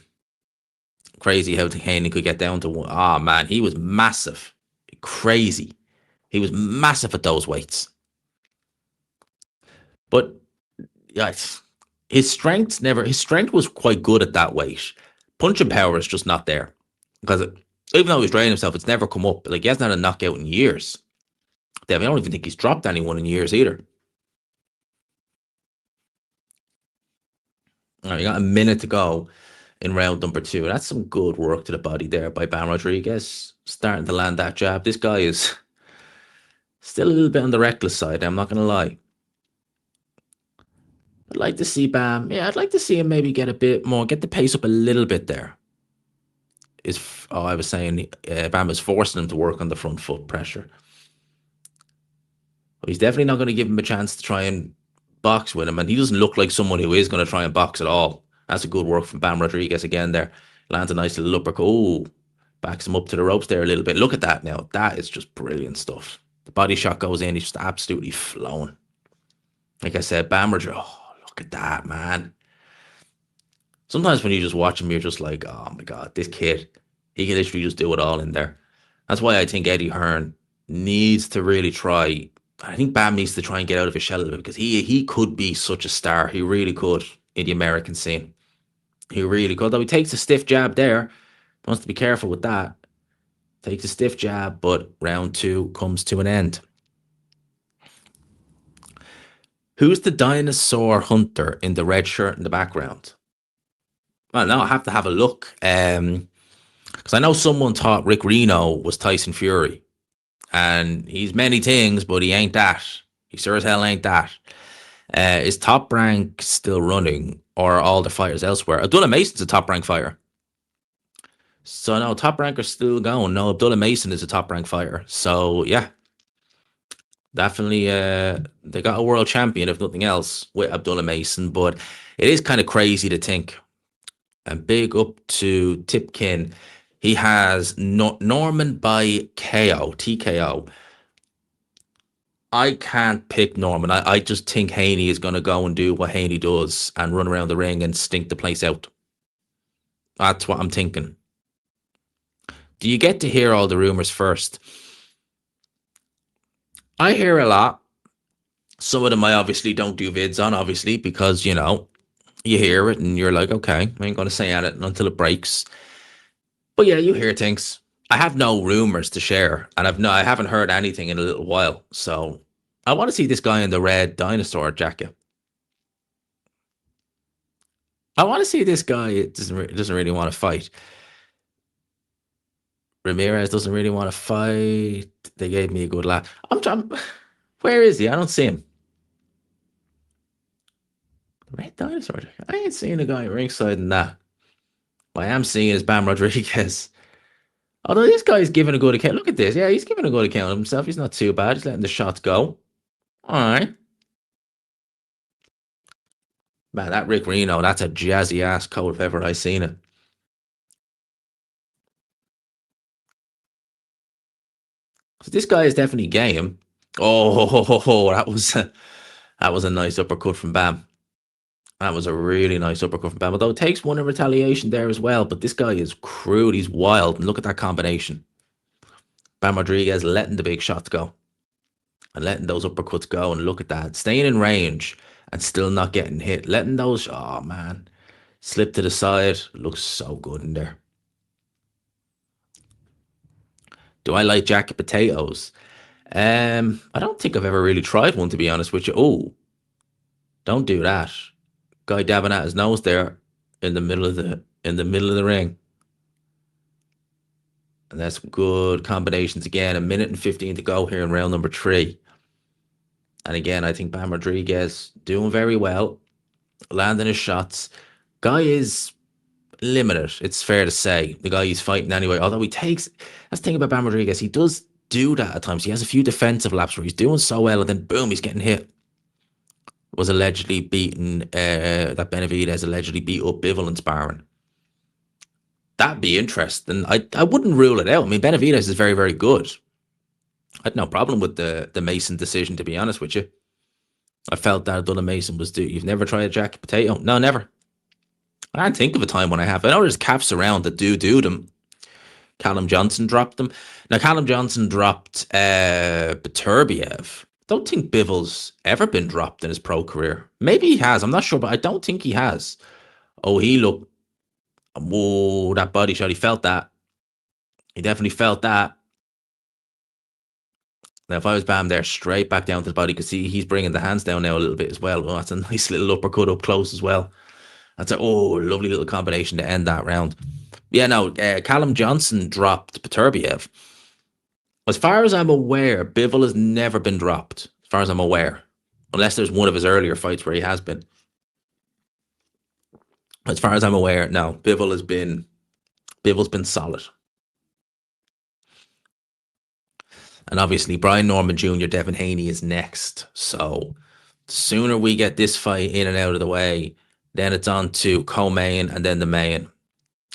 how Haney could get down to one. Oh, man, he was massive. Crazy. He was massive at those weights. But yeah, his strength was quite good at that weight. Punching power is just not there. Because even though he's training himself, it's never come up. Like, he hasn't had a knockout in years. I don't even think he's dropped anyone in years either. All right, you got a minute to go in round number 2. That's some good work to the body there by Bam Rodriguez. Starting to land that jab. This guy is still a little bit on the reckless side, I'm not going to lie. I'd like to see Bam. Yeah, I'd like to see him maybe get a bit more, get the pace up a little bit there. I was saying Bam is forcing him to work on the front foot pressure. But he's definitely not going to give him a chance to try and box with him. And he doesn't look like someone who is going to try and box at all. That's a good work from Bam Rodriguez again there. Lands a nice little uppercut. Oh, backs him up to the ropes there a little bit. Look at that now. That is just brilliant stuff. The body shot goes in. He's just absolutely flowing. Like I said, Bam Rodriguez. Oh, look at that, man. Sometimes when you just watch him, you're just like, oh my God, this kid, he can literally just do it all in there. That's why I think Eddie Hearn needs to really try. I think Bam needs to try and get out of his shell a little bit, because he could be such a star. He really could in the American scene. He really could. Though he takes a stiff jab there. Wants to be careful with that. Takes a stiff jab, but round 2 comes to an end. Who's the dinosaur hunter in the red shirt in the background? Well, now I have to have a look. Because I know someone thought Rick Reno was Tyson Fury. And he's many things, but he ain't that. He sure as hell ain't that. Is Top Rank still running, or are all the fighters elsewhere? Abdullah Mason's a Top Rank fighter. So no, Top Rank are still going. No, Abdullah Mason is a Top Rank fighter. So yeah, definitely they got a world champion, if nothing else, with Abdullah Mason. But it is kind of crazy to think. And big up to Tipkin. He has Norman by KO, TKO. I can't pick Norman. I just think Haney is going to go and do what Haney does and run around the ring and stink the place out. That's what I'm thinking. Do you get to hear all the rumors first? I hear a lot. Some of them I obviously don't do vids on, obviously, because, you hear it and you're like, okay, I ain't going to say it until it breaks. But yeah, you hear things. I have no rumors to share, and I haven't heard anything in a little while. So I want to see this guy in the red dinosaur jacket. I want to see this guy. Doesn't really want to fight. Ramirez doesn't really want to fight. They gave me a good laugh. Where is he? I don't see him. Red dinosaur jacket. I ain't seeing a guy ringside in that. What I am seeing is Bam Rodriguez. Although this guy's giving a good account. Look at this. Yeah, he's giving a good account of himself. He's not too bad. He's letting the shots go. All right. Man, that Rick Reno, that's a jazzy ass coat if ever I seen it. So this guy is definitely game. Oh, that was a nice uppercut from Bam. That was a really nice uppercut from Bam. Although it takes one in retaliation there as well. But this guy is crude. He's wild. And look at that combination. Bam Rodriguez letting the big shots go. And letting those uppercuts go. And look at that. Staying in range and still not getting hit. Letting those, oh man, slip to the side. Looks so good in there. Do I like jacket potatoes? I don't think I've ever really tried one, to be honest with you. Oh, don't do that. Guy dabbing at his nose there in the middle of the ring. And that's good combinations again. 1:15 to go here in round number 3. And again, I think Bam Rodriguez doing very well, landing his shots. Guy is limited, it's fair to say. The guy he's fighting anyway. Although that's the thing about Bam Rodriguez. He does do that at times. He has a few defensive laps where he's doing so well, and then boom, he's getting hit. Was allegedly beaten, that Benavidez allegedly beat up Bivol in sparring. That'd be interesting. I wouldn't rule it out. I mean, Benavidez is very, very good. I had no problem with the Mason decision, to be honest with you. I felt that Donna Mason was due. You've never tried a jacket potato? No, never. I can't think of a time when I have. I know there's caps around that do them. Callum Johnson dropped them. Now, Callum Johnson dropped Beterbiev. Don't think Bivol's ever been dropped in his pro career. Maybe he has. I'm not sure, but I don't think he has. Oh, he looked. Whoa, that body shot. He felt that. He definitely felt that. Now, if I was Bam there, straight back down to the body, because see, he's bringing the hands down now a little bit as well. Oh, that's a nice little uppercut up close as well. That's a lovely little combination to end that round. Yeah, no, Callum Johnson dropped Beterbiev. As far as I'm aware, Bivol has never been dropped, as far as I'm aware. Unless there's one of his earlier fights where he has been. As far as I'm aware, no, Bivol's been solid. And obviously, Brian Norman Jr., Devin Haney is next. So the sooner we get this fight in and out of the way, then it's on to co-main and then the main.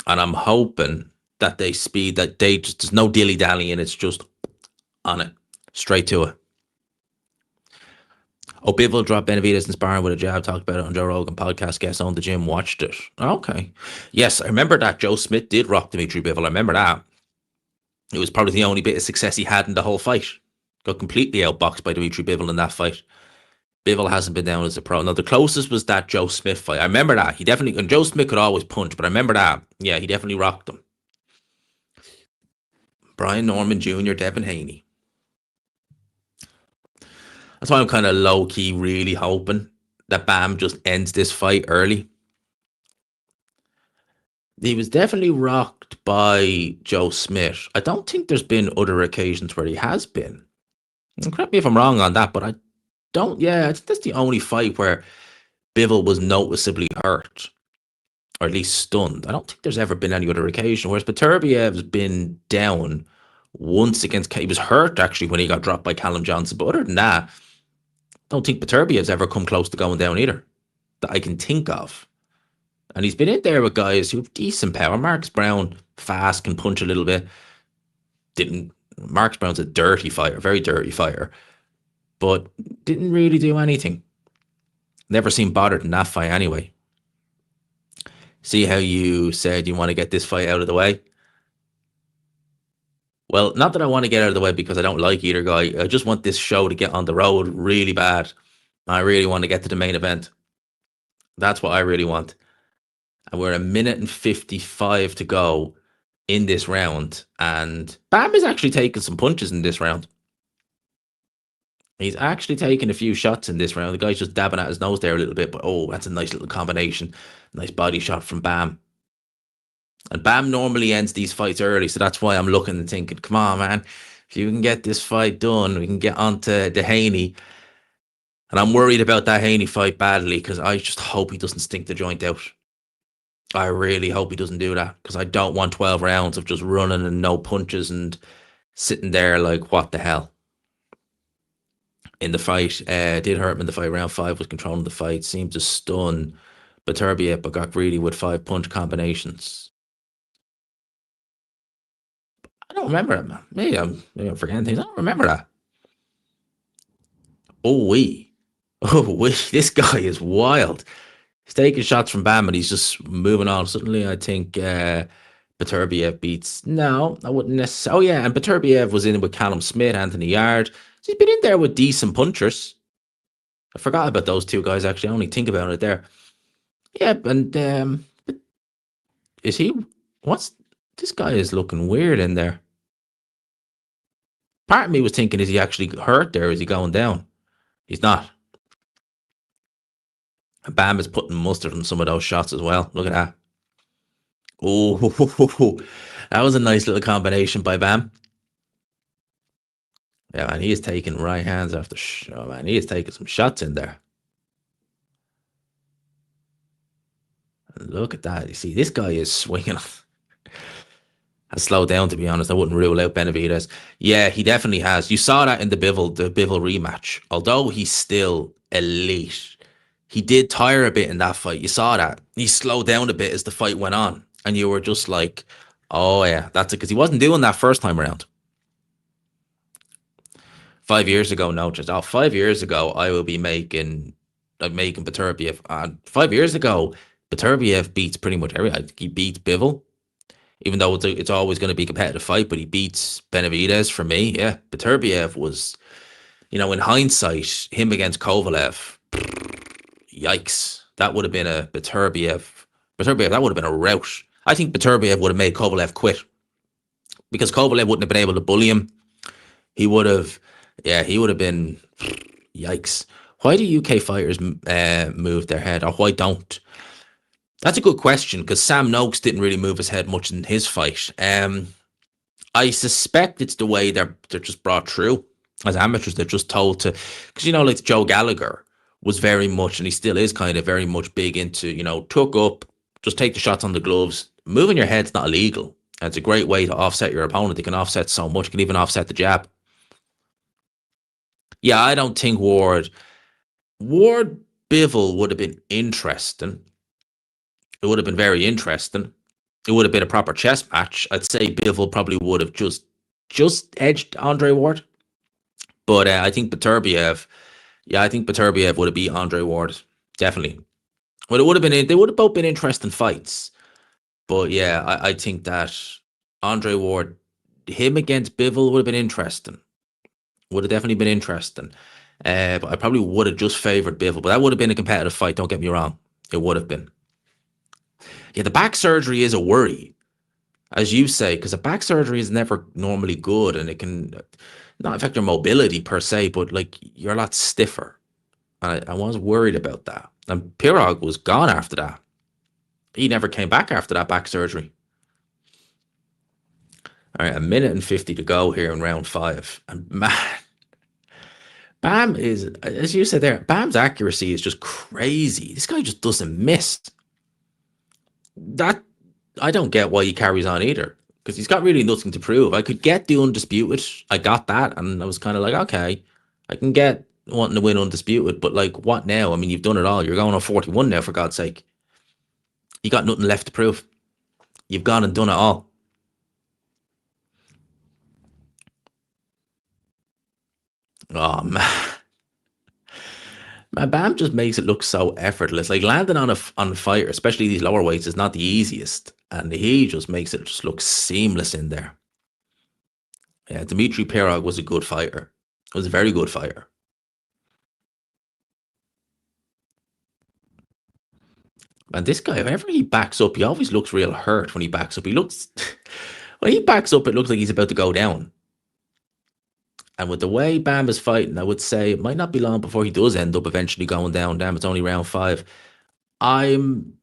And I'm hoping that there's no dilly-dallying, it's just on it, straight to it. Bivol dropped Benavidez and sparring with a jab, talked about it on Joe Rogan podcast, guest on the gym, watched it. Okay. Yes, I remember that Joe Smith did rock Dimitri Bivol. I remember that. It was probably the only bit of success he had in the whole fight. Got completely outboxed by Dimitri Bivol in that fight. Bivol hasn't been down as a pro. Now, the closest was that Joe Smith fight. I remember that. And Joe Smith could always punch, but I remember that. Yeah, he definitely rocked him. Brian Norman Jr., Devin Haney. That's why I'm kind of low-key really hoping that Bam just ends this fight early. He was definitely rocked by Joe Smith. I don't think there's been other occasions where he has been. And correct me if I'm wrong on that, but I think that's the only fight where Bivol was noticeably hurt, or at least stunned. I don't think there's ever been any other occasion, whereas Beterbiev's been down once against... He was hurt, actually, when he got dropped by Callum Johnson, but other than that, I don't think Beterbiev's ever come close to going down either, that I can think of. And he's been in there with guys who have decent power. Marcus Brown, fast, can punch a little bit. Marcus Brown's a dirty fighter, very dirty fighter, but didn't really do anything. Never seemed bothered in that fight anyway. See how you said you want to get this fight out of the way? Well, not that I want to get out of the way because I don't like either guy. I just want this show to get on the road really bad. I really want to get to the main event. That's what I really want. And we're 1 minute and 55 to go in this round. And Bam is actually taking some punches in this round. He's actually taking a few shots in this round. The guy's just dabbing at his nose there a little bit. But, that's a nice little combination. Nice body shot from Bam. And Bam normally ends these fights early. So that's why I'm looking and thinking, come on, man. If you can get this fight done, we can get on to the Haney. And I'm worried about that Haney fight badly because I just hope he doesn't stink the joint out. I really hope he doesn't do that because I don't want 12 rounds of just running and no punches and sitting there like, what the hell? In the fight, did hurt him in the fight. Round 5 was controlling the fight. Seemed to stun Beterbiev, but got greedy with 5 punch combinations. I don't remember that, man. Maybe I'm forgetting things. I don't remember that. This guy is wild. He's taking shots from Bam, and he's just moving on. Suddenly, I think Beterbiev beats... No, I wouldn't necessarily... and Beterbiev was in with Callum Smith, Anthony Yarde. So he's been in there with decent punchers. I forgot about those two guys, actually. I only think about it there. Yeah, and... is he... This guy is looking weird in there. Part of me was thinking, is he actually hurt there? Is he going down? He's not. Bam is putting mustard on some of those shots as well. Look at that. That was a nice little combination by Bam. Yeah, man, he is taking right hands after show, man. He is taking some shots in there. Look at that. You see, this guy is swinging. Has slowed down, to be honest. I wouldn't rule out Benavidez. Yeah, he definitely has. You saw that in the Bivol rematch. Although he's still elite, he did tire a bit in that fight. You saw that. He slowed down a bit as the fight went on. and you were just like, oh yeah, that's it, because he wasn't doing that first time around. 5 years ago, no, just 5 years ago, I will be making Beterbiev. And 5 years ago, Beterbiev beats pretty much every. He beats Bivol, even though it's always going to be a competitive fight, but he beats Benavidez for me. Yeah, Beterbiev was, in hindsight, him against Kovalev. Yikes! That would have been a Beterbiev. That would have been a rout. I think Beterbiev would have made Kovalev quit because Kovalev wouldn't have been able to bully him. He would have, yeah, he would have been. Yikes! Why do UK fighters move their head, or why don't? That's a good question because Sam Noakes didn't really move his head much in his fight. I suspect it's the way they're just brought through as amateurs. They're just told to, because like Joe Gallagher was very much, and he still is kind of very much big into tuck up, just take the shots on the gloves. Moving your head's not illegal. It's a great way to offset your opponent. They can offset so much. Can even offset the jab. Yeah, I don't think Ward Bivol would have been interesting. It would have been very interesting. It would have been a proper chess match. I'd say Bivol probably would have just edged Andre Ward. But I think Beterbiev would have beat Andre Ward. Definitely. Well, it would have been, they would have both been interesting fights. But yeah, I think that Andre Ward, him against Bivol would have been interesting. Would have definitely been interesting. But I probably would have just favoured Bivol. But that would have been a competitive fight, don't get me wrong. It would have been. Yeah, the back surgery is a worry, as you say, because the back surgery is never normally good, and it can not affect your mobility per se, but like you're a lot stiffer. And I was worried about that. And Pirog was gone after that. He never came back after that back surgery. All right, 1:50 to go here in round 5. And man, Bam is, as you said there, Bam's accuracy is just crazy. This guy just doesn't miss. That I don't get why he carries on either, because he's got really nothing to prove. I could get the undisputed. I got that, and I was kind of like, okay, I can get wanting to win undisputed, but like, what now? I mean, you've done it all. You're going on 41 now, for God's sake. You got nothing left to prove. You've gone and done it all. Oh man. Man, Bam just makes it look so effortless. Like landing on a fighter, especially these lower weights, is not the easiest, and he just makes it just look seamless in there. Yeah, Dmitry Pirog was a good fighter. He was a very good fighter. And this guy, whenever he backs up, he always looks real hurt when he backs up. When he backs up, it looks like he's about to go down. And with the way Bam is fighting, I would say it might not be long before he does end up eventually going down. Damn, it's only round 5. I'm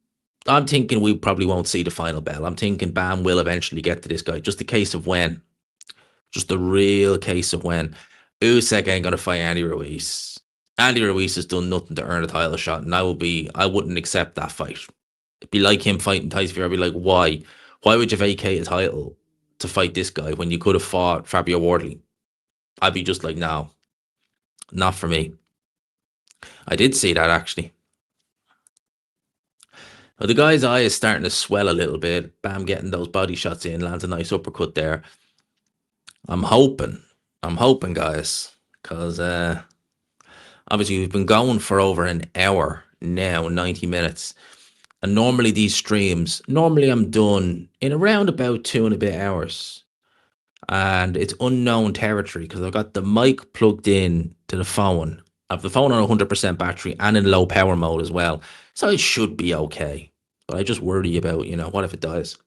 thinking we probably won't see the final bell. I'm thinking Bam will eventually get to this guy. Just a case of when. Just the real case of when. Usyk ain't going to fight Andy Ruiz. Andy Ruiz has done nothing to earn a title shot, and I wouldn't accept that fight. It'd be like him fighting Tyson Fury. I'd be like, why? Why would you vacate a title to fight this guy when you could have fought Fabio Wardley? I'd be just like, no, not for me. I did see that, actually. Well, the guy's eye is starting to swell a little bit. Bam getting those body shots in, lands a nice uppercut there. I'm hoping, guys, because obviously we've been going for over an hour now, 90 minutes. And normally these streams, I'm done in around about 2 and a bit hours. And it's unknown territory because I've got the mic plugged in to the phone. I have the phone on 100% battery and in low power mode as well. So it should be okay. But I just worry about, what if it dies?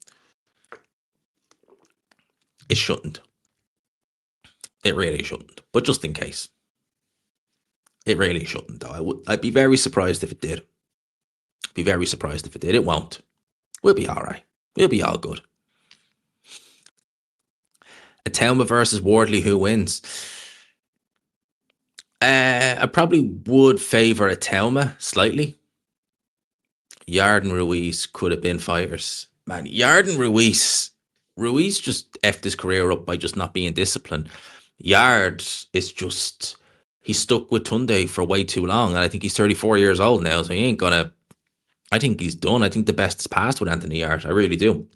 It shouldn't. It really shouldn't. But just in case. It really shouldn't, though. I'd be very surprised if it did. Be very surprised if it did. It won't. We'll be all right. We'll be all good. Atelma versus Wardley, who wins? I probably would favour Atelma slightly. Yarde and Ruiz could have been fighters. Man, Yarde and Ruiz just effed his career up by just not being disciplined. Yarde is just, he's stuck with Tunde for way too long. And I think he's 34 years old now, so he ain't gonna I think he's done. I think the best is past with Anthony Yarde. I really do. Do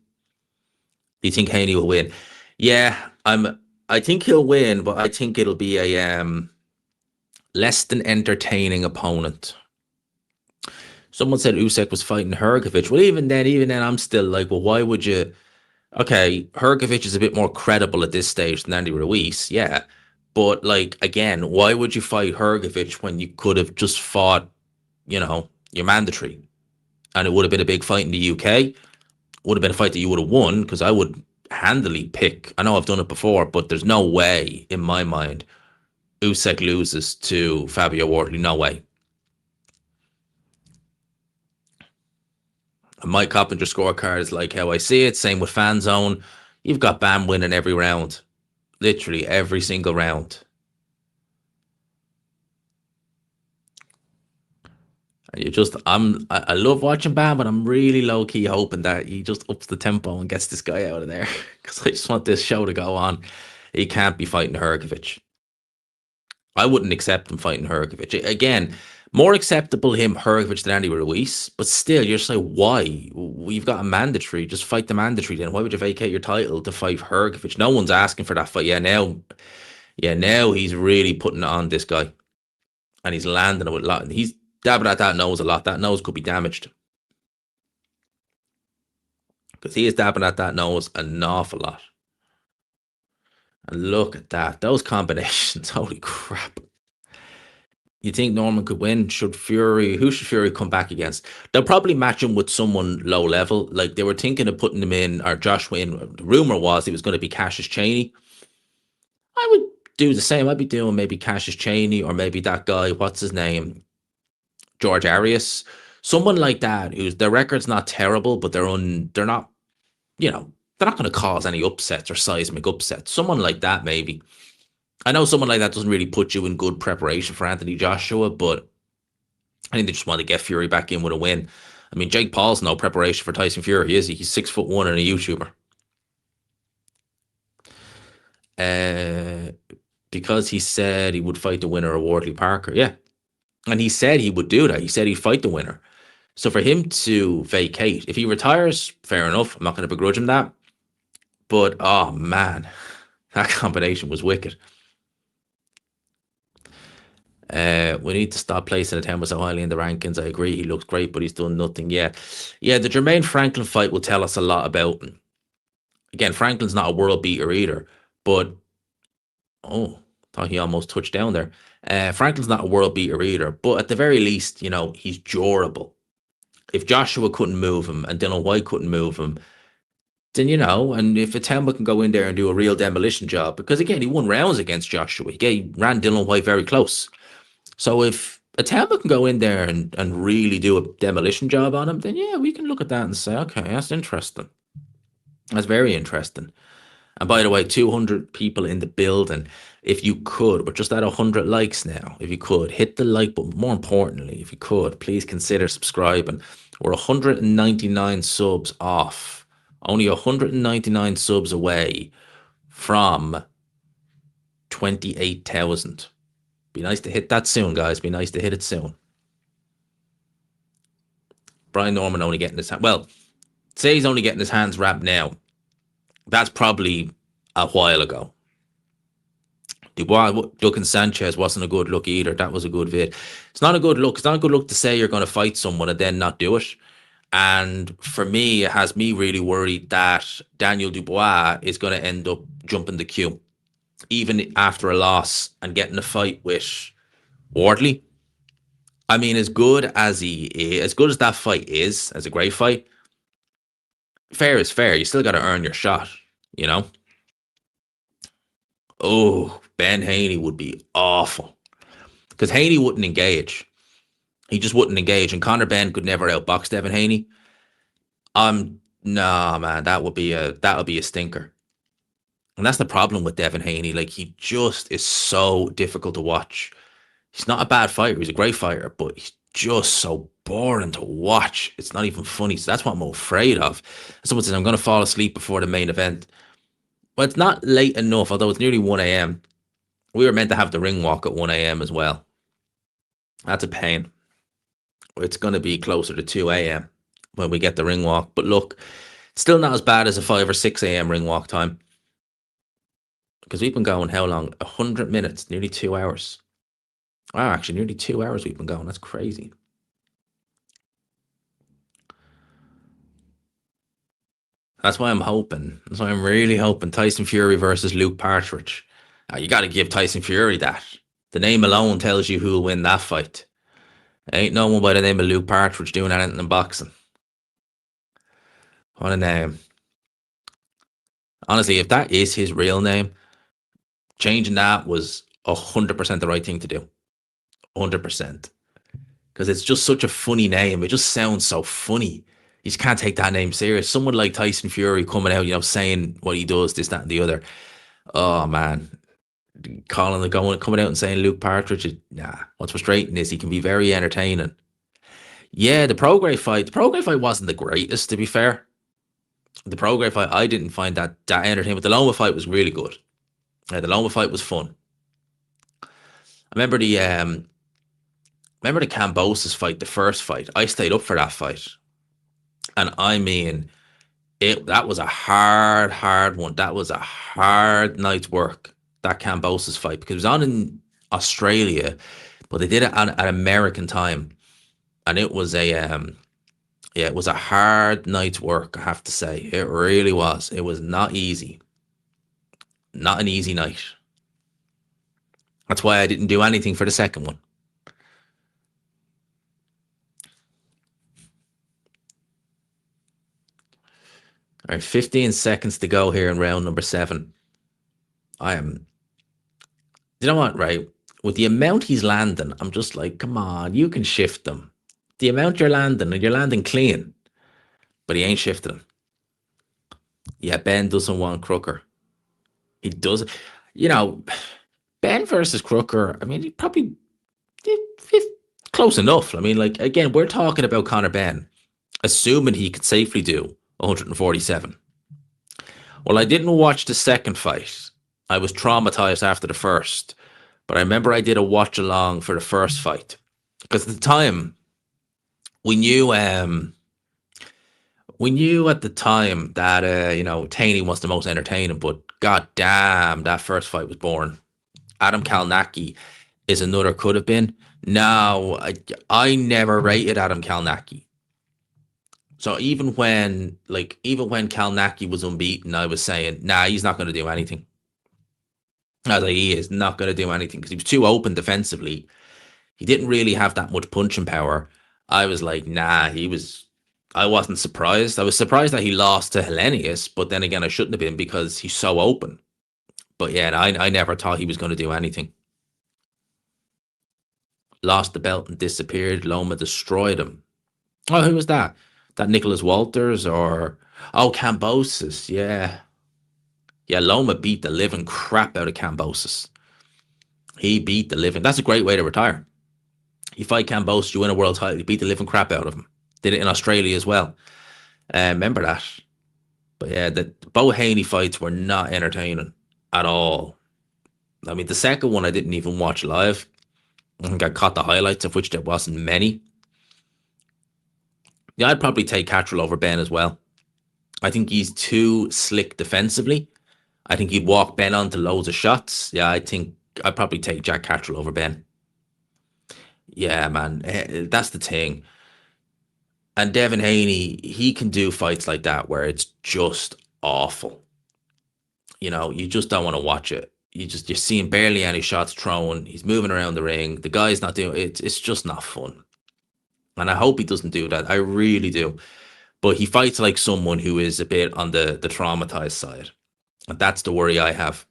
you think Haney will win? Yeah, I think he'll win, but I think it'll be a less than entertaining opponent. Someone said Usyk was fighting Hrgovic. Well, even then, I'm still like, well, why would you? Okay, Hrgovic is a bit more credible at this stage than Andy Ruiz, yeah. But like again, why would you fight Hrgovic when you could have just fought, your mandatory, and it would have been a big fight in the UK? Would have been a fight that you would have won because I would handily pick. I know I've done it before, but there's no way in my mind Usyk loses to Fabio Wardley. No way. Mike Coppinger scorecard is like how I see it. Same with Fan Zone. You've got Bam winning every round. Literally every single round. And I love watching Bam, but I'm really low key hoping that he just ups the tempo and gets this guy out of there because I just want this show to go on. He can't be fighting Hrgovic. I wouldn't accept him fighting Hrgovic. Again, more acceptable him Hrgovic than Andy Ruiz, but still, you're just like, why? We've got a mandatory. Just fight the mandatory then. Why would you vacate your title to fight Hrgovic? No one's asking for that fight. Now he's really putting it on this guy, and he's landing it with a lot. He's dabbing at that nose a lot. That nose could be damaged because he is dabbing at that nose an awful lot. And look at that. Those combinations. Holy crap. You think Norman could win? Who should Fury come back against? They'll probably match him with someone low level. Like they were thinking of putting him in, or Joshua in. The rumor was he was going to be Cassius Chaney. I would do the same. I'd be doing maybe Cassius Chaney or maybe that guy, what's his name? George Arias. Someone like that whose their record's not terrible, but they're not, they're not going to cause any upsets or seismic upsets. Someone like that, maybe. I know someone like that doesn't really put you in good preparation for Anthony Joshua, but I think they just want to get Fury back in with a win. I mean, Jake Paul's no preparation for Tyson Fury, is he? He's 6'1" and a YouTuber. Because he said he would fight the winner of Wardley Parker. Yeah. And he said he would do that. He said he'd fight the winner. So for him to vacate, if he retires, fair enough. I'm not going to begrudge him that. But, oh, man, that combination was wicked. We need to stop placing Atema so highly in the rankings. I agree. He looks great, but he's done nothing yet. Yeah, the Jermaine Franklin fight will tell us a lot about him. Again, Franklin's not a world beater either, but thought he almost touched down there. Franklin's not a world beater either, but at the very least, he's durable. If Joshua couldn't move him and Dylan White couldn't move him, then and if Atema can go in there and do a real demolition job, because again, he won rounds against Joshua. He ran Dylan White very close. So if Atema can go in there and really do a demolition job on him, then yeah, we can look at that and say, okay, that's interesting. That's very interesting. And by the way, 200 people in the building. If you could, we're just at 100 likes now. If you could, hit the like button. More importantly, if you could, please consider subscribing. We're 199 subs off. Only 199 subs away from 28,000. Be nice to hit that soon, guys. Be nice to hit it soon. Brian Norman only getting his hand. Well, say he's only getting his hands wrapped now. That's probably a while ago. Dubois looking Sanchez wasn't a good look either. That was a good vid. It's not a good look. It's not a good look to say you're going to fight someone and then not do it. And for me, it has me really worried that Daniel Dubois is going to end up jumping the queue, even after a loss and getting a fight with Wardley. I mean, as good as that fight is, as a great fight, fair is fair. You still got to earn your shot, Oh, Ben Haney would be awful because Haney wouldn't engage. He just wouldn't engage, and Conor Benn could never outbox Devin Haney. Nah, man, that would be a stinker. And that's the problem with Devin Haney. Like, he just is so difficult to watch. He's not a bad fighter. He's a great fighter, but he's just so boring to watch. It's not even funny. So that's what I'm afraid of. Someone says, I'm going to fall asleep before the main event. Well, it's not late enough, although it's nearly 1 a.m. We were meant to have the ring walk at 1 a.m. as well. That's a pain. It's going to be closer to 2 a.m. when we get the ring walk. But look, still not as bad as a 5 or 6 a.m. ring walk time. Because we've been going how long? 100 minutes, nearly 2 hours. Wow, actually, nearly 2 hours we've been going. That's crazy. That's why I'm hoping. That's why I'm really hoping Tyson Fury versus Luke Partridge. You got to give Tyson Fury that. The name alone tells you who will win that fight. Ain't no one by the name of Luke Partridge doing anything in boxing. What a name. Honestly, if that is his real name, changing that was 100% the right thing to do. 100%. Because it's just such a funny name. It just sounds so funny. You just can't take that name serious. Someone like Tyson Fury coming out, saying what he does, this, that, and the other. Oh, man. Coming out and saying Luke Partridge, what's frustrating is he can be very entertaining. Yeah, the Prograis fight wasn't the greatest, to be fair. The Prograis fight, I didn't find that entertaining, but the Loma fight was really good. The Loma fight was fun. I remember the Kambosos fight, the first fight. I stayed up for that fight. And I mean, that was a hard one. That was a hard night's work, that Kambosos fight, because it was on in Australia, but they did it at American time. And it was it was a hard night's work, I have to say. It really was. It was not easy. Not an easy night. That's why I didn't do anything for the second one. All right, 15 seconds to go here in round number 7. You know what, right? With the amount he's landing, I'm just like, come on, you can shift them. The amount you're landing, and you're landing clean, but he ain't shifting them. Yeah, Ben doesn't want Crooker. He does. Ben versus Crooker, I mean, he probably close enough. I mean, like, again, we're talking about Conor Benn, assuming he could safely do 147. Well, I didn't watch the second fight. I was traumatized after the first. But I remember I did a watch along for the first fight. Because at the time, we knew at the time that Haney was the most entertaining, but god damn, that first fight was boring. Adam Kalnacki is another could have been. No, I never rated Adam Kalnacki. So even when Kalnacki was unbeaten, I was saying, nah, he's not going to do anything. I was like, he is not going to do anything because he was too open defensively. He didn't really have that much punching power. I was like, nah, I wasn't surprised. I was surprised that he lost to Hellenius, but then again, I shouldn't have been because he's so open. But yeah, I never thought he was going to do anything. Lost the belt and disappeared. Loma destroyed him. Oh, who was that? That Nicholas Walters or... Oh, Kambosos, yeah. Yeah, Loma beat the living crap out of Kambosos. He beat the living... That's a great way to retire. You fight Kambosos, you win a world title, you beat the living crap out of him. Did it in Australia as well. Remember that. But yeah, the both Haney fights were not entertaining at all. I mean, the second one I didn't even watch live. I think I caught the highlights, of which there wasn't many. Yeah, I'd probably take Cattrall over Ben as well. I think he's too slick defensively. I think he'd walk Ben onto loads of shots. Yeah, I think I'd probably take Jack Cattrall over Ben. Yeah, man, that's the thing. And Devin Haney, he can do fights like that where it's just awful. You just don't want to watch it. You're seeing barely any shots thrown. He's moving around the ring. The guy's not doing it. It's just not fun. And I hope he doesn't do that. I really do. But he fights like someone who is a bit on the traumatized side. And that's the worry I have.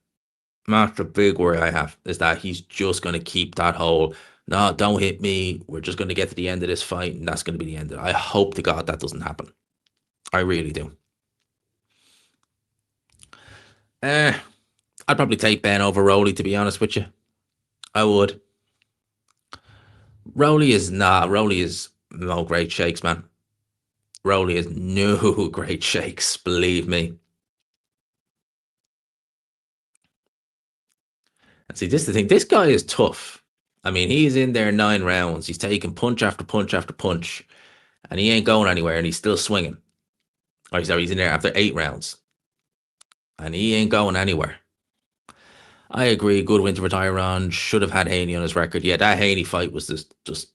That's the big worry I have, is that he's just going to keep that whole, no, don't hit me. We're just going to get to the end of this fight, and that's going to be the end of it. I hope to God that doesn't happen. I really do. I'd probably take Ben over Rowley, to be honest with you. I would. Rowley is no great shakes, man. Rowley is no great shakes, believe me. And see, this is the thing. This guy is tough. I mean, he's in there 9 rounds. He's taking punch after punch after punch, and he ain't going anywhere, and he's still swinging. Or sorry, he's in there after 8 rounds, and he ain't going anywhere. I agree. Good win to retire on. Should have had Haney on his record. Yeah, that Haney fight was just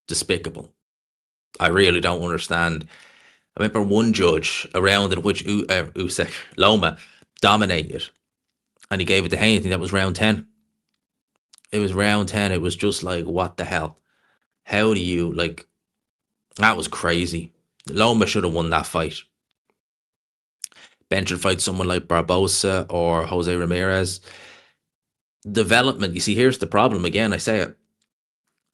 despicable. I really don't understand. I remember one judge, a round in which Usyk, Loma dominated, and he gave it to Haney. I think that was round 10. It was round 10. It was just like, what the hell? How do you, like, that was crazy. Loma should have won that fight. Ben should fight someone like Barbosa or Jose Ramirez. Development, you see, here's the problem again. I say it.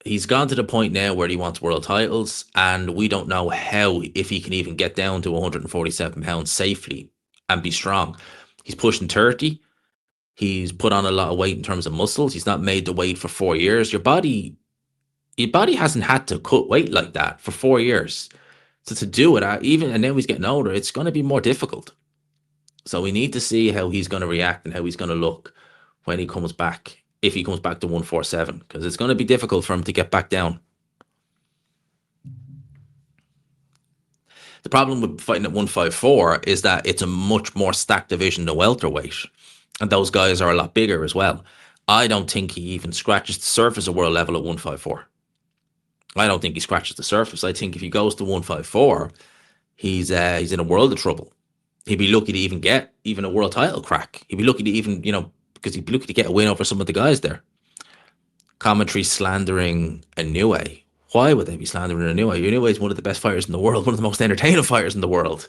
He's gone to the point now where he wants world titles, and we don't know how, if he can even get down to 147 pounds safely and be strong. He's pushing 30. He's put on a lot of weight in terms of muscles. He's not made the weight for 4 years. Your body hasn't had to cut weight like that for 4 years. So to do it, even, and now he's getting older, it's going to be more difficult. So we need to see how he's going to react and how he's going to look when he comes back, if he comes back to 147, because it's going to be difficult for him to get back down. The problem with fighting at 154 is that it's a much more stacked division than welterweight, and those guys are a lot bigger as well. I don't think he even scratches the surface of world level at 154. I don't think he scratches the surface. I think if he goes to 154, he's in a world of trouble. He'd be lucky to even get a world title crack. He'd be lucky to even, because he'd be lucky to get a win over some of the guys there. Commentary slandering Inoue. Why would they be slandering Inoue? Inoue is one of the best fighters in the world, one of the most entertaining fighters in the world.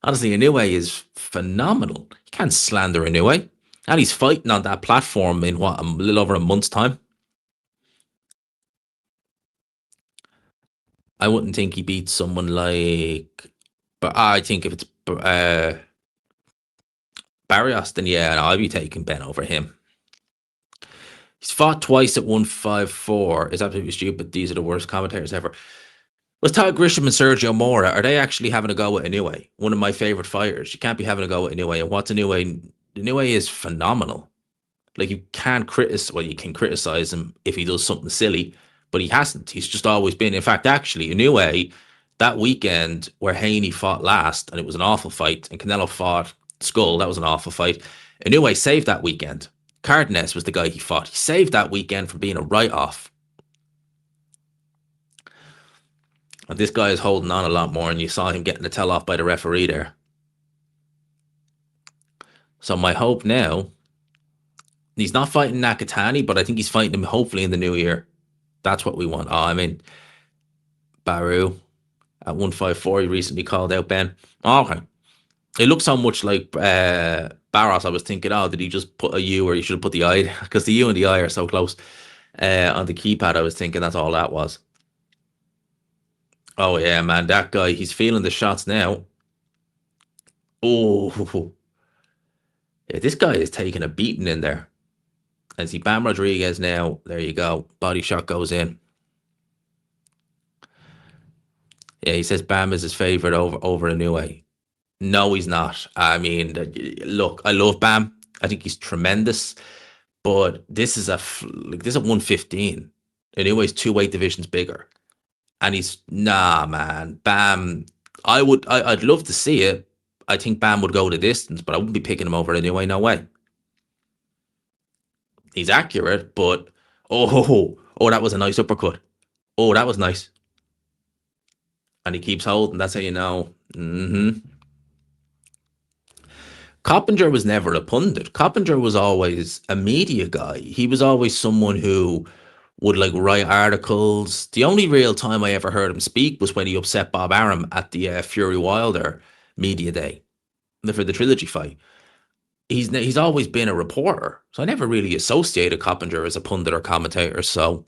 Honestly, Inoue is phenomenal. You can't slander Inoue. And he's fighting on that platform in a little over a month's time. I wouldn't think he beats someone like, but I think if it's Barrios, then yeah, no, I'd be taking Ben over him. He's fought twice at 154. It's absolutely stupid. These are the worst commentators ever. Was Todd Grisham and Sergio Mora, are they actually having a go at Inoue? One of my favorite fighters. You can't be having a go at Inoue. And what's Inoue? Inoue is phenomenal. Like, you can't criticize, well, you can criticize him if he does something silly, but he hasn't. He's just always been. In fact, actually, Inoue, that weekend where Haney fought last, and it was an awful fight, and Canelo fought Skull, that was an awful fight. Inoue saved that weekend. Cardenas was the guy he fought. He saved that weekend from being a write-off. And this guy is holding on a lot more, and you saw him getting the tell off by the referee there. So my hope now, he's not fighting Nakatani, but I think he's fighting him hopefully in the new year. That's what we want. Oh, I mean, Baru at 154, he recently called out Ben. Oh, okay. It looks so much like Barros. I was thinking, oh, did he just put a U, or you should have put the I? Because the U and the I are so close on the keypad. I was thinking that's all that was. Oh, yeah, man. That guy, he's feeling the shots now. Oh, yeah, this guy is taking a beating in there. And see, Bam Rodriguez now. There you go. Body shot goes in. Yeah, he says Bam is his favorite over Inoue. No, he's not. I mean, look, I love Bam. I think he's tremendous. But this is this is a 115. Inoue's 2 weight divisions bigger. And man. Bam. I'd love to see it. I think Bam would go the distance, but I wouldn't be picking him over Inoue, no way. He's accurate, but oh, that was a nice uppercut. Oh, that was nice. And he keeps holding. That's how you know. Coppinger was never a pundit. Coppinger was always a media guy. He was always someone who would like write articles. The only real time I ever heard him speak was when he upset Bob Arum at the Fury Wilder media day for the trilogy fight. He's always been a reporter, so I never really associated Coppinger as a pundit or commentator. So,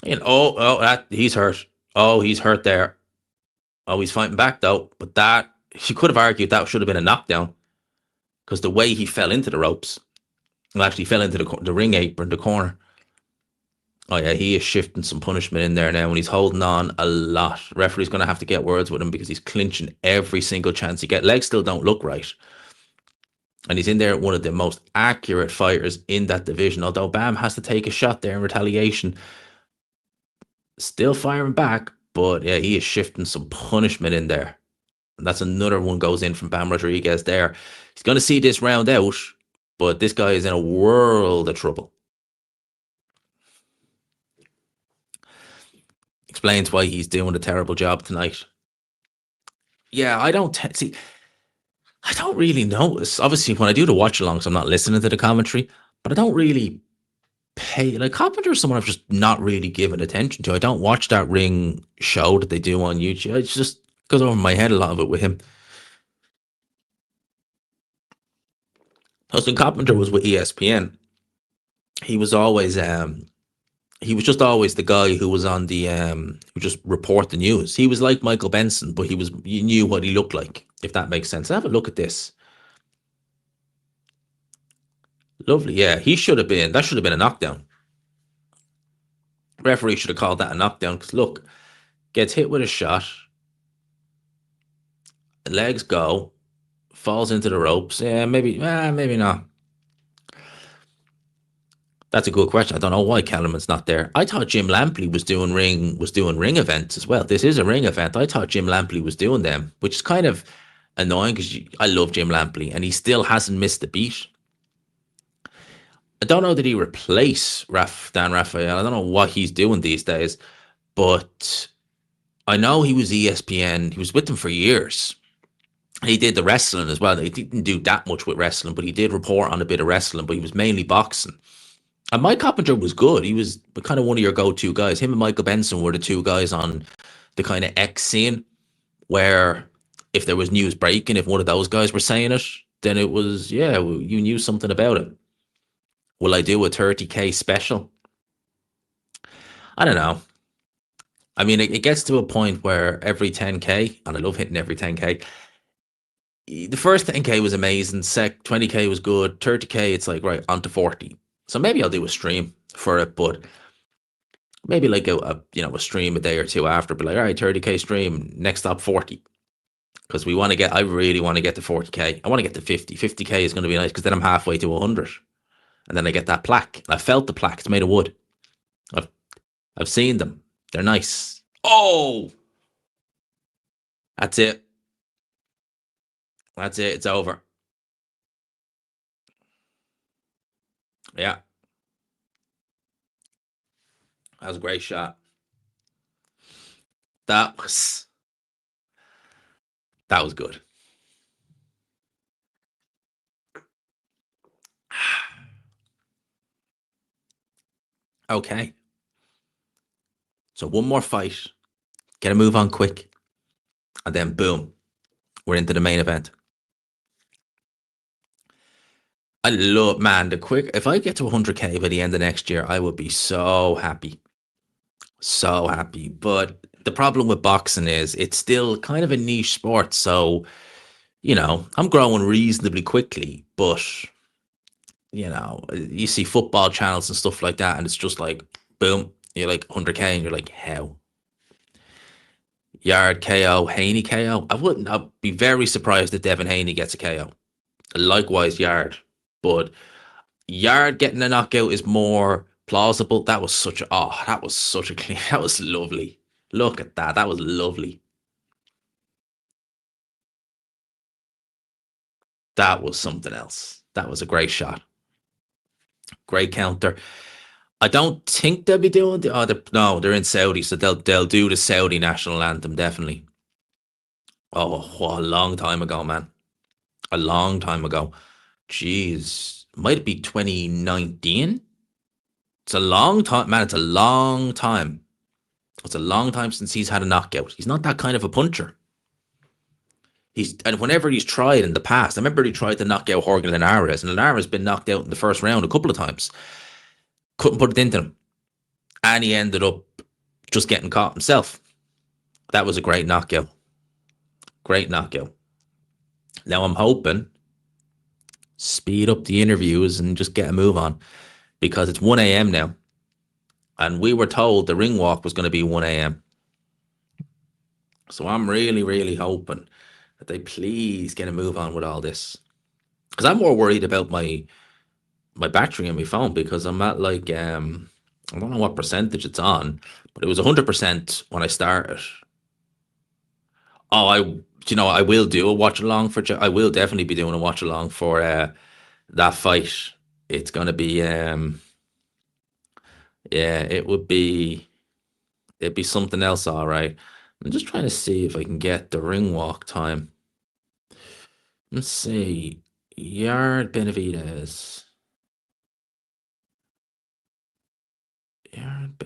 he's hurt. Oh, he's hurt there. Oh, he's fighting back though. But that, you could have argued that should have been a knockdown, because the way he fell into the ropes, well, actually fell into the ring apron, the corner. Oh yeah, he is shifting some punishment in there now, and he's holding on a lot. The referee's going to have to get words with him because he's clinching every single chance he gets. Legs still don't look right. And he's in there one of the most accurate fighters in that division. Although Bam has to take a shot there in retaliation, still firing back. But yeah, he is shifting some punishment in there. And that's another one goes in from Bam Rodriguez there. He's going to see this round out, but this guy is in a world of trouble. Explains why he's doing a terrible job tonight. Yeah, I don't see. I don't really notice. Obviously, when I do the watch-alongs, I'm not listening to the commentary, but I don't really pay. Like, Carpenter is someone I've just not really given attention to. I don't watch that ring show that they do on YouTube. It just goes over my head, a lot of it with him. Justin Carpenter was with ESPN. He was always he was just always the guy who was on the who just report the news. He was like Michael Benson, but you knew what he looked like, if that makes sense. Have a look at this. Lovely, yeah. That should have been a knockdown. Referee should have called that a knockdown, because look, gets hit with a shot, legs go, falls into the ropes. Yeah, maybe not. That's a good question. I don't know why Kellerman's not there. I thought Jim Lampley was doing ring events as well. This is a ring event. I thought Jim Lampley was doing them, which is kind of annoying because I love Jim Lampley and he still hasn't missed a beat. I don't know that he replace Dan Raphael. I don't know what he's doing these days, but I know he was ESPN. He was with them for years. He did the wrestling as well. He didn't do that much with wrestling, but he did report on a bit of wrestling, but he was mainly boxing. And Mike Coppinger was good. He was kind of one of your go-to guys. Him and Michael Benson were the two guys on the kind of X scene where if there was news breaking, if one of those guys were saying it, then it was, yeah, you knew something about it. Will I do a 30K special? I don't know. I mean, it gets to a point where every 10K, and I love hitting every 10K, the first 10K was amazing. 20K was good. 30K, it's like, right, on to 40. So maybe I'll do a stream for it, but maybe like a stream a day or two after, but like, all right, 30K stream, next stop 40. Because I really want to get to 40K. I want to get to 50. 50K is going to be nice because then I'm halfway to 100. And then I get that plaque. I felt the plaque. It's made of wood. I've seen them. They're nice. Oh! That's it. That's it. It's over. Yeah. That was a great shot. That was good. Okay. So one more fight. Get a move on quick. And then boom. We're into the main event. I love, man, if I get to 100K by the end of next year, I would be so happy. So happy. But the problem with boxing is it's still kind of a niche sport. So, I'm growing reasonably quickly, but, you see football channels and stuff like that, and it's just like, boom, you're like 100K, and you're like, how? Yarde KO, Haney KO. I'd be very surprised if Devin Haney gets a KO. Likewise, Yarde. But Yarde getting a knockout is more plausible. That was such a clean. That was lovely. Look at that. That was lovely. That was something else. That was a great shot. Great counter. I don't think they'll be doing they're in Saudi, so they'll do the Saudi national anthem, definitely. Oh, a long time ago, man. A long time ago. Jeez. Might it be 2019? It's a long time, man. It's a long time. It's a long time since he's had a knockout. He's not that kind of a puncher. And whenever he's tried in the past, I remember he tried to knock out Jorge Linares, and Linares has been knocked out in the first round a couple of times. Couldn't put it into him. And he ended up just getting caught himself. That was a great knockout. Great knockout. Now I'm hoping speed up the interviews and just get a move on, because it's 1 a.m. now. And we were told the ring walk was going to be 1 a.m. So I'm really, really hoping that they please get a move on with all this. Because I'm more worried about my battery on my phone because I'm at like I don't know what percentage it's on, but it was 100% when I started. Oh, I will do a watch along for. I will definitely be doing a watch along for that fight. It's gonna be yeah, it'd be something else, all right. I'm just trying to see if I can get the ring walk time. Let's see, Yard Benavidez, Yard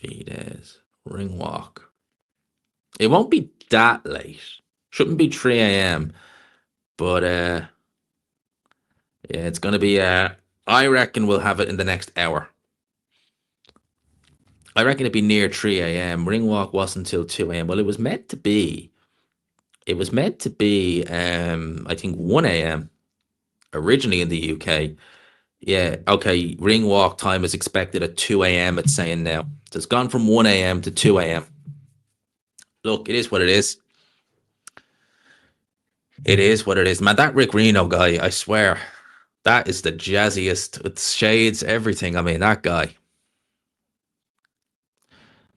Benavidez, ring walk. It won't be that late. Shouldn't be 3 a.m. But yeah, it's gonna be. I reckon we'll have it in the next hour. I reckon it'd be near 3 a.m. Ring walk wasn't until 2 a.m. Well, it was meant to be. It was meant to be. I think 1 a.m. originally in the UK. Yeah. Okay. Ring walk time is expected at 2 a.m. It's saying now. So it's gone from 1 a.m. to 2 a.m. Look, it is what it is. It is what it is, man. That Rick Reno guy, I swear, that is the jazziest with shades, everything. I mean, that guy.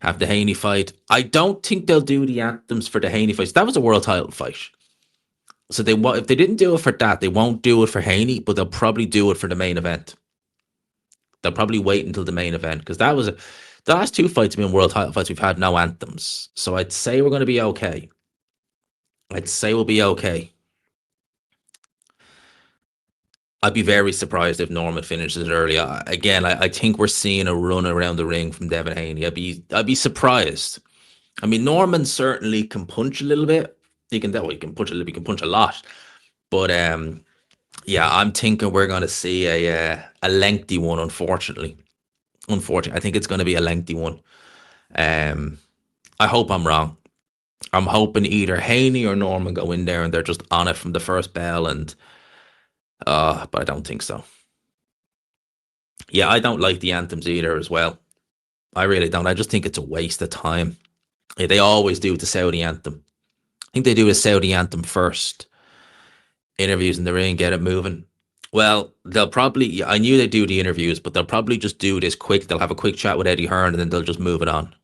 Have the Haney fight. I don't think they'll do the anthems for the Haney fight. That was a world title fight. So if they didn't do it for that, they won't do it for Haney, but they'll probably do it for the main event. They'll probably wait until the main event because the last two fights have been world title fights. We've had no anthems. So I'd say we're going to be okay. I'd say we'll be okay. I'd be very surprised if Norman finishes it early. I think we're seeing a run around the ring from Devin Haney. I'd be surprised. I mean, Norman certainly can punch a little bit. He can punch a little. He can punch a lot. But yeah, I'm thinking we're going to see a lengthy one. Unfortunately, I think it's going to be a lengthy one. I hope I'm wrong. I'm hoping either Haney or Norman go in there and they're just on it from the first bell. And but I don't think so. Yeah, I don't like the anthems either as well. I really don't. I just think it's a waste of time. Yeah, they always do the Saudi anthem. I think they do the Saudi anthem first. Interviews in the ring, get it moving. Well, they'll probably. I knew they'd do the interviews, but they'll probably just do this quick. They'll have a quick chat with Eddie Hearn, and then they'll just move it on.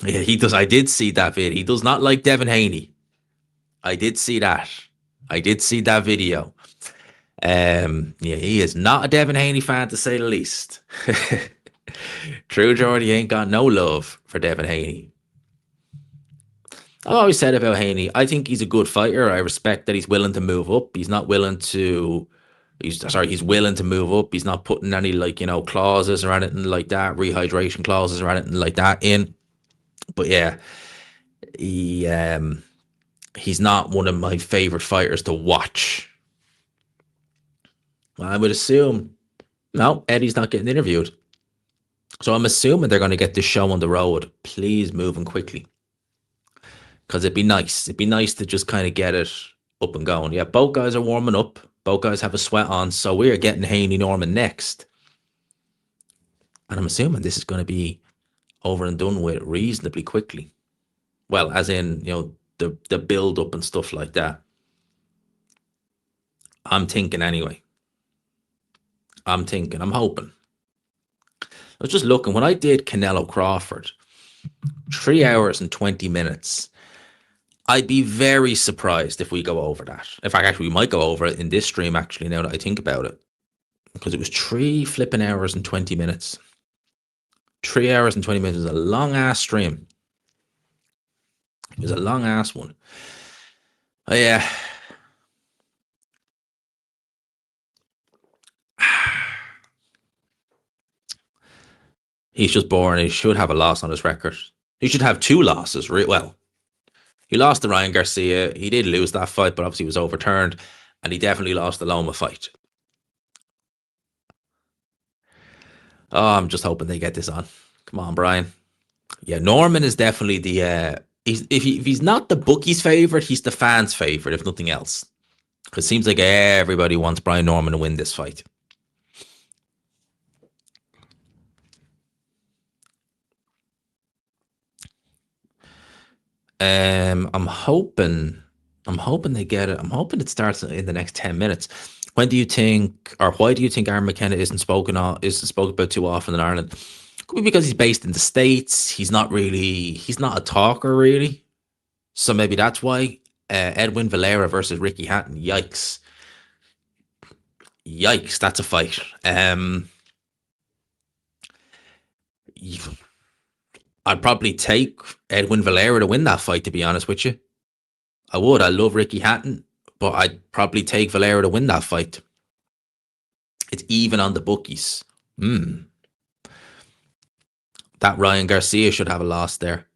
Yeah, he does. I did see that video. He does not like Devin Haney. I did see that. I did see that video. Yeah, he is not a Devin Haney fan to say the least. True Geordie ain't got no love for Devin Haney. I've always said about Haney, I think he's a good fighter. I respect that he's willing to move up. He's willing to move up. He's not putting any clauses or anything like that, rehydration clauses or anything like that in. But yeah, he's not one of my favorite fighters to watch. I would assume no, Eddie's not getting interviewed. So I'm assuming they're going to get this show on the road. Please moving quickly. Because it'd be nice. It'd be nice to just kind of get it up and going. Yeah, both guys are warming up. Both guys have a sweat on. So we're getting Haney Norman next. And I'm assuming this is going to be over and done with reasonably quickly. Well, as in, the build up and stuff like that. I'm thinking anyway. I'm hoping. I was just looking. When I did Canelo Crawford, 3 hours and 20 minutes. I'd be very surprised if we go over that. In fact, actually, we might go over it in this stream, actually, now that I think about it. Because it was 3 flipping hours and 20 minutes. 3 hours and 20 minutes is a long-ass stream. It was a long-ass one. Oh, yeah. He's just boring. He should have a loss on his record. He should have 2 losses. Well, he lost to Ryan Garcia. He did lose that fight, but obviously it was overturned. And he definitely lost the Loma fight. Oh, I'm just hoping they get this on. Come on, Brian. Yeah, Norman is definitely the. If he's not the bookie's favorite, he's the fans' favorite, if nothing else. Because it seems like everybody wants Brian Norman to win this fight. I'm hoping they get it. I'm hoping it starts in the next 10 minutes. When do you think, or why do you think Aaron McKenna isn't spoken about too often in Ireland? Could be because he's based in the States. He's not a talker really. So maybe that's why. Edwin Valera versus Ricky Hatton. Yikes. Yikes, that's a fight. I'd probably take Edwin Valera to win that fight, to be honest with you. I would. I love Ricky Hatton, but I'd probably take Valera to win that fight. It's even on the bookies. That Ryan Garcia should have a loss there.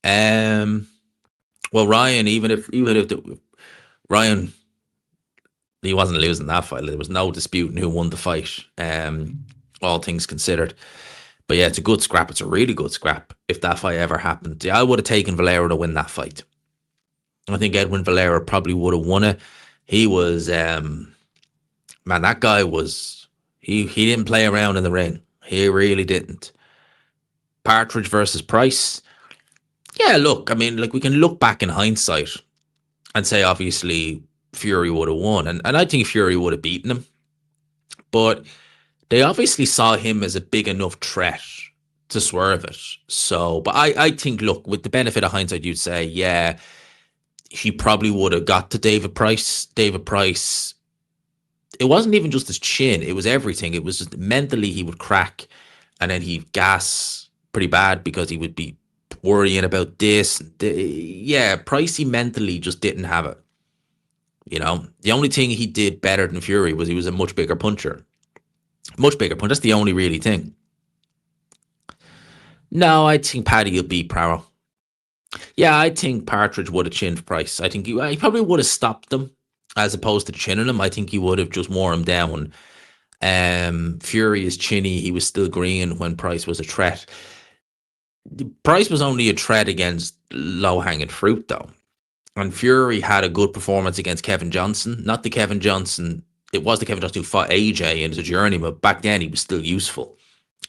Well, Ryan, even if Ryan, he wasn't losing that fight. There was no disputing who won the fight. All things considered. But yeah, it's a good scrap. It's a really good scrap. If that fight ever happened, I would have taken Valera to win that fight. I think Edwin Valera probably would have won it. He was, man, that guy was, he didn't play around in the ring. He really didn't. Partridge versus Price. Yeah, look, I mean, like we can look back in hindsight and say, obviously, Fury would have won. And I think Fury would have beaten him. But they obviously saw him as a big enough threat to swerve it. So, but I think, look, with the benefit of hindsight, you'd say, yeah, he probably would have got to David Price. David Price, it wasn't even just his chin. It was everything. It was just mentally he would crack and then he'd gas pretty bad because he would be worrying about this. Yeah, Pricey mentally just didn't have it. You know, the only thing he did better than Fury was he was a much bigger puncher. Much bigger puncher. That's the only really thing. No, I think Paddy will beat Prowell. Yeah, I think Partridge would have chinned Price. I think he probably would have stopped them as opposed to chinning him. I think he would have just worn him down. Fury is chinny. He was still green when Price was a threat. Price was only a threat against low-hanging fruit, though. And Fury had a good performance against Kevin Johnson. Not the Kevin Johnson. It was the Kevin Johnson who fought AJ in his journey, but back then he was still useful.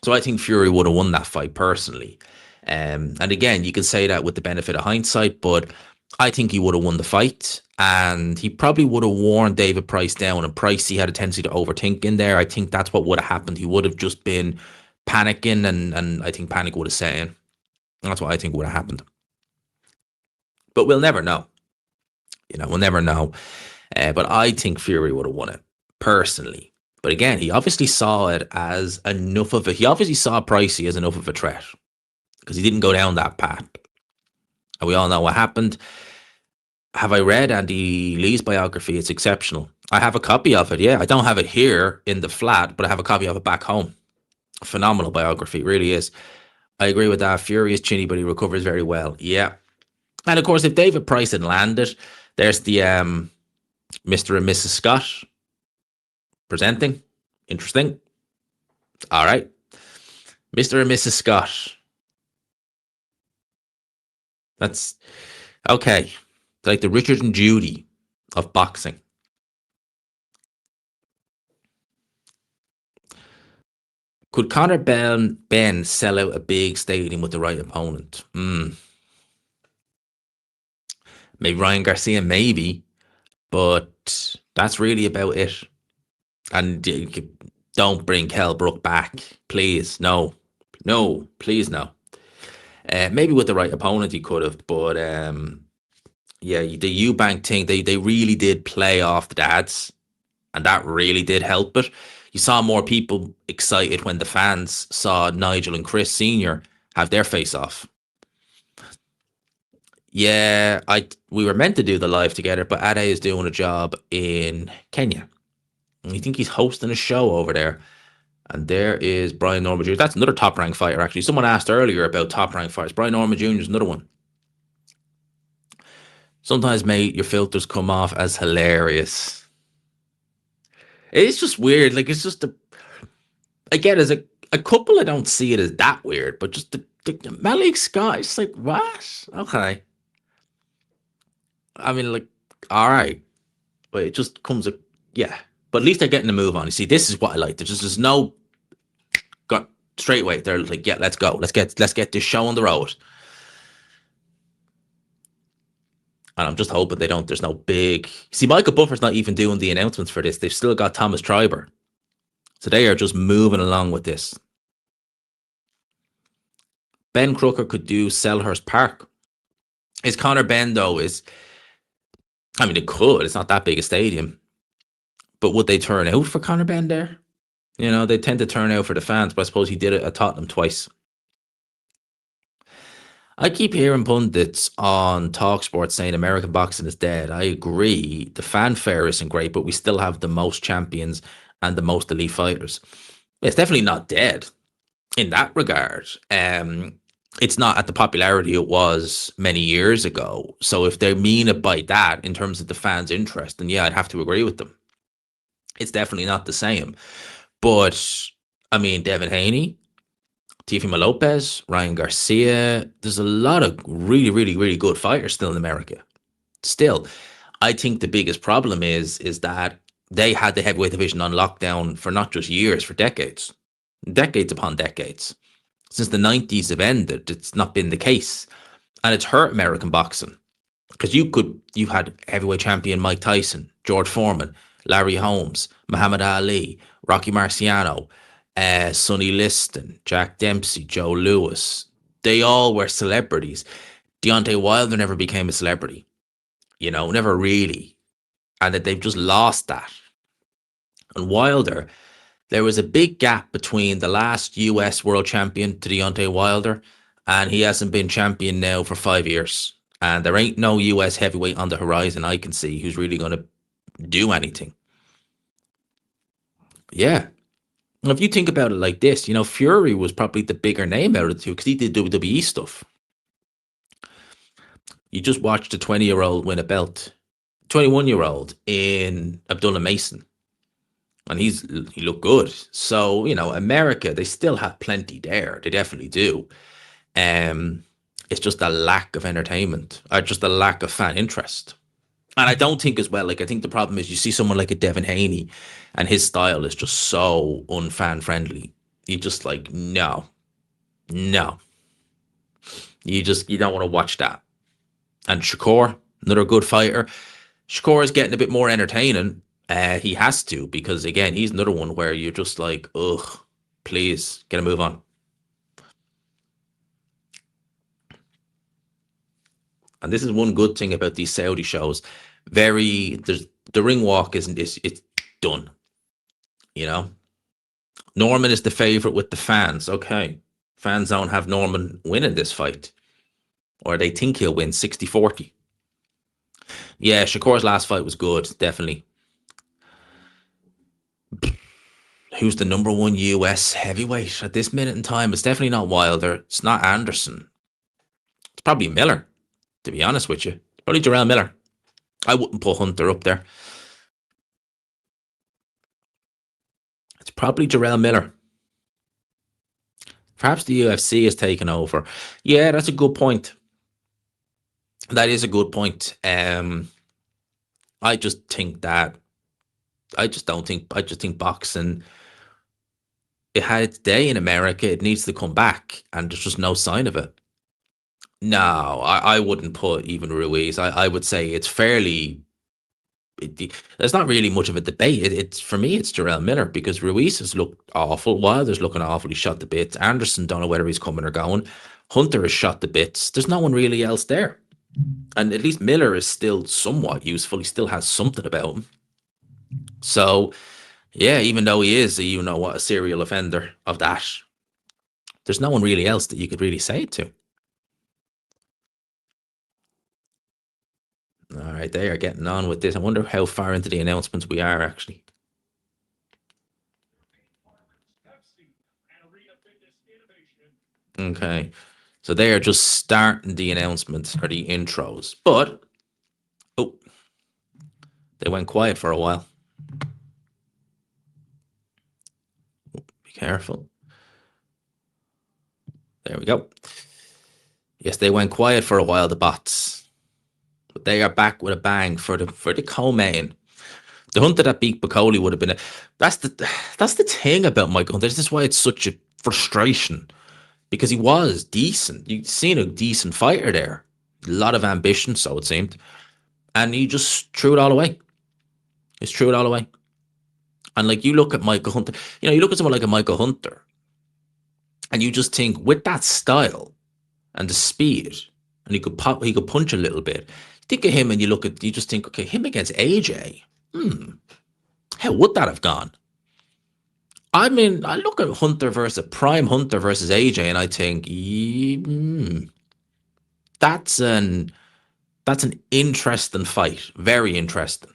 So I think Fury would have won that fight personally. And again, you can say that with the benefit of hindsight, but I think he would have won the fight. And he probably would have worn David Price down. And Pricey had a tendency to overthink in there. I think that's what would have happened. He would have just been panicking, and I think panic would have set in. That's what I think would have happened. But we'll never know. You know, we'll never know. But I think Fury would have won it, personally. But again, he obviously saw it as enough of it. He obviously saw Pricey as enough of a threat because he didn't go down that path. And we all know what happened. Have I read Andy Lee's biography? It's exceptional. I have a copy of it, yeah. I don't have it here in the flat, but I have a copy of it back home. A phenomenal biography, it really is. I agree with that. Fury is chinny, but he recovers very well. Yeah. And of course, if David Price had landed, there's the Mr. and Mrs. Scott presenting. Interesting. All right. Mr. and Mrs. Scott. That's okay. Like the Richard and Judy of boxing. Could Conor Ben sell out a big stadium with the right opponent? Maybe Ryan Garcia, maybe, but that's really about it. And don't bring Kell Brook back, please. No, please no. Maybe with the right opponent he could have, but yeah, the Eubank thing, they really did play off the dads, and that really did help it. You saw more people excited when the fans saw Nigel and Chris Sr. have their face off. Yeah, we were meant to do the live together, but Ade is doing a job in Kenya. I think he's hosting a show over there. And there is Brian Norman Jr. That's another top-ranked fighter, actually. Someone asked earlier about top-ranked fighters. Brian Norman Jr. is another one. Sometimes, mate, your filters come off as hilarious. It's just weird. Like, it's just again, as a couple, I don't see it as that weird, but just the Malik Scott, it's like, what? Okay. I mean, like, all right. But it just comes, yeah. But at least they're getting the move on. You see, this is what I like. There's no got straight away. They're like, yeah, let's go. Let's get this show on the road. And I'm just hoping they don't. There's no big. See, Michael Buffer's not even doing the announcements for this. They've still got Thomas Treiber. So they are just moving along with this. Ben Crooker could do Selhurst Park. Is Conor Ben, though, I mean, it could. It's not that big a stadium. But would they turn out for Conor Ben there? You know, they tend to turn out for the fans, but I suppose he did it at Tottenham twice. I keep hearing pundits on TalkSport saying American boxing is dead. I agree. The fanfare isn't great, but we still have the most champions and the most elite fighters. It's definitely not dead in that regard. It's not at the popularity it was many years ago. So if they mean it by that in terms of the fans' interest, then yeah, I'd have to agree with them. It's definitely not the same. But I mean, Devin Haney, Teofimo Lopez, Ryan Garcia, there's a lot of really, really, really good fighters still in America. Still, I think the biggest problem is that they had the heavyweight division on lockdown for not just years, for decades. Decades upon decades. Since the 90s have ended, it's not been the case. And it's hurt American boxing. Because you had heavyweight champion Mike Tyson, George Foreman, Larry Holmes, Muhammad Ali, Rocky Marciano, Sonny Liston, Jack Dempsey, Joe Louis. They all were celebrities. Deontay Wilder never became a celebrity. You know, never really. And that they've just lost that. And Wilder, there was a big gap between the last US world champion to Deontay Wilder, and he hasn't been champion now for 5 years. And there ain't no US heavyweight on the horizon I can see who's really going to do anything. Yeah. If you think about it like this, you know, Fury was probably the bigger name out of the two because he did WWE stuff. You just watched a 20-year-old win a belt, 21-year-old in Abdullah Mason. And he looked good. So, you know, America, they still have plenty there. They definitely do. It's just a lack of entertainment or just a lack of fan interest. And I don't think as well, like, I think the problem is you see someone like a Devin Haney and his style is just so unfan friendly. You just like, no. You don't want to watch that. And Shakur, another good fighter. Shakur is getting a bit more entertaining. He has to, because again, he's another one where you're just like, ugh, please get a move on. And this is one good thing about these Saudi shows. The ring walk it's done. You know? Norman is the favorite with the fans. Okay. Fans don't have Norman winning this fight. Or they think he'll win 60-40. Yeah, Shakur's last fight was good, definitely. Who's the number one US heavyweight at this minute in time? It's definitely not Wilder. It's not Anderson. It's probably Miller, to be honest with you. It's probably Jarrell Miller. I wouldn't put Hunter up there. It's probably Jarrell Miller. Perhaps the UFC has taken over. Yeah, that's a good point. That is a good point. I just think boxing, it had its day in America. It needs to come back, and there's just no sign of it. No, I wouldn't put even Ruiz. I would say it's fairly. There's not really much of a debate. It's for me, it's Jarrell Miller, because Ruiz has looked awful. Wilder's looking awful. He shot the bits. Anderson, don't know whether he's coming or going. Hunter has shot the bits. There's no one really else there. And at least Miller is still somewhat useful. He still has something about him. So, yeah, even though he is, a serial offender of that, there's no one really else that you could really say it to. All right, they are getting on with this. I wonder how far into the announcements we are, actually. Okay, so they are just starting the announcements or the intros. But, they went quiet for a while. Be careful. There we go. Yes, they went quiet for a while, the bots. But they are back with a bang for the co-main. The Hunter that beat Bacoli would have been that's the thing about Michael Hunter. This is why it's such a frustration, because he was decent. You've seen a decent fighter there. A lot of ambition, so it seemed. and he just threw it all away. Just threw it all away. And like, you look at Michael Hunter, you look at someone like a Michael Hunter, and you just think, with that style and the speed, and he could punch a little bit. Think of him, and you just think, okay, him against AJ. How would that have gone? I mean, I look at Prime Hunter versus AJ, and I think, that's an interesting fight. Very interesting.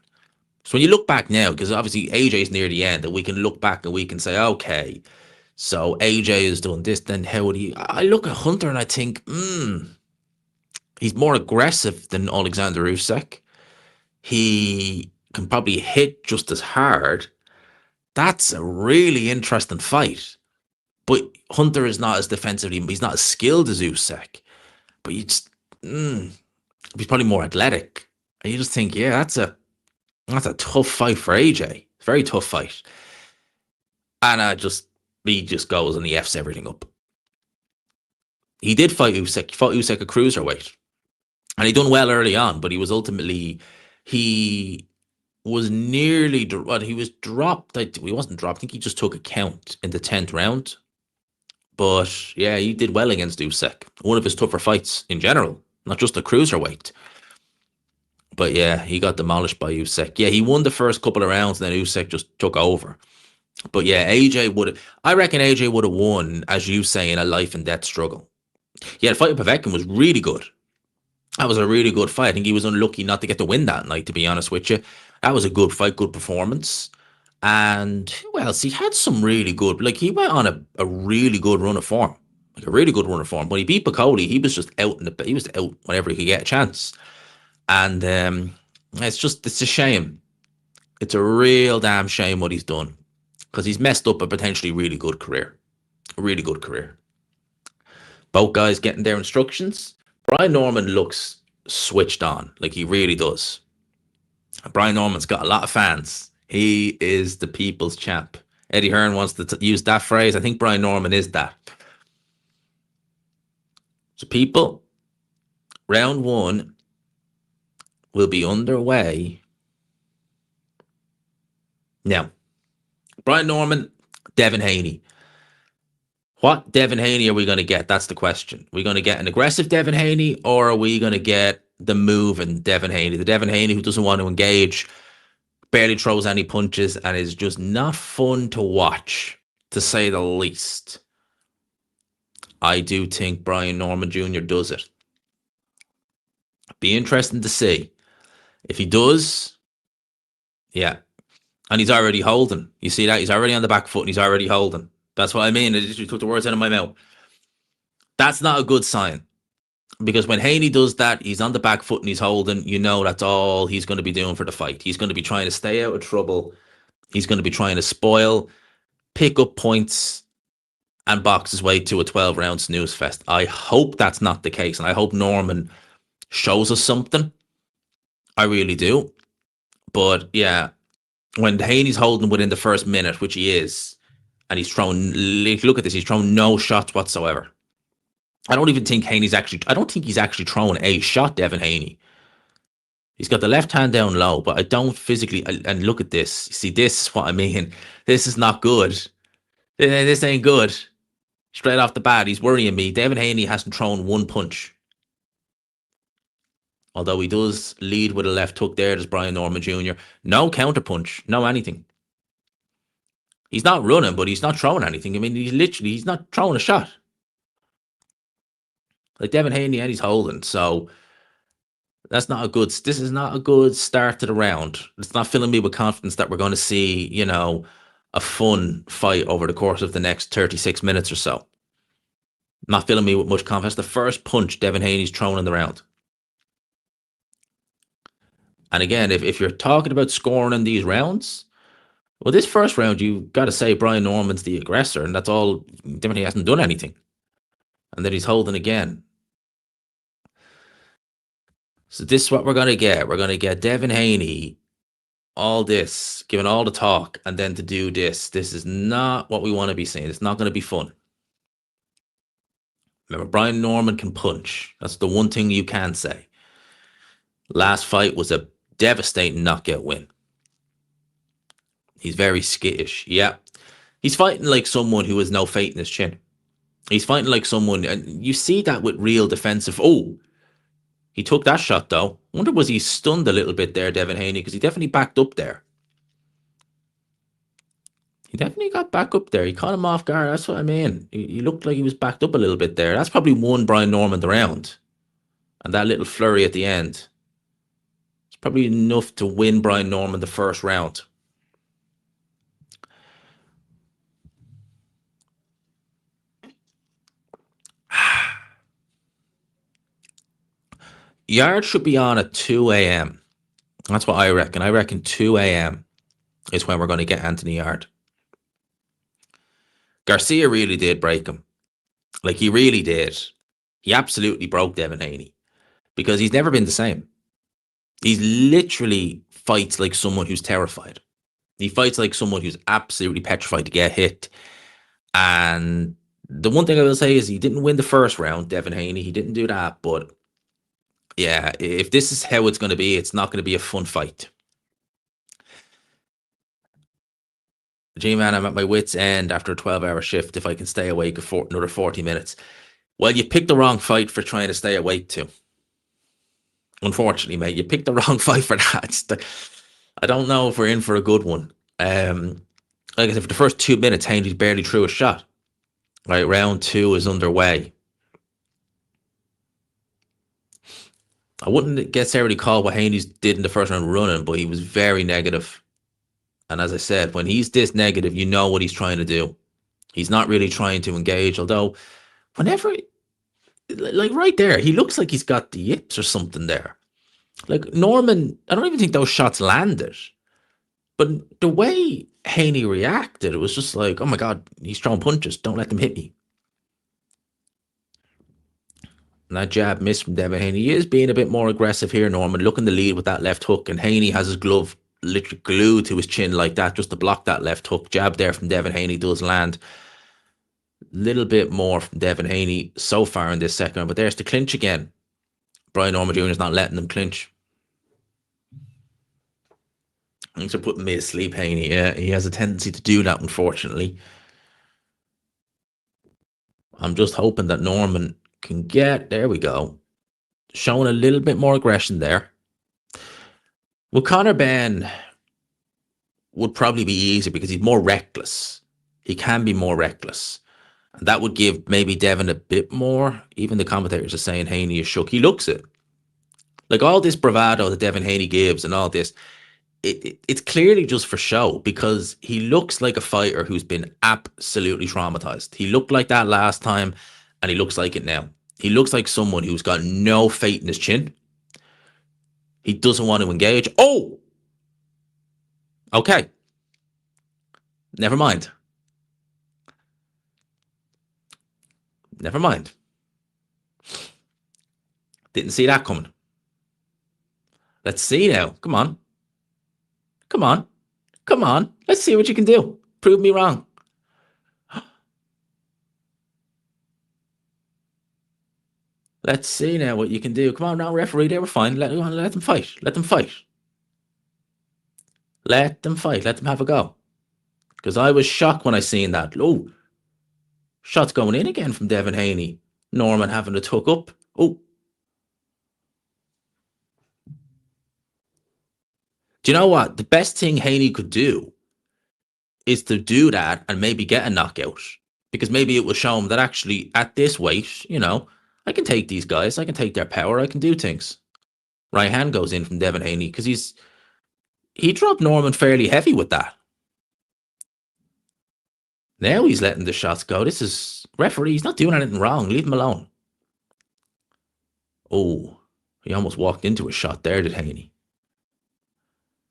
So when you look back now, because obviously AJ's near the end, and we can look back and we can say, okay, so AJ is doing this, then how would he? I look at Hunter and I think, he's more aggressive than Alexander Usyk. He can probably hit just as hard. That's a really interesting fight. But Hunter is not as defensively, he's not as skilled as Usyk. But you just, he's probably more athletic. And you just think, yeah, that's a tough fight for AJ. Very tough fight. And he just goes and he F's everything up. He did fight Usyk. He fought Usyk a cruiserweight. And he done well early on, but he was ultimately, he was nearly, he was dropped. He wasn't dropped. I think he just took a count in the 10th round. But yeah, he did well against Usyk. One of his tougher fights in general, not just a cruiserweight. But yeah, he got demolished by Usyk. Yeah, he won the first couple of rounds, and then Usyk just took over. But yeah, I reckon AJ would have won, as you say, in a life and death struggle. Yeah, the fight with Povetkin was really good. That was a really good fight. I think he was unlucky not to get the win that night, to be honest with you. That was a good fight, good performance. And who else? He had some really good, like, he went on a really good run of form. Like a really good run of form. When he beat Piccoli, he was just out he was out whenever he could get a chance. And it's a shame. It's a real damn shame what he's done. Because he's messed up a potentially really good career. A really good career. Both guys getting their instructions. Brian Norman looks switched on. Like, he really does. Brian Norman's got a lot of fans. He is the people's champ. Eddie Hearn wants to use that phrase. I think Brian Norman is that. So people, round 1 will be underway now. Brian Norman, Devin Haney. What Devin Haney are we going to get? That's the question. Are we going to get an aggressive Devin Haney, or are we going to get the moving Devin Haney? The Devin Haney who doesn't want to engage, barely throws any punches, and is just not fun to watch, to say the least. I do think Brian Norman Jr. does it. Be interesting to see. If he does, yeah. And he's already holding. You see that? He's already on the back foot and he's already holding. That's what I mean. I just took the words out of my mouth. That's not a good sign. Because when Haney does that, he's on the back foot and he's holding, that's all he's going to be doing for the fight. He's going to be trying to stay out of trouble. He's going to be trying to spoil, pick up points, and box his way to a 12-round snooze fest. I hope that's not the case. And I hope Norman shows us something. I really do. But yeah, when Haney's holding within the first minute, which he is, and he's thrown, look at this, he's thrown no shots whatsoever. I don't think he's actually thrown a shot, Devin Haney. He's got the left hand down low, but I don't physically, and look at this. See, this is what I mean. This is not good. This ain't good. Straight off the bat, he's worrying me. Devin Haney hasn't thrown one punch. Although he does lead with a left hook there, there's Brian Norman Jr. No counter punch, no anything. He's not running, but he's not throwing anything. I mean, he's not throwing a shot. Like Devin Haney, and he's holding. So this is not a good start to the round. It's not filling me with confidence that we're going to see, a fun fight over the course of the next 36 minutes or so. Not filling me with much confidence. The first punch Devin Haney's thrown in the round. And again, if you're talking about scoring in these rounds, well, this first round, you got to say Brian Norman's the aggressor, and that's all. Devin Haney hasn't done anything. And then he's holding again. So this is what we're going to get. We're going to get Devin Haney, all this, giving all the talk, and then to do this. This is not what we want to be seeing. It's not going to be fun. Remember, Brian Norman can punch. That's the one thing you can say. Last fight was a devastating knockout win. He's very skittish. Yeah. He's fighting like someone who has no faith in his chin. He's fighting like someone, and you see that with real defensive. Oh, he took that shot though. I wonder, was he stunned a little bit there, Devin Haney? Because he definitely backed up there. He definitely got back up there. He caught him off guard. That's what I mean. He looked like he was backed up a little bit there. That's probably won Brian Norman the round. And that little flurry at the end, it's probably enough to win Brian Norman the first round. Yarde should be on at 2 a.m. That's what I reckon. I reckon 2 a.m. is when we're going to get Anthony Yarde. Garcia really did break him. Like, he really did. He absolutely broke Devin Haney because he's never been the same. He's literally fights like someone who's terrified. He fights like someone who's absolutely petrified to get hit. And the one thing I will say is he didn't win the first round, Devin Haney. He didn't do that. But yeah, if this is how it's going to be, it's not going to be a fun fight. G-Man, I'm at my wit's end after a 12-hour shift if I can stay awake for another 40 minutes. Well, you picked the wrong fight for trying to stay awake too. Unfortunately, mate, you picked the wrong fight for that. I don't know if we're in for a good one. Like I said, for the first 2 minutes, Haney barely threw a shot. Right, round 2 is underway. I wouldn't necessarily call what Haney did in the first round running, but he was very negative. And as I said, when he's this negative, you know what he's trying to do. He's not really trying to engage, although whenever, like right there, he looks like he's got the yips or something there. Like Norman, I don't even think those shots landed. But the way Haney reacted, it was just like, oh my God, he's throwing punches. Don't let them hit me. And that jab missed from Devin Haney. He is being a bit more aggressive here, Norman, looking to lead with that left hook. And Haney has his glove literally glued to his chin like that just to block that left hook. Jab there from Devin Haney does land. A little bit more from Devin Haney so far in this second round. But there's the clinch again. Brian Norman Jr. is not letting them clinch. Thanks for putting me to sleep, Haney. Yeah, he has a tendency to do that, unfortunately. I'm just hoping that Norman can get, there we go, showing a little bit more aggression there. Well, Conor Benn would probably be easier because he's more reckless. He can be more reckless. And that would give maybe Devin a bit more. Even the commentators are saying Haney is shook. He looks it. Like all this bravado that Devin Haney gives and all this, it's clearly just for show because he looks like a fighter who's been absolutely traumatized. He looked like that last time and he looks like it now. He looks like someone who's got no faith in his chin. He doesn't want to engage. Oh! Okay. Never mind. Never mind. Didn't see that coming. Let's see now. Come on. Come on. Come on. Let's see what you can do. Prove me wrong. Let's see now what you can do. Come on now, referee. They were fine. Let them fight. Let them fight. Let them fight. Let them have a go. Because I was shocked when I seen that. Oh, shots going in again from Devin Haney. Norman having to tuck up. Oh. Do you know what? The best thing Haney could do is to do that and maybe get a knockout. Because maybe it will show him that actually at this weight, you know, I can take these guys. I can take their power. I can do things. Right hand goes in from Devin Haney because he dropped Norman fairly heavy with that. Now he's letting the shots go. This is referee. He's not doing anything wrong. Leave him alone. Oh, he almost walked into a shot there, did Haney?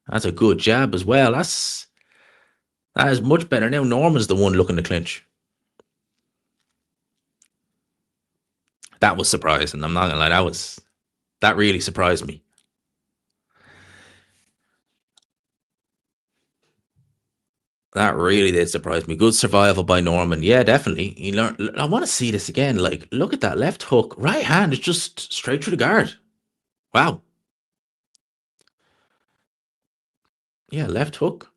That's a good jab as well. That is much better. Now Norman's the one looking to clinch. That was surprising. I'm not gonna lie. That really surprised me. That really did surprise me. Good survival by Norman. Yeah, definitely. He learned. I want to see this again. Like, look at that left hook. Right hand is just straight through the guard. Wow. Yeah, left hook.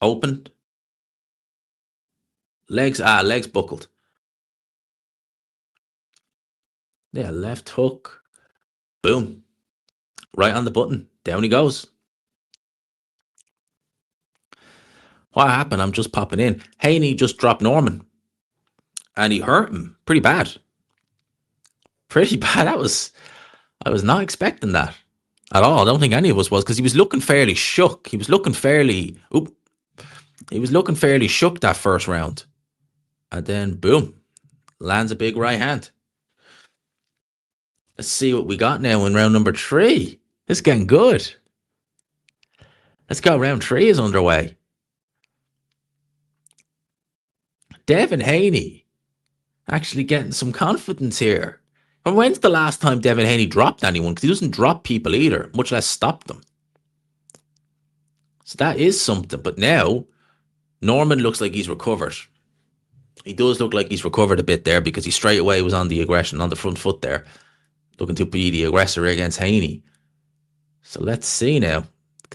Opened. Legs buckled. Yeah, left hook. Boom. Right on the button. Down he goes. What happened? I'm just popping in. Haney just dropped Norman. And he hurt him pretty bad. Pretty bad. I was not expecting that at all. I don't think any of us was, because he was looking fairly shook. He was looking fairly shook that first round. And then boom. Lands a big right hand. Let's see what we got now in round number 3. This is getting good. Let's go. Round 3 is underway. Devin Haney actually getting some confidence here. And when's the last time Devin Haney dropped anyone? Because he doesn't drop people either, much less stop them. So that is something. But now, Norman looks like he's recovered. He does look like he's recovered a bit there, because he straight away was on the aggression, on the front foot there, looking to be the aggressor against Haney. So let's see now.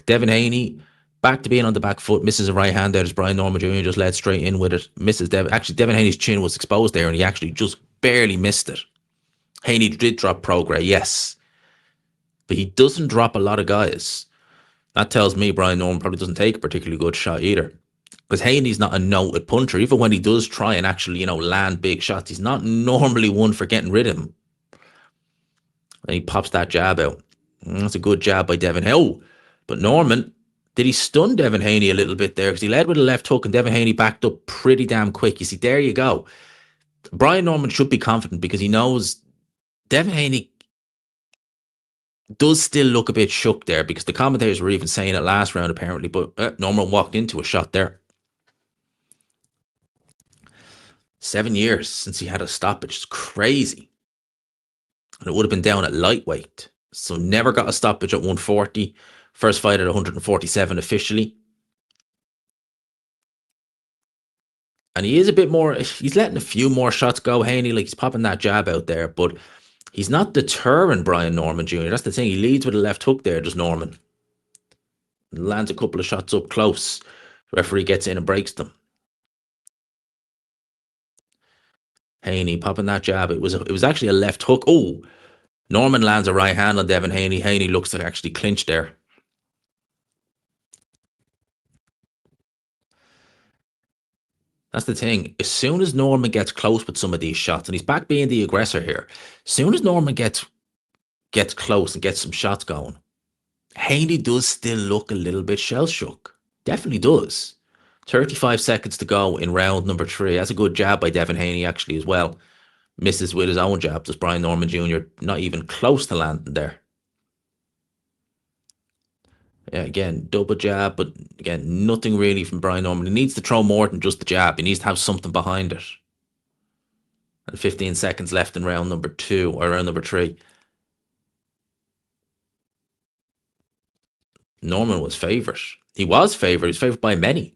Devin Haney back to being on the back foot, misses a right hand there as Brian Norman Jr. just led straight in with it. Misses Devin. Actually, Devin Haney's chin was exposed there, and he actually just barely missed it. Haney did drop Prograis, yes, but he doesn't drop a lot of guys. That tells me Brian Norman probably doesn't take a particularly good shot either, because Haney's not a noted puncher. Even when he does try and actually, land big shots, he's not normally one for getting rid of him. And he pops that jab out. That's a good jab by Devin Haney. Oh, but Norman, did he stun Devin Haney a little bit there? Because he led with a left hook and Devin Haney backed up pretty damn quick. You see, there you go. Brian Norman should be confident, because he knows Devin Haney does still look a bit shook there, because the commentators were even saying it last round apparently, but Norman walked into a shot there. 7 years since he had a stoppage. It's crazy. And it would have been down at lightweight. So never got a stoppage at 140. First fight at 147 officially. And he is a bit more, he's letting a few more shots go, Haney, like he's popping that jab out there, but he's not deterring Brian Norman Jr. That's the thing. He leads with a left hook there, does Norman. Lands a couple of shots up close. The referee gets in and breaks them. Haney popping that jab. It was actually a left hook. Oh, Norman lands a right hand on Devin Haney. Haney looks to actually clinch there. That's the thing. As soon as Norman gets close with some of these shots, and he's back being the aggressor here, as soon as Norman gets close and gets some shots going, Haney does still look a little bit shell-shook. Definitely does. 35 seconds to go in round number 3. That's a good jab by Devin Haney actually as well. Misses with his own jab. Does Brian Norman Jr. not even close to landing there. Yeah, again, double jab, but again, nothing really from Brian Norman. He needs to throw more than just the jab. He needs to have something behind it. And 15 seconds left in round number 2 or round number 3. Norman was favourite. He was favourite. He was favourite by many.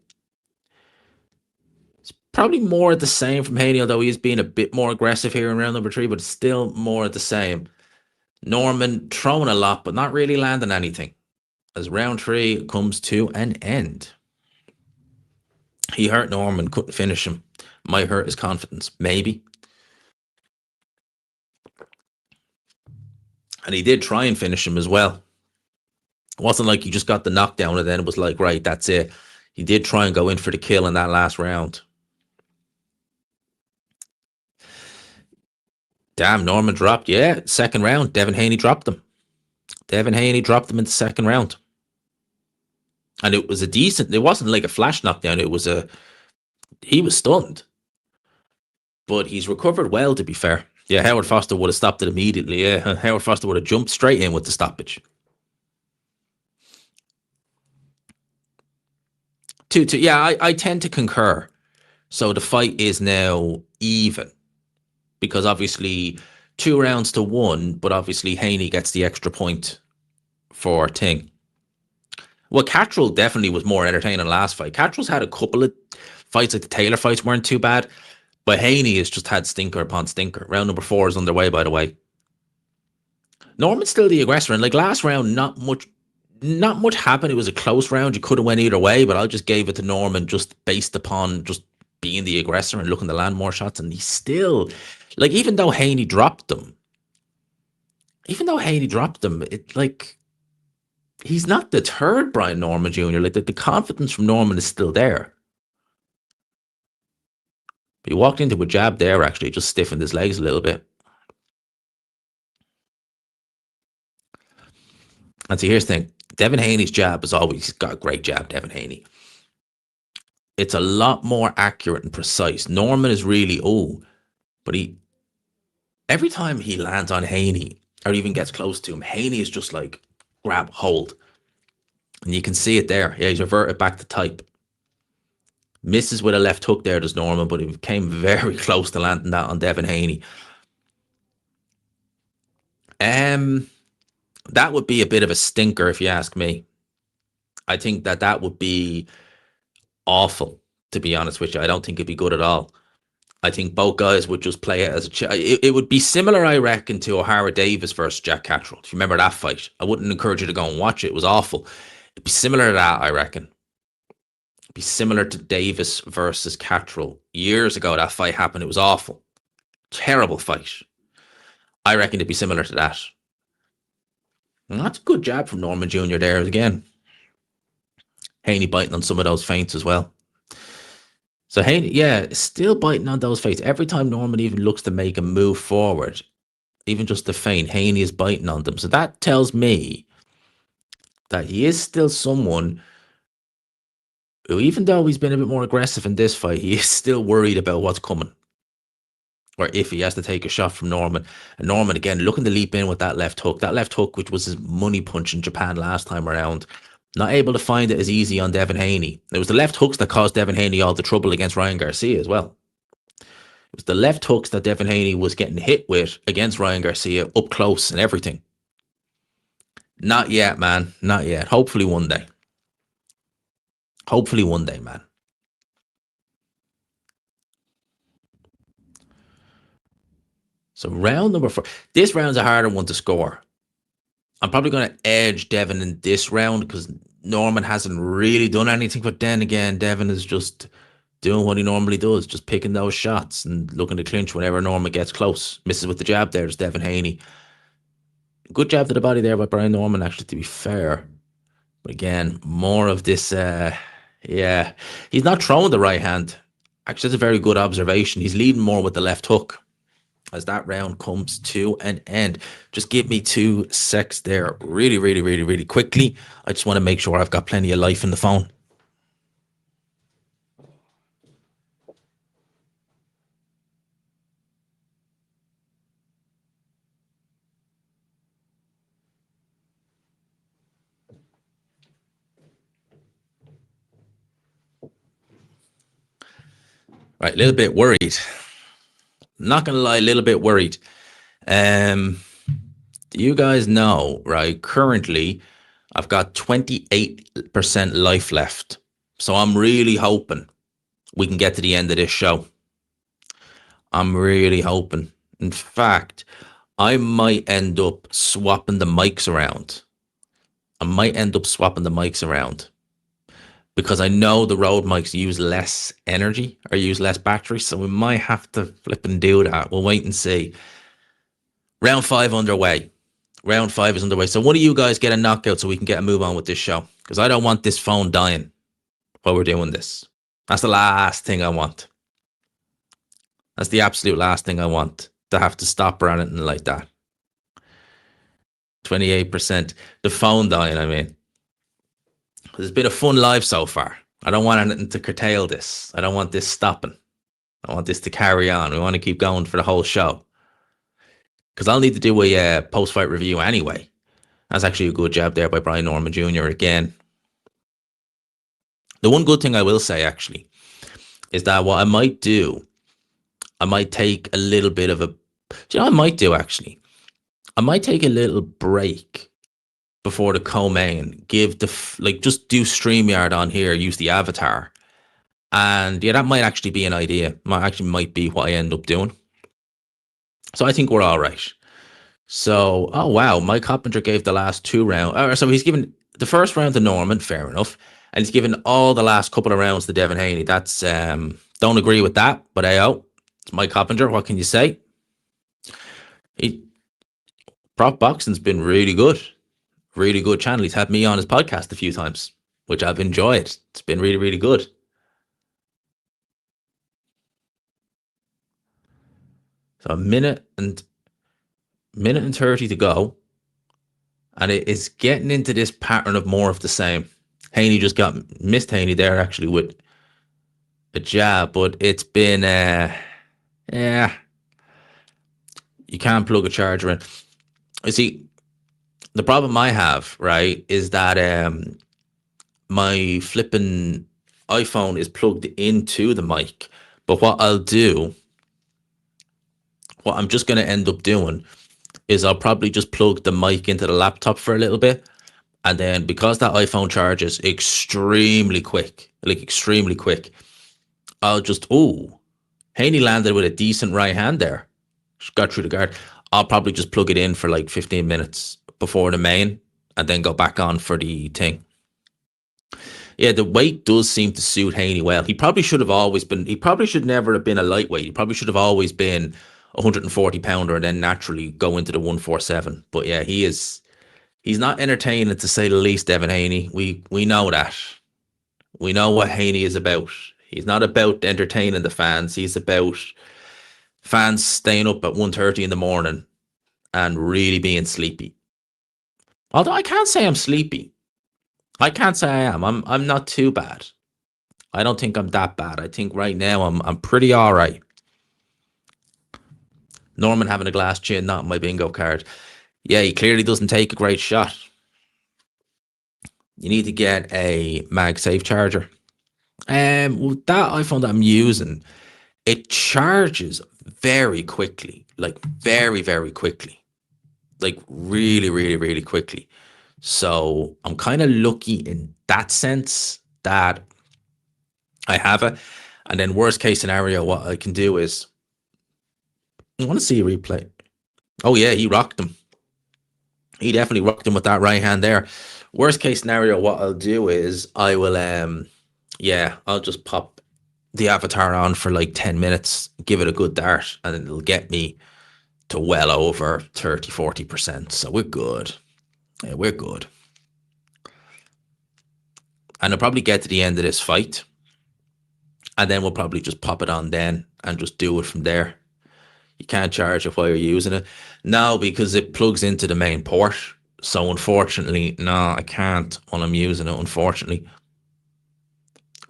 It's probably more the same from Haney, although he is being a bit more aggressive here in round number 3, but it's still more the same. Norman throwing a lot, but not really landing anything. As round 3 comes to an end. He hurt Norman, couldn't finish him. Might hurt his confidence, maybe. And he did try and finish him as well. It wasn't like he just got the knockdown and then it was like, right, that's it. He did try and go in for the kill in that last round. Damn, Norman dropped. Yeah, second round. Devin Haney dropped him. Devin Haney dropped him in the second round. And it was it wasn't like a flash knockdown. He was stunned. But he's recovered well, to be fair. Yeah, Howard Foster would have stopped it immediately. Yeah, Howard Foster would have jumped straight in with the stoppage. Yeah, I tend to concur. So the fight is now even. Because obviously 2 rounds to 1, but obviously Haney gets the extra point for Ting. Well, Cattrall definitely was more entertaining last fight. Cattrall's had a couple of fights, like the Taylor fights weren't too bad, but Haney has just had stinker upon stinker. Round number 4 is underway, by the way. Norman's still the aggressor, and like last round, not much not much happened. It was a close round. You could have went either way, but I just gave it to Norman just based upon just being the aggressor and looking to land more shots. And he still, like, even though Haney dropped them, it like he's not deterred Brian Norman Jr. Like the confidence from Norman is still there. But he walked into a jab there, actually, just stiffened his legs a little bit. And see, here's the thing. Devin Haney's jab has always got a great jab, Devin Haney. It's a lot more accurate and precise. Norman is really, but every time he lands on Haney or even gets close to him, Haney is just like, grab, hold. And you can see it there. Yeah, he's reverted back to type. Misses with a left hook there, does Norman, but he came very close to landing that on Devin Haney. That would be a bit of a stinker if you ask me. I think that would be awful, to be honest with you. I don't think it'd be good at all. I think both guys would just play it as it would be similar, I reckon, to O'Hara Davis versus Jack Catterall. If you remember that fight, I wouldn't encourage you to go and watch it. It was awful. It'd be similar to that, I reckon. It'd be similar to Davis versus Catterall. Years ago, that fight happened. It was awful. Terrible fight. I reckon it'd be similar to that. And that's a good jab from Norman Jr. there again. Haney biting on some of those feints as well. So Haney, yeah, still biting on those feints. Every time Norman even looks to make a move forward, even just the feint, Haney is biting on them. So that tells me that he is still someone who, even though he's been a bit more aggressive in this fight, he is still worried about what's coming. Or if he has to take a shot from Norman. And Norman, again, looking to leap in with that left hook. That left hook, which was his money punch in Japan last time around. Not able to find it as easy on Devin Haney. It was the left hooks that caused Devin Haney all the trouble against Ryan Garcia as well. It was the left hooks that Devin Haney was getting hit with against Ryan Garcia up close and everything. Not yet, man. Not yet. Hopefully one day. Hopefully one day, man. So round number 4. This round's a harder one to score. I'm probably going to edge Devin in this round because Norman hasn't really done anything. But then again, Devin is just doing what he normally does, just picking those shots and looking to clinch whenever Norman gets close. Misses with the jab there. There's Devin Haney. Good jab to the body there by Brian Norman, actually, to be fair. But again, more of this, yeah. He's not throwing the right hand. Actually, that's a very good observation. He's leading more with the left hook. As that round comes to an end. Just give me 2 secs there really, really, really, really quickly. I just want to make sure I've got plenty of life in the phone. Right, a little bit worried. Not going to lie, a little bit worried. You guys know, right? Currently, I've got 28% life left. So I'm really hoping we can get to the end of this show. I'm really hoping. In fact, I might end up swapping the mics around. Because I know the Rode mics use less energy or use less battery. So we might have to flip and do that. We'll wait and see. Round 5 underway. Round 5 is underway. So one of you guys get a knockout so we can get a move on with this show. Because I don't want this phone dying while we're doing this. That's the last thing I want. That's the absolute last thing I want. To have to stop or anything like that. 28%. The phone dying, I mean. It's been a fun live so far. I don't want anything to curtail this. I don't want this stopping. I want this to carry on. We want to keep going for the whole show. Because I'll need to do a post-fight review anyway. That's actually a good job there by Brian Norman Jr. again. The one good thing I will say, actually, is that what I might do, I might take a little bit of a... Do you know what I might do, actually? I might take a little break before the co-main, give the, just do StreamYard on here, use the avatar. And yeah, that might actually be an idea. Might be what I end up doing. So I think we're all right. So, oh wow, Mike Hoppinger gave the last 2 rounds. So he's given the first round to Norman, fair enough. And he's given all the last couple of rounds to Devin Haney. That's don't agree with that, but it's Mike Coppinger. What can you say? Prop boxing's been really good. Really good channel. He's had me on his podcast a few times, which I've enjoyed. It's been really, really good. So a minute and 30 to go. And it is getting into this pattern of more of the same. Haney missed Haney there actually with a jab, but it's been, you can't plug a charger in. You see, the problem I have, right, is that my flipping iPhone is plugged into the mic. But what I'm just going to end up doing is I'll probably just plug the mic into the laptop for a little bit. And then because that iPhone charges extremely quick, I'll just, Haney landed with a decent right hand there. Got through the guard. I'll probably just plug it in for like 15 minutes before the main and then go back on for the thing. Yeah, the weight does seem to suit Haney well. He probably should never have been a lightweight. He probably should have always been a 140 pounder and then naturally go into the 147. But yeah, he's not entertaining to say the least, Devin Haney. We know that. We know what Haney is about. He's not about entertaining the fans. He's about fans staying up at 1:30 in the morning and really being sleepy. Although I can't say I'm sleepy. I can't say I am. I'm not too bad. I don't think I'm that bad. I think right now I'm pretty all right. Norman having a glass chin, not my bingo card. Yeah, he clearly doesn't take a great shot. You need to get a MagSafe charger. With that iPhone that I'm using, it charges very quickly, like very, very quickly, like really, really, really quickly. So I'm kind of lucky in that sense that I have it. And then worst case scenario, what I can do is, I want to see a replay. Oh yeah, he rocked him. He definitely rocked him with that right hand there. Worst case scenario, what I'll do is I will, I'll just pop the avatar on for like 10 minutes, give it a good dart, and it'll get me to well over 30-40%. So we're good. Yeah, we're good. And I'll probably get to the end of this fight, and then we'll probably just pop it on then and just do it from there. You can't charge it while you're using it. No, because it plugs into the main port. So unfortunately, no, I can't while I'm using it, unfortunately.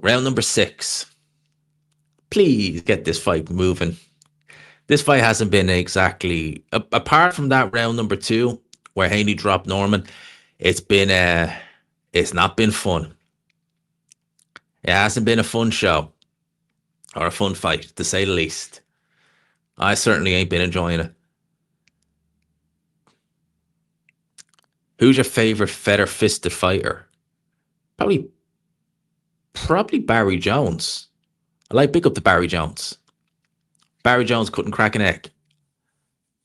Round number 6. Please get this fight moving. This fight hasn't been exactly, apart from that round number 2 where Haney dropped Norman, it's not been fun. It hasn't been a fun show or a fun fight, to say the least. I certainly ain't been enjoying it. Who's your favorite feather-fisted fighter? Probably Barry Jones. I like big up to Barry Jones. Barry Jones couldn't crack an egg.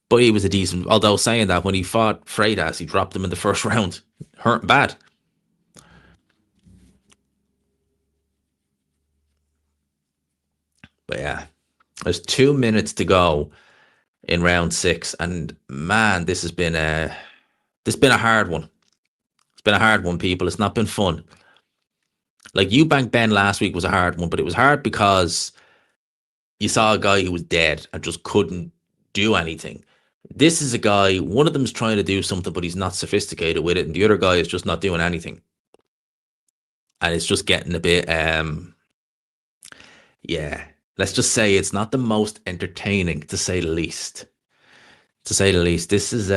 But he was a decent, although saying that when he fought Freitas, he dropped him in the first round. Hurt bad. But yeah, there's 2 minutes to go in round 6. And man, this has been a hard one. It's been a hard one, people. It's not been fun. Like Eubank Ben last week was a hard one, but it was hard because you saw a guy who was dead and just couldn't do anything. This is a guy, one of them's trying to do something, but he's not sophisticated with it, and the other guy is just not doing anything. And it's just getting a bit, let's just say it's not the most entertaining, to say the least. This is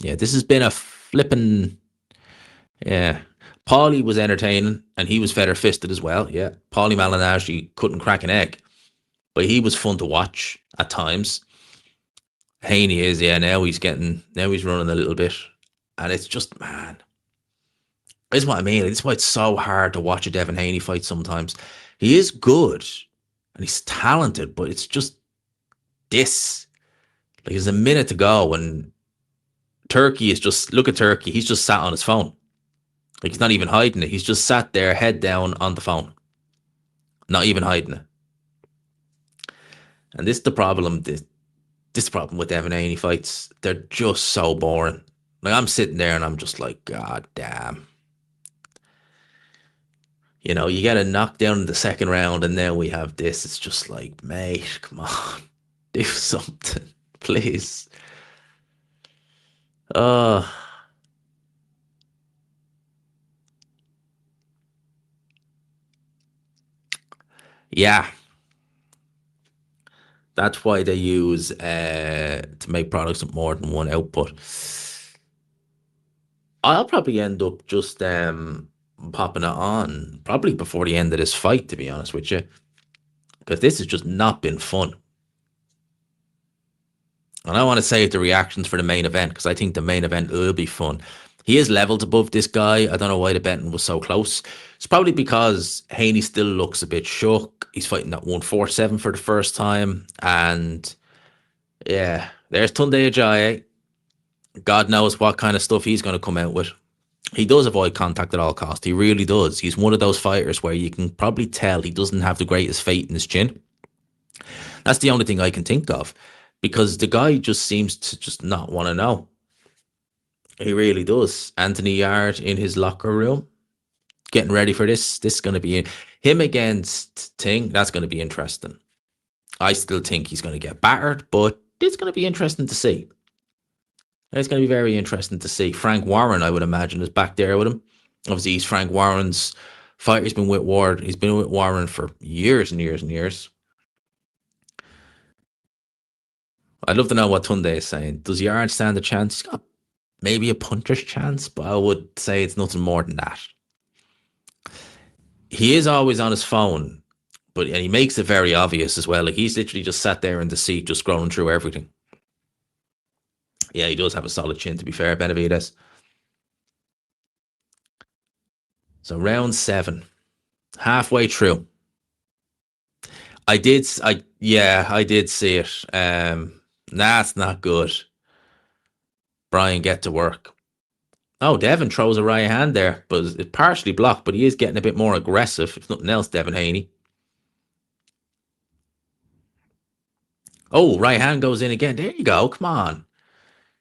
this has been a flipping, Paulie was entertaining, and he was feather-fisted as well, yeah. Paulie Malignaggi couldn't crack an egg, but he was fun to watch at times. Haney is, now he's running a little bit. And it's just, man, this is what I mean. This is why it's so hard to watch a Devin Haney fight sometimes. He is good, and he's talented, but it's just this. Like, there's a minute to go, and Turkey is just, look at Turkey. He's just sat on his phone. Like, he's not even hiding it. He's just sat there, head down on the phone. Not even hiding it. And this is the problem. This is the problem with Devin Haney fights. They're just so boring. Like, I'm sitting there and I'm just like, God damn. You know, you get a knockdown in the second round, and then we have this. It's just like, mate, come on, do something, please. Uh, yeah, that's why they use to make products with more than one output. I'll probably end up just popping it on probably before the end of this fight, to be honest with you, because this has just not been fun. And I want to save the reactions for the main event, because I think the main event will be fun. He is leveled above this guy. I don't know why the betting was so close. It's probably because Haney still looks a bit shook. He's fighting at 147 for the first time. And yeah, there's Tunde Ajayi. God knows what kind of stuff he's going to come out with. He does avoid contact at all costs. He really does. He's one of those fighters where you can probably tell he doesn't have the greatest faith in his chin. That's the only thing I can think of, because the guy just seems to just not want to know. He really does. Anthony Yarde in his locker room, getting ready for this. This is going to be him against Ting. That's going to be interesting. I still think he's going to get battered, but it's going to be interesting to see. It's going to be very interesting to see. Frank Warren, I would imagine, is back there with him. Obviously, he's Frank Warren's fighter. He's been with Ward. He's been with Warren for years and years and years. I'd love to know what Tunde is saying. Does Yarde stand a chance? He's got maybe a puncher's chance, but I would say it's nothing more than that. He is always on his phone, and he makes it very obvious as well. Like, he's literally just sat there in the seat, just scrolling through everything. Yeah, he does have a solid chin, to be fair, Benavidez. So round 7, halfway through. I did see it. That's not good. Brian, get to work. Oh, Devin throws a right hand there, but it's partially blocked, but he is getting a bit more aggressive, if nothing else, Devin Haney. Oh, right hand goes in again. There you go. Come on.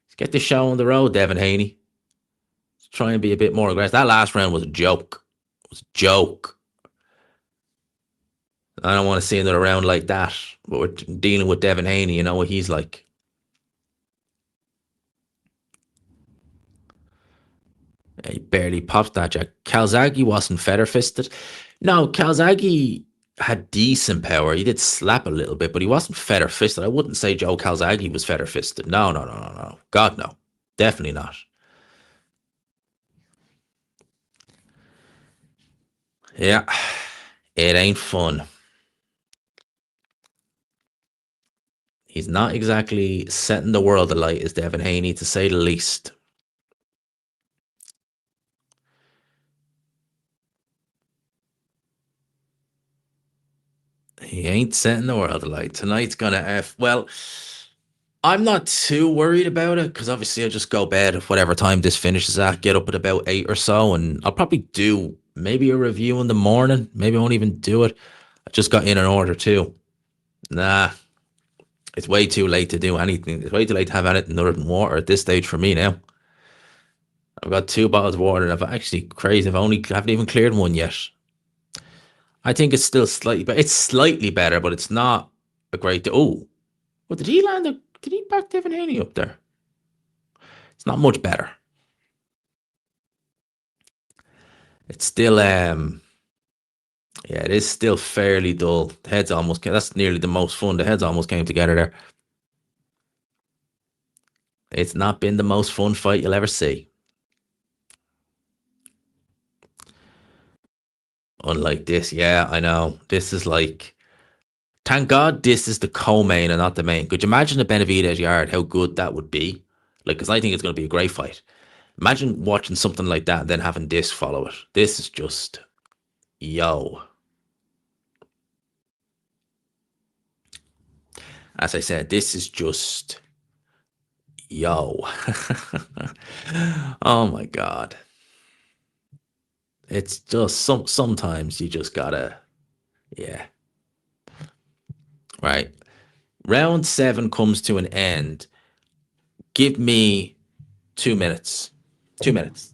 Let's get this show on the road, Devin Haney. Let's try and be a bit more aggressive. That last round was a joke. It was a joke. I don't want to see another round like that, but we're dealing with Devin Haney. You know what he's like. He barely popped that jack. Calzaghe wasn't feather fisted. No, Calzaghe had decent power. He did slap a little bit, but he wasn't feather fisted. I wouldn't say Joe Calzaghe was feather fisted. No. God, no. Definitely not. Yeah, it ain't fun. He's not exactly setting the world alight, is Devin Haney, to say the least. He ain't setting the world alight. Tonight's gonna well, I'm not too worried about it, because obviously I just go bed at whatever time this finishes at, get up at about 8 or so, and I'll probably do maybe a review in the morning. Maybe I won't even do it. I just got in an order too. Nah, it's way too late to do anything. It's way too late to have anything other than water at this stage for me now. I've got 2 bottles of water, and I've actually crazy. Haven't even cleared one yet. I think it's still slightly, but it's slightly better, but it's not a great. Oh, well, did he land? Did he back Devin Haney up there? It's not much better. It's still, yeah, it is still fairly dull. The heads almost. That's nearly the most fun. The heads almost came together there. It's not been the most fun fight you'll ever see. Unlike this, yeah, I know. This is like, thank God this is the co-main and not the main. Could you imagine a Benavidez Yarde, how good that would be? Like, because I think it's going to be a great fight. Imagine watching something like that and then having this follow it. This is just, yo. As I said, this is just, yo. Oh my God. It's just sometimes you just gotta, yeah. Right. Round 7 comes to an end. Give me 2 minutes. 2 minutes.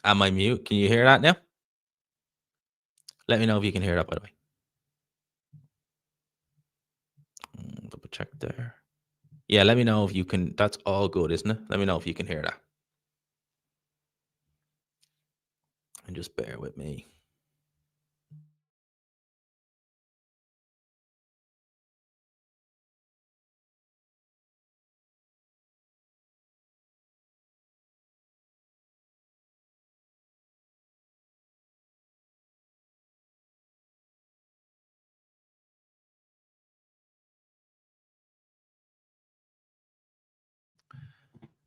Am I mute? Can you hear that now? Let me know if you can hear that, by the way. Double check there. Yeah, let me know if you can. That's all good, isn't it? Let me know if you can hear that. And just bear with me.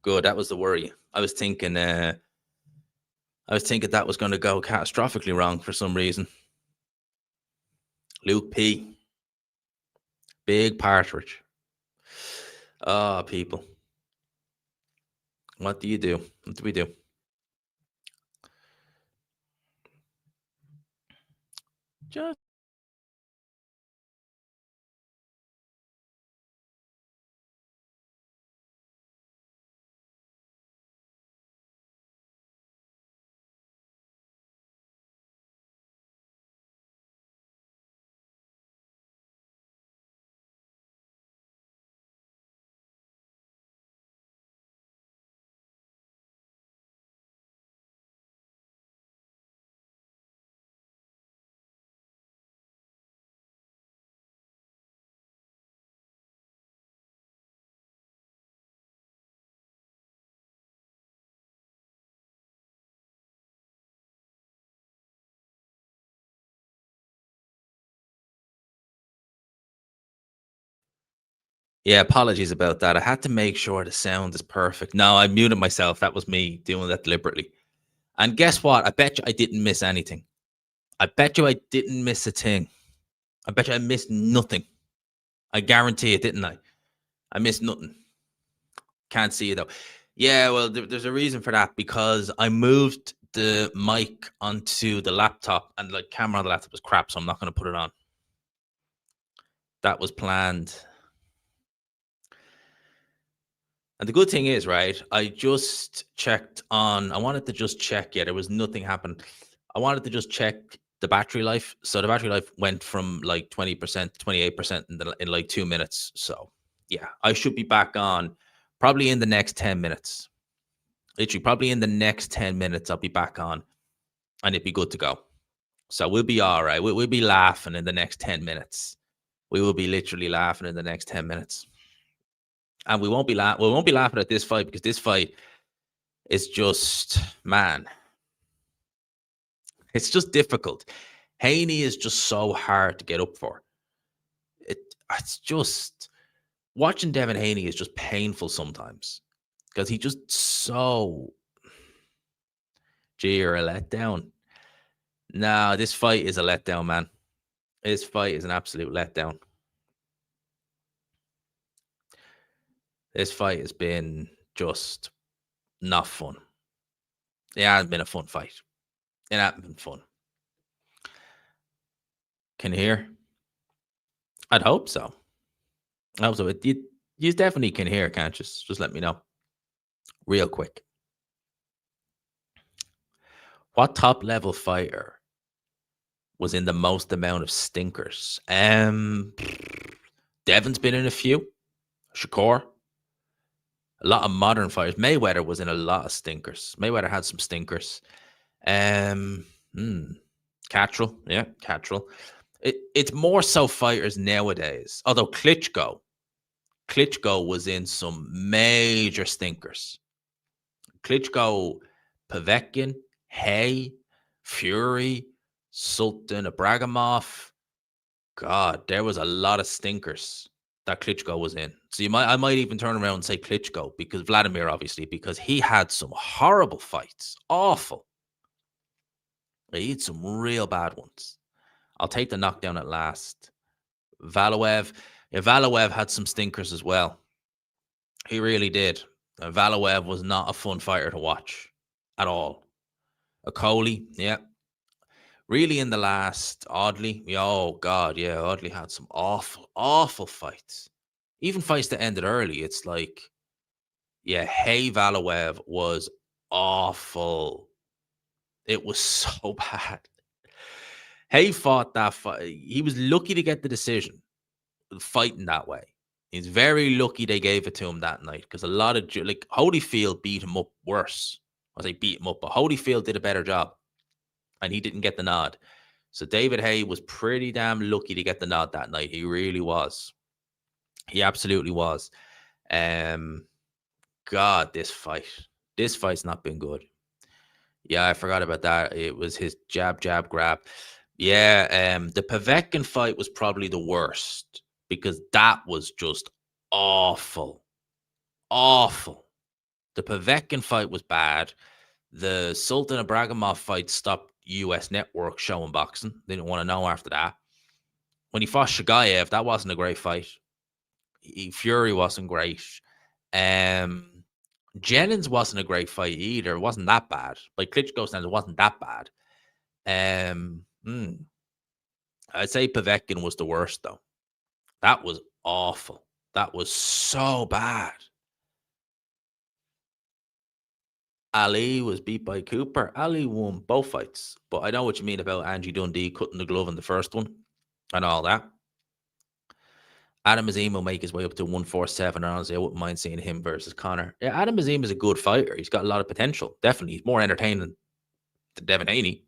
Good. That was the worry. I was thinking that was going to go catastrophically wrong for some reason. Luke P. Big partridge. Oh, people. What do you do? What do we do? Just Yeah, apologies about that. I had to make sure the sound is perfect. No, I muted myself. That was me doing that deliberately. And guess what? I bet you I didn't miss anything. I bet you I didn't miss a thing. I bet you I missed nothing. I guarantee it, didn't I? I missed nothing. Can't see it though. Yeah, well, there's a reason for that because I moved the mic onto the laptop and the camera on the laptop was crap, so I'm not going to put it on. That was planned. And the good thing is, right, I just checked I wanted to just check, yeah, there was nothing happened. I wanted to just check the battery life. So the battery life went from like 20% to 28% in like 2 minutes. So yeah, I should be back on probably in the next 10 minutes. Literally, probably in the next 10 minutes, I'll be back on and it'd be good to go. So we'll be all right. We'll be laughing in the next 10 minutes. We will be literally laughing in the next 10 minutes. And we won't be laughing at this fight because this fight is just, man, it's just difficult. Haney is just so hard to get up for. It's just watching Devin Haney is just painful sometimes because he just so you're a letdown. No, this fight is a letdown, man. This fight is an absolute letdown. This fight has been just not fun. It hasn't been a fun fight. It hasn't been fun. Can you hear? I'd hope so. I hope so. You definitely can hear, can't you? Just let me know. Real quick. What top level fighter was in the most amount of stinkers? Devin's been in a few. Shakur. A lot of modern fighters. Mayweather was in a lot of stinkers. Mayweather had some stinkers. Cattrall. Yeah, Cattrall. It's more so fighters nowadays. Although Klitschko was in some major stinkers. Klitschko, Povetkin, Hay, Fury, Sultan Ibragimov. God, there was a lot of stinkers that Klitschko was in. So I might even turn around and say Klitschko because Vladimir, obviously, because he had some horrible fights. Awful. He had some real bad ones. I'll take the knockdown at last. Valoev. Yeah, Valoev had some stinkers as well. He really did. Valoev was not a fun fighter to watch at all. Okoli, yeah. Really in the last, Audley. Oh, God, yeah. Audley had some awful, awful fights. Even fights that ended early. It's like, yeah, Hey Valoev was awful. It was so bad. Hey fought that fight. He was lucky to get the decision fighting that way. He's very lucky they gave it to him that night because a lot of like Holyfield beat him up worse. I say beat him up, but Holyfield did a better job, and he didn't get the nod. So David Hay was pretty damn lucky to get the nod that night. He really was. He absolutely was. God, this fight's not been good. Yeah, I forgot about that. It was his jab, grab. Yeah, the Povetkin fight was probably the worst because that was just awful. Awful. The Povetkin fight was bad. The Sultan Ibragimov fight stopped US Network showing boxing. They didn't want to know after that. When he fought Shagayev, that wasn't a great fight. Fury wasn't great. Jennings wasn't a great fight either. It wasn't that bad. Like Klitschko stands, it wasn't that bad. I'd say Povetkin was the worst, though. That was awful. That was so bad. Ali was beat by Cooper. Ali won both fights. But I know what you mean about Angie Dundee cutting the glove in the first one and all that. Adam Azim will make his way up to 147. And honestly, I wouldn't mind seeing him versus Connor. Yeah, Adam Azim is a good fighter. He's got a lot of potential. Definitely. He's more entertaining than Devin Haney.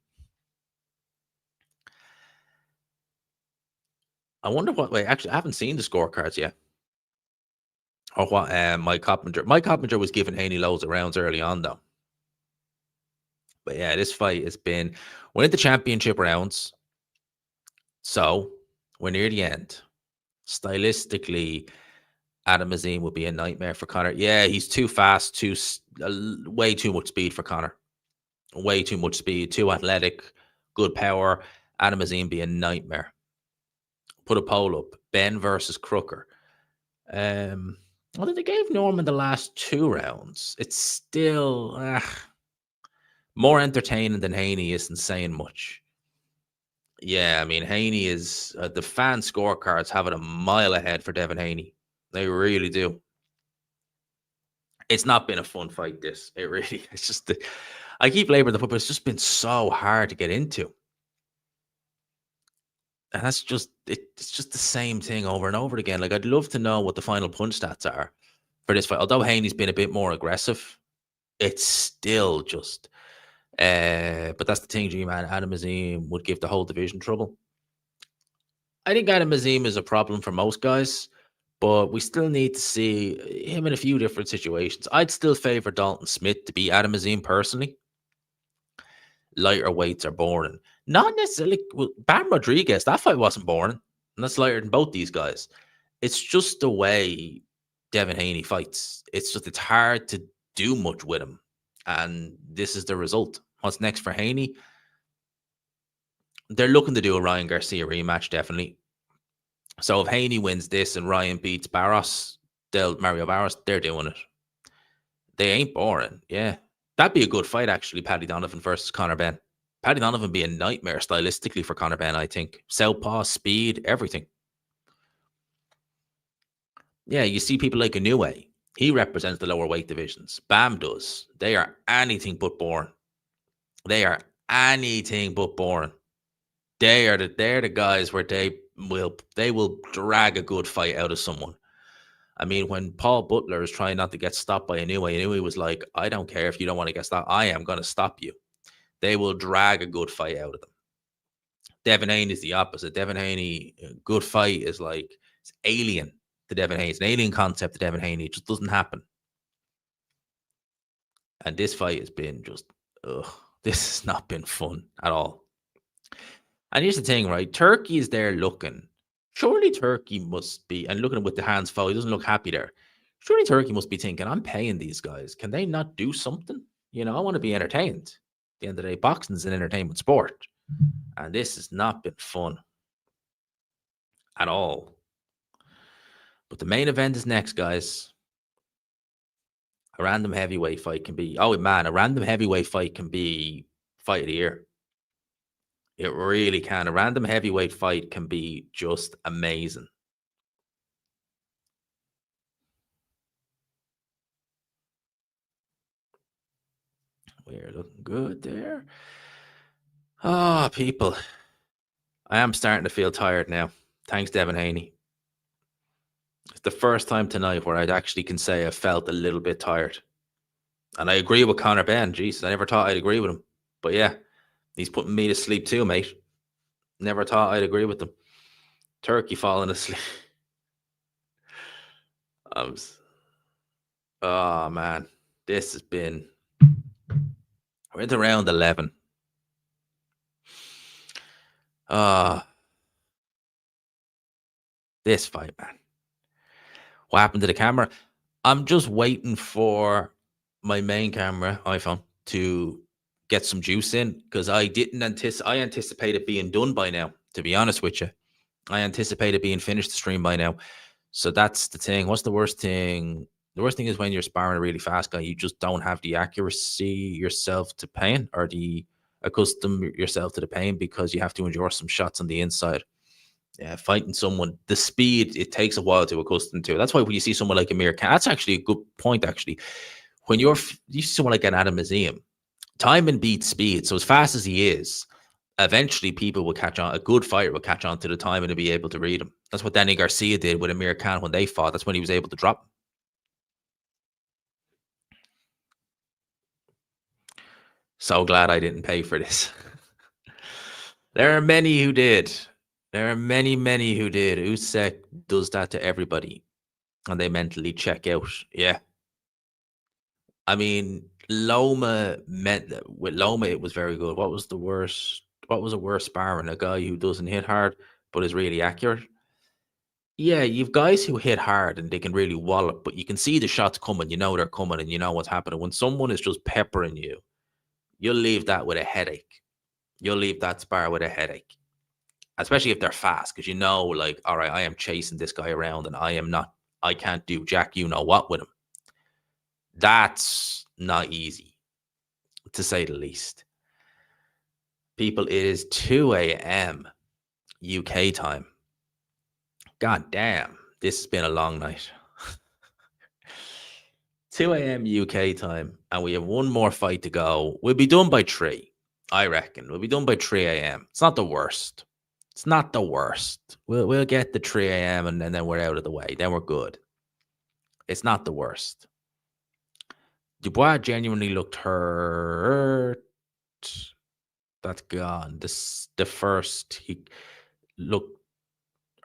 I wonder what way. Actually, I haven't seen the scorecards yet. Or what Mike Coppinger. Mike Coppinger was giving Haney loads of rounds early on, though. But yeah, this fight has been. We're in the championship rounds. So we're near the end. Stylistically, Adam Azim would be a nightmare for Connor. Yeah, he's too fast, way too much speed for Connor. Way too much speed, too athletic, good power. Adam Azim be a nightmare. Put a poll up. Ben versus Crooker. Although they gave Norman the last 2 rounds, it's still more entertaining than Haney isn't saying much. Yeah, I mean, Haney is the fan scorecards have it a mile ahead for Devin Haney. They really do. It's not been a fun fight, this. It really, it's just, I keep laboring the foot, but it's just been so hard to get into. And that's just, it's just the same thing over and over again. Like, I'd love to know what the final punch stats are for this fight. Although Haney's been a bit more aggressive, it's still just, but that's the thing, G-Man. Adam Azim would give the whole division trouble. I think Adam Azim is a problem for most guys, but we still need to see him in a few different situations. I'd still favor Dalton Smith to beat Adam Azim personally. Lighter weights are boring. Not necessarily. Well, Bam Rodriguez, that fight wasn't boring. And that's lighter than both these guys. It's just the way Devin Haney fights. It's hard to do much with him. And this is the result. What's next for Haney? They're looking to do a Ryan Garcia rematch, definitely. So if Haney wins this and Ryan beats Mario Barros, they're doing it. They ain't boring. Yeah. That'd be a good fight, actually, Paddy Donovan versus Conor Benn. Paddy Donovan be a nightmare stylistically for Conor Benn, I think. Southpaw, speed, everything. Yeah, you see people like Inoue. He represents the lower weight divisions. Bam does. They are anything but boring. They are anything but boring. They're the guys where they will drag a good fight out of someone. I mean, when Paul Butler is trying not to get stopped by Inoue was like, I don't care if you don't want to get stopped. I am going to stop you. They will drag a good fight out of them. Devin Haney is the opposite. Devin Haney, good fight is like, it's alien to Devin Haney. It's an alien concept to Devin Haney. It just doesn't happen. And this fight has been just, this has not been fun at all. And here's the thing, right? Turkey is there looking. Surely Turkey must be, and looking with the hands full, he doesn't look happy there. Surely Turkey must be thinking, I'm paying these guys. Can they not do something? You know, I want to be entertained. At the end of the day, boxing is an entertainment sport. And this has not been fun at all. But the main event is next, guys. A random heavyweight fight can be, a random heavyweight fight can be fight of the year. It really can. A random heavyweight fight can be just amazing. We're looking good there. Oh, people. I am starting to feel tired now. Thanks, Devin Haney. It's the first time tonight where I actually can say I felt a little bit tired. And I agree with Conor Benn. Jesus, I never thought I'd agree with him. But yeah, he's putting me to sleep too, mate. Never thought I'd agree with them. Turkey falling asleep. Oh, man. This has been... We're into round 11. This fight, man. What happened to the camera? I'm just waiting for my main camera, iPhone, to get some juice in because I anticipate it being done by now, to be honest with you. I anticipate it being finished the stream by now. So that's the thing. What's the worst thing? The worst thing is when you're sparring a really fast guy, you just don't have the accuracy yourself to pain or the accustom yourself to the pain because you have to endure some shots on the inside. Yeah, fighting someone, the speed, it takes a while to accustom to. That's why when you see someone like Amir Khan, that's actually a good point, actually. When you see someone like an Adam Azim, timing beats speed. So as fast as he is, eventually people will catch on. A good fighter will catch on to the timing and be able to read him. That's what Danny Garcia did with Amir Khan when they fought. That's when he was able to drop him. So glad I didn't pay for this. There are many who did. There are many, many who did. Usyk does that to everybody. And they mentally check out. Yeah. I mean, with Loma, it was very good. What was a worse sparring? A guy who doesn't hit hard, but is really accurate. Yeah, you've guys who hit hard and they can really wallop, but you can see the shots coming. You know they're coming, and you know what's happening. When someone is just peppering you, you'll leave that with a headache. You'll leave that spar with a headache, especially if they're fast, because you know, like, all right, I am chasing this guy around, and I can't do jack, you know what, with him. That's not easy, to say the least. People, it is 2 a.m. UK time. God damn, this has been a long night. 2 a.m. UK time, and we have one more fight to go. We'll be done by 3, I reckon. We'll be done by 3 a.m. It's not the worst. It's not the worst. We'll get the 3 a.m. and then we're out of the way. Then we're good. It's not the worst. Dubois genuinely looked hurt. That's gone. The first he looked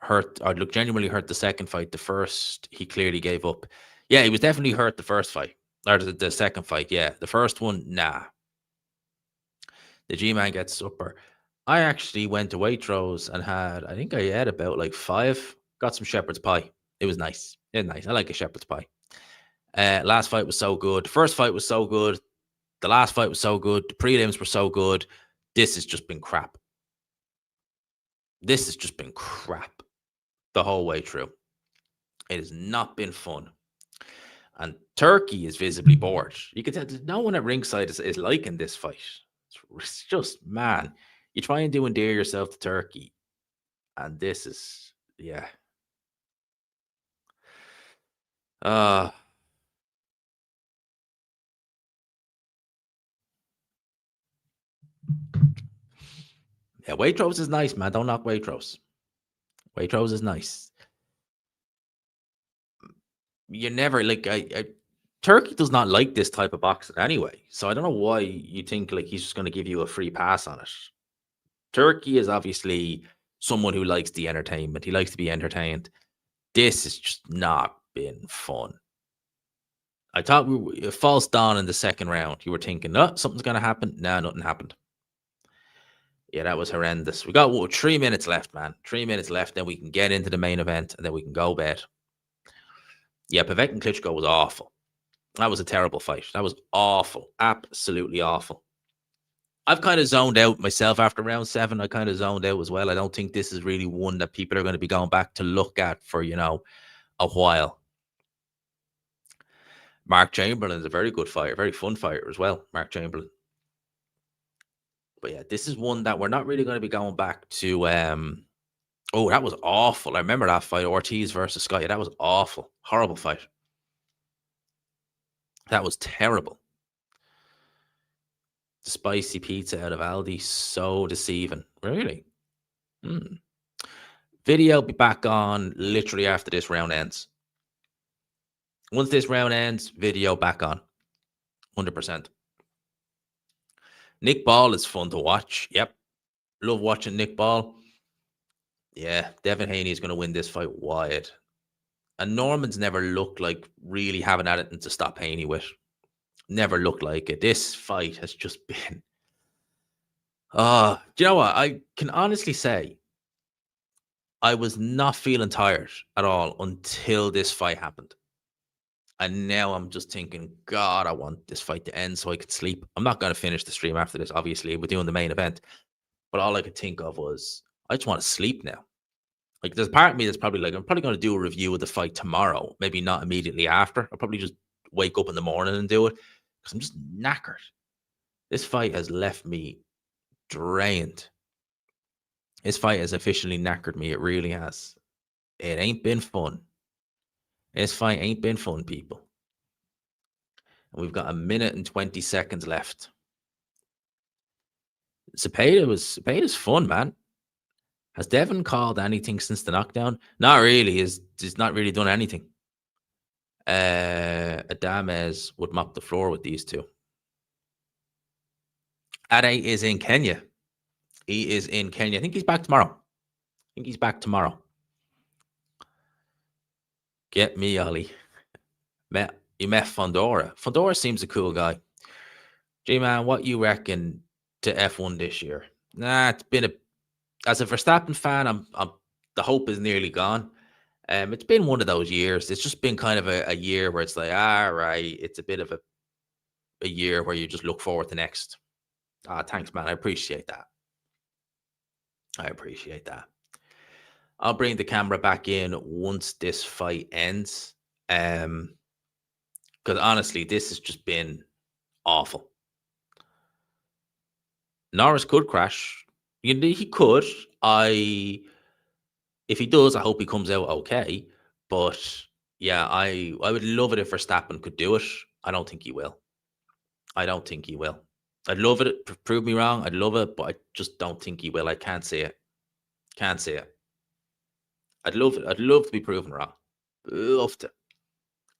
hurt, or looked genuinely hurt the second fight. The first he clearly gave up. Yeah, he was definitely hurt the first fight. Or the second fight, yeah. The first one, nah. The G-Man gets supper. I actually went to Waitrose and I think I had about like 5. Got some shepherd's pie. It was nice. It was nice. I like a shepherd's pie. Last fight was so good. The first fight was so good. The last fight was so good. The prelims were so good. This has just been crap. This has just been crap the whole way through. It has not been fun. And Turkey is visibly bored. You can tell no one at ringside is liking this fight. It's just, man, you try and endear yourself to Turkey, and this is, yeah. Uh yeah, Waitrose is nice, man. Don't knock Waitrose. Waitrose is nice. You never like Turkey does not like this type of boxing anyway. So I don't know why you think like he's just going to give you a free pass on it. Turkey is obviously someone who likes the entertainment. He likes to be entertained. This has just not been fun. I thought a false dawn in the second round. You were thinking, oh, something's going to happen. Nah, nothing happened. Yeah, that was horrendous. We got 3 minutes left, man. 3 minutes left. Then we can get into the main event and then we can go bed. Yeah, Pavek and Klitschko was awful. That was a terrible fight. That was awful. Absolutely awful. I've kind of zoned out myself after round 7. I kind of zoned out as well. I don't think this is really one that people are going to be going back to look at for, a while. Mark Chamberlain is a very good fighter, very fun fighter as well, Mark Chamberlain. But yeah, this is one that we're not really going to be going back to. Oh, that was awful. I remember that fight, Ortiz versus Scott. Yeah, that was awful. Horrible fight. That was terrible. The spicy pizza out of Aldi, so deceiving. Really? Video will be back on literally after this round ends. Once this round ends, video back on. 100%. Nick Ball is fun to watch. Yep. Love watching Nick Ball. Yeah, Devin Haney is going to win this fight wide. And Norman's never looked like really having anything to stop Haney with. Never looked like it. This fight has just been... do you know what? I can honestly say I was not feeling tired at all until this fight happened. And now I'm just thinking, God, I want this fight to end so I could sleep. I'm not going to finish the stream after this, obviously. We're doing the main event. But all I could think of was, I just want to sleep now. Like, there's a part of me that's probably like, I'm probably going to do a review of the fight tomorrow. Maybe not immediately after. I'll probably just wake up in the morning and do it. Because I'm just knackered. This fight has left me drained. This fight has officially knackered me. It really has. It ain't been fun. This fight ain't been fun, people. And we've got 1 minute and 20 seconds left. Cepeda's fun, man. Has Devin called anything since the knockdown? Not really. He's not really done anything. Adames would mop the floor with these two. Ade is in Kenya. He is in Kenya. I think he's back tomorrow. Get me, Ollie. You met Fondora. Fondora seems a cool guy. G-Man, what you reckon to F1 this year? Nah, it's been as a Verstappen fan, I'm the hope is nearly gone. It's been one of those years. It's just been kind of a year where it's like, right, it's a bit of a year where you just look forward to next. Thanks, man. I appreciate that. I'll bring the camera back in once this fight ends. Because honestly, this has just been awful. Norris could crash. He could. If he does, I hope he comes out okay. But yeah, I would love it if Verstappen could do it. I don't think he will. I'd love it. Prove me wrong. I'd love it, but I just don't think he will. I can't see it. I'd love it. I'd love to be proven wrong. Love to.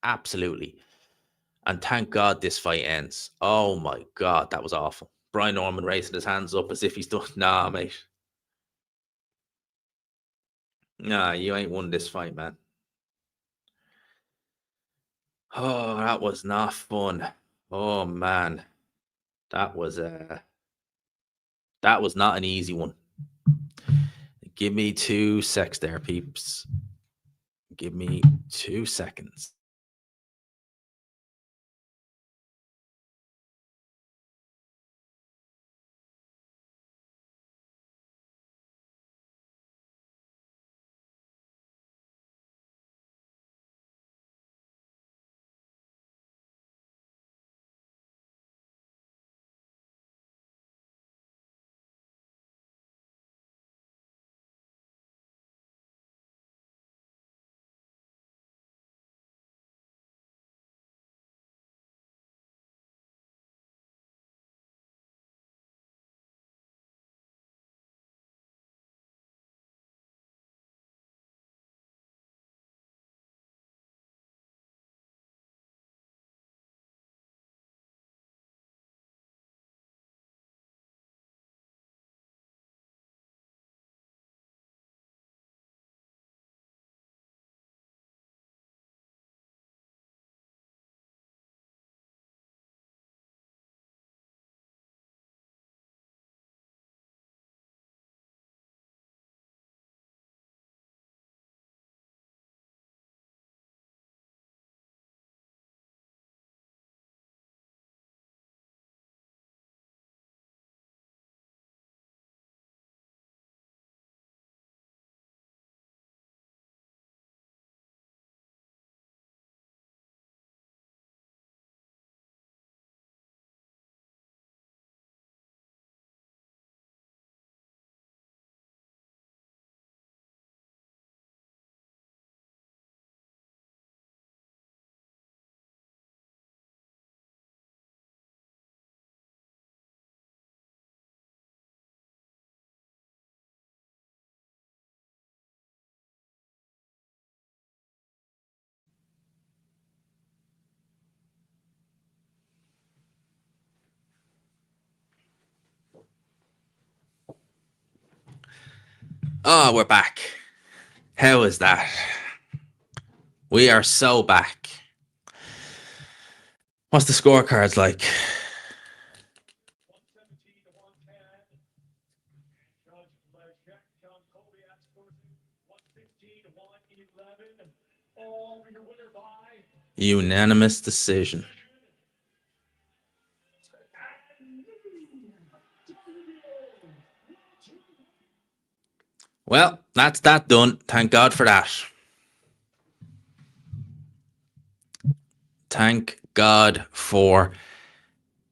Absolutely. And thank God this fight ends. Oh my God, that was awful. Brian Norman raising his hands up as if he's done. Nah, mate. Nah, you ain't won this fight, man. Oh, that was not fun. Oh man. That was not an easy one. Give me 2 secs there, peeps. Give me 2 seconds. Oh, we're back. How is that? We are so back. What's the scorecards like? 117 to 110. Judge Leszek, John Kobiak scores 116 to 111. All your winner by Unanimous decision. Well, that's that done. Thank God for that. Thank God for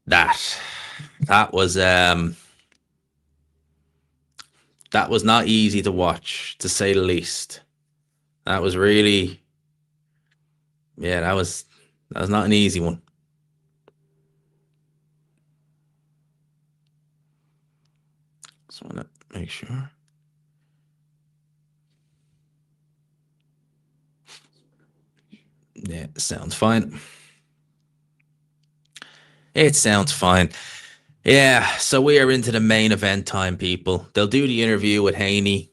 that. That was not easy to watch, to say the least. That was really, yeah, that was not an easy one. Just want to make sure. Yeah, sounds fine. It sounds fine. Yeah, so we are into the main event time, people. They'll do the interview with Haney,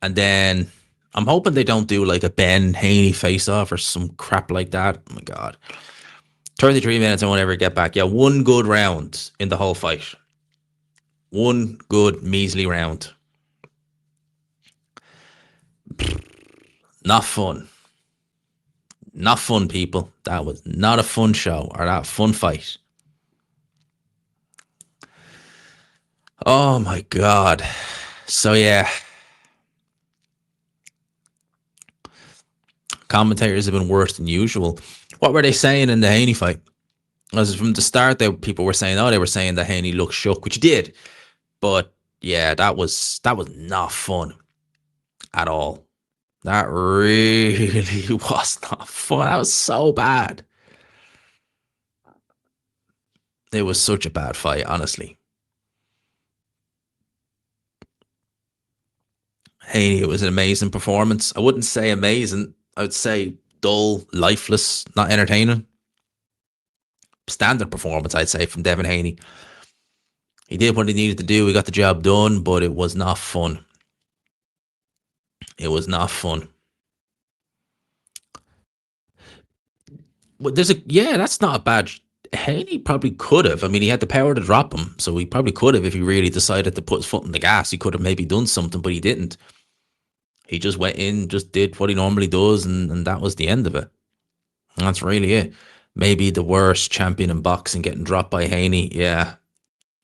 and then I'm hoping they don't do like a Ben Haney face-off or some crap like that. Oh my God. 33 minutes, I won't ever get back. Yeah, one good round in the whole fight. One good, measly round. Not fun. Not fun, people. That was not a fun show or that fun fight. Oh my God. So yeah. Commentators have been worse than usual. What were they saying in the Haney fight? As from the start, people were saying, they were saying that Haney looked shook, which he did. But yeah, that was not fun at all. That really was not fun. That was so bad. It was such a bad fight, honestly. Haney, it was an amazing performance. I wouldn't say amazing. I would say dull, lifeless, not entertaining. Standard performance, I'd say, from Devin Haney. He did what he needed to do. He got the job done, but it was not fun. It was not fun. But that's not a bad. Haney probably could have. I mean, he had the power to drop him, so he probably could have if he really decided to put his foot in the gas. He could have maybe done something, but he didn't. He just went in, just did what he normally does, and that was the end of it. And that's really it. Maybe the worst champion in boxing getting dropped by Haney. Yeah.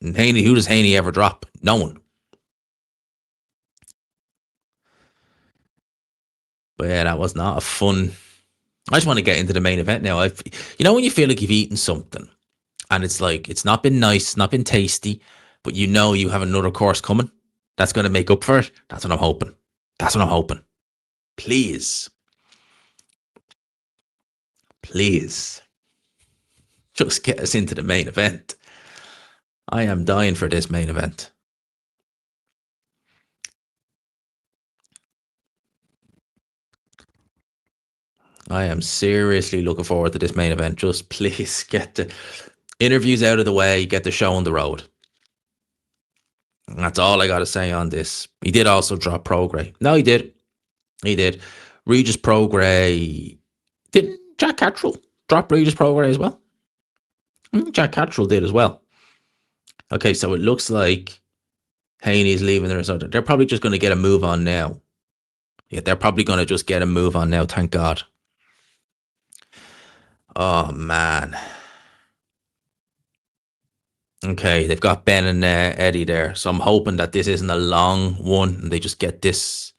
And Haney, who does Haney ever drop? No one. But yeah, that was not a fun. I just want to get into the main event now. When you feel like you've eaten something and it's like, it's not been nice, not been tasty, but you have another course coming that's going to make up for it. That's what I'm hoping. That's what I'm hoping. Please. Please. Just get us into the main event. I am dying for this main event. I am seriously looking forward to this main event. Just please get the interviews out of the way, get the show on the road. And that's all I got to say on this. He did also drop Prograis. No, he did. He did. Regis Prograis. Didn't Jack Cattrall drop Regis Prograis as well? Jack Cattrall did as well. Okay, so it looks like Haney's leaving the result. They're probably just going to get a move on now. Yeah, they're probably going to just get a move on now, thank God. Oh, man. Okay, they've got Ben and Eddie there. So I'm hoping that this isn't a long one and they just get this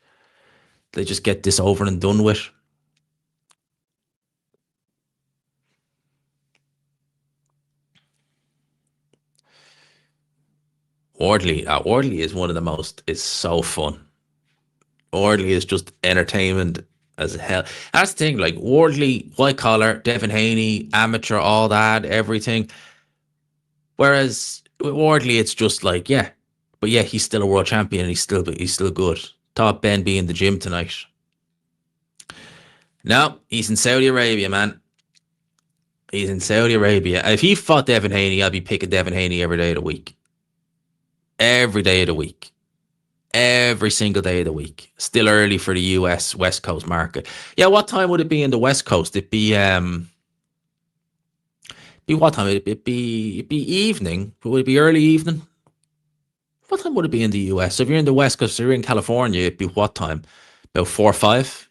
over and done with. Wardley is one of the most, is so fun. Wardley is just entertainment as hell. That's the thing, like Wardley, white collar, Devin Haney, amateur, all that, everything. Whereas with Wardley, it's just like, yeah, but yeah, he's still a world champion and he's still good. Thought Ben be in the gym tonight. No, he's in Saudi Arabia, man. He's in Saudi Arabia. If he fought Devin Haney, I'd be picking Devin Haney every day of the week. Every day of the week. Every single day of the week. Still early for the US West Coast market. Yeah, what time would it be in the West Coast? It'd be what time? It'd be evening. Would it be early evening? What time would it be in the US? So if you're in the West Coast, so you're in California, it'd be what time? About 4 or 5?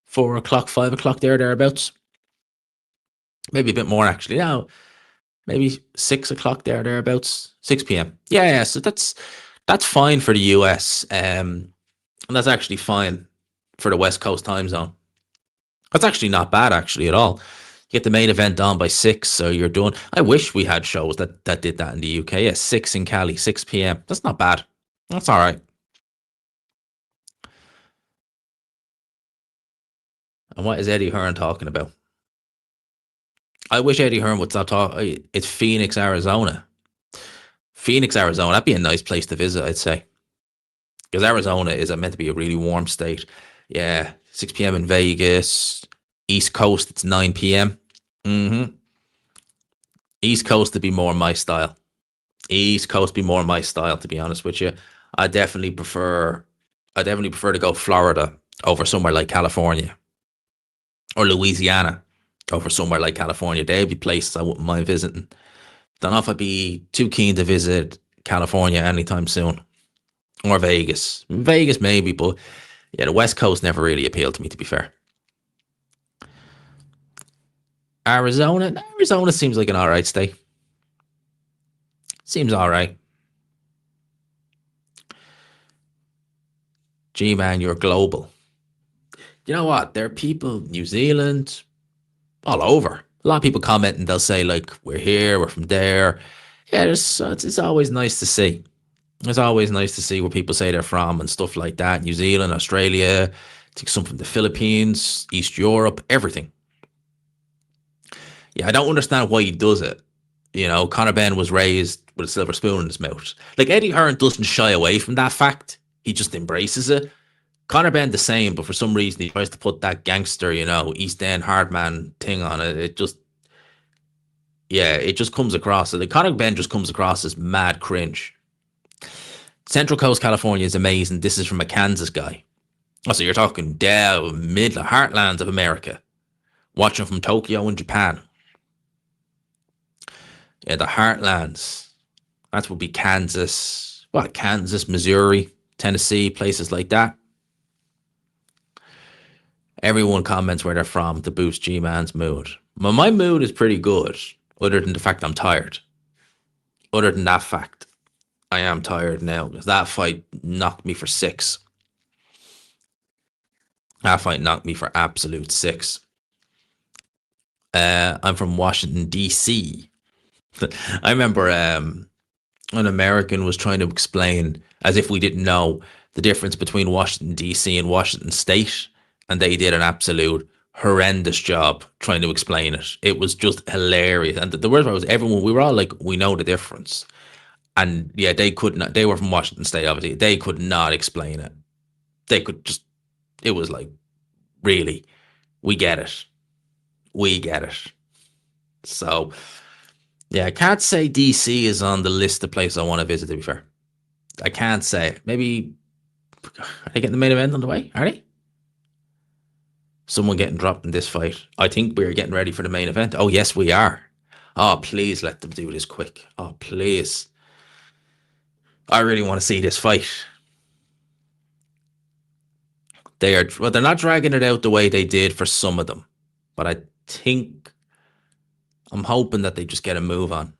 4 o'clock, 5 o'clock thereabouts. Maybe a bit more actually. Now, maybe 6 o'clock thereabouts. 6 p.m. Yeah. So that's fine for the US. And that's actually fine for the West Coast time zone. That's actually not bad actually at all. You get the main event on by 6, so you're done. I wish we had shows that did that in the UK. Yeah, 6 in Cali, 6 p.m. That's not bad. That's all right. And what is Eddie Hearn talking about? I wish Eddie Hearn would stop talking. It's Phoenix, Arizona. Phoenix, Arizona. That'd be a nice place to visit, I'd say. Because Arizona is meant to be a really warm state. Yeah, 6 p.m. in Vegas. East Coast, it's 9 p.m. East Coast would be more my style. East Coast be more my style, to be honest with you. I definitely prefer to go Florida over somewhere like California or Louisiana over somewhere like California. They'd be places I wouldn't mind visiting. Don't know if I'd be too keen to visit California anytime soon or Vegas. Vegas maybe, but Yeah, the West Coast never really appealed to me, to be fair. Arizona seems like an all right state. Seems all right. G-Man, you're global. You know what? There are people, New Zealand, all over. A lot of people comment and they'll say, like, we're here, we're from there. Yeah, it's always nice to see. It's always nice to see where people say they're from and stuff like that. New Zealand, Australia, I think some from the Philippines, East Europe, everything. Yeah, I don't understand why he does it. You know, Conor Benn was raised with a silver spoon in his mouth. Like, Eddie Hearn doesn't shy away from that fact. He just embraces it. Conor Benn the same, but for some reason he tries to put that gangster, East End hard man thing on it. It just comes across. Like, Conor Benn just comes across as mad cringe. Central Coast California is amazing. This is from a Kansas guy. Oh, so you're talking down middle heartlands of America. Watching from Tokyo and Japan. Yeah, the heartlands. That would be Kansas. Kansas, Missouri, Tennessee, places like that. Everyone comments where they're from to boost G-Man's mood. Well, my mood is pretty good, other than the fact I'm tired. Other than that fact, I am tired now because that fight knocked me for 6. That fight knocked me for absolute 6. I'm from Washington, D.C. I remember an American was trying to explain, as if we didn't know, the difference between Washington, D.C. and Washington State. And they did an absolute horrendous job trying to explain it. It was just hilarious. And the worst part was everyone, we were all like, we know the difference. And yeah, they could not, they were from Washington State, obviously. They could not explain it. They could just, it was like, really, we get it. We get it. So, yeah, I can't say DC is on the list of places I want to visit, to be fair. I can't say. Maybe, are they getting the main event on the way? Are they? Someone getting dropped in this fight. I think we're getting ready for the main event. Oh, yes, we are. Oh, please let them do this quick. Oh, please. I really want to see this fight. They're not dragging it out the way they did for some of them. But I'm hoping that they just get a move on.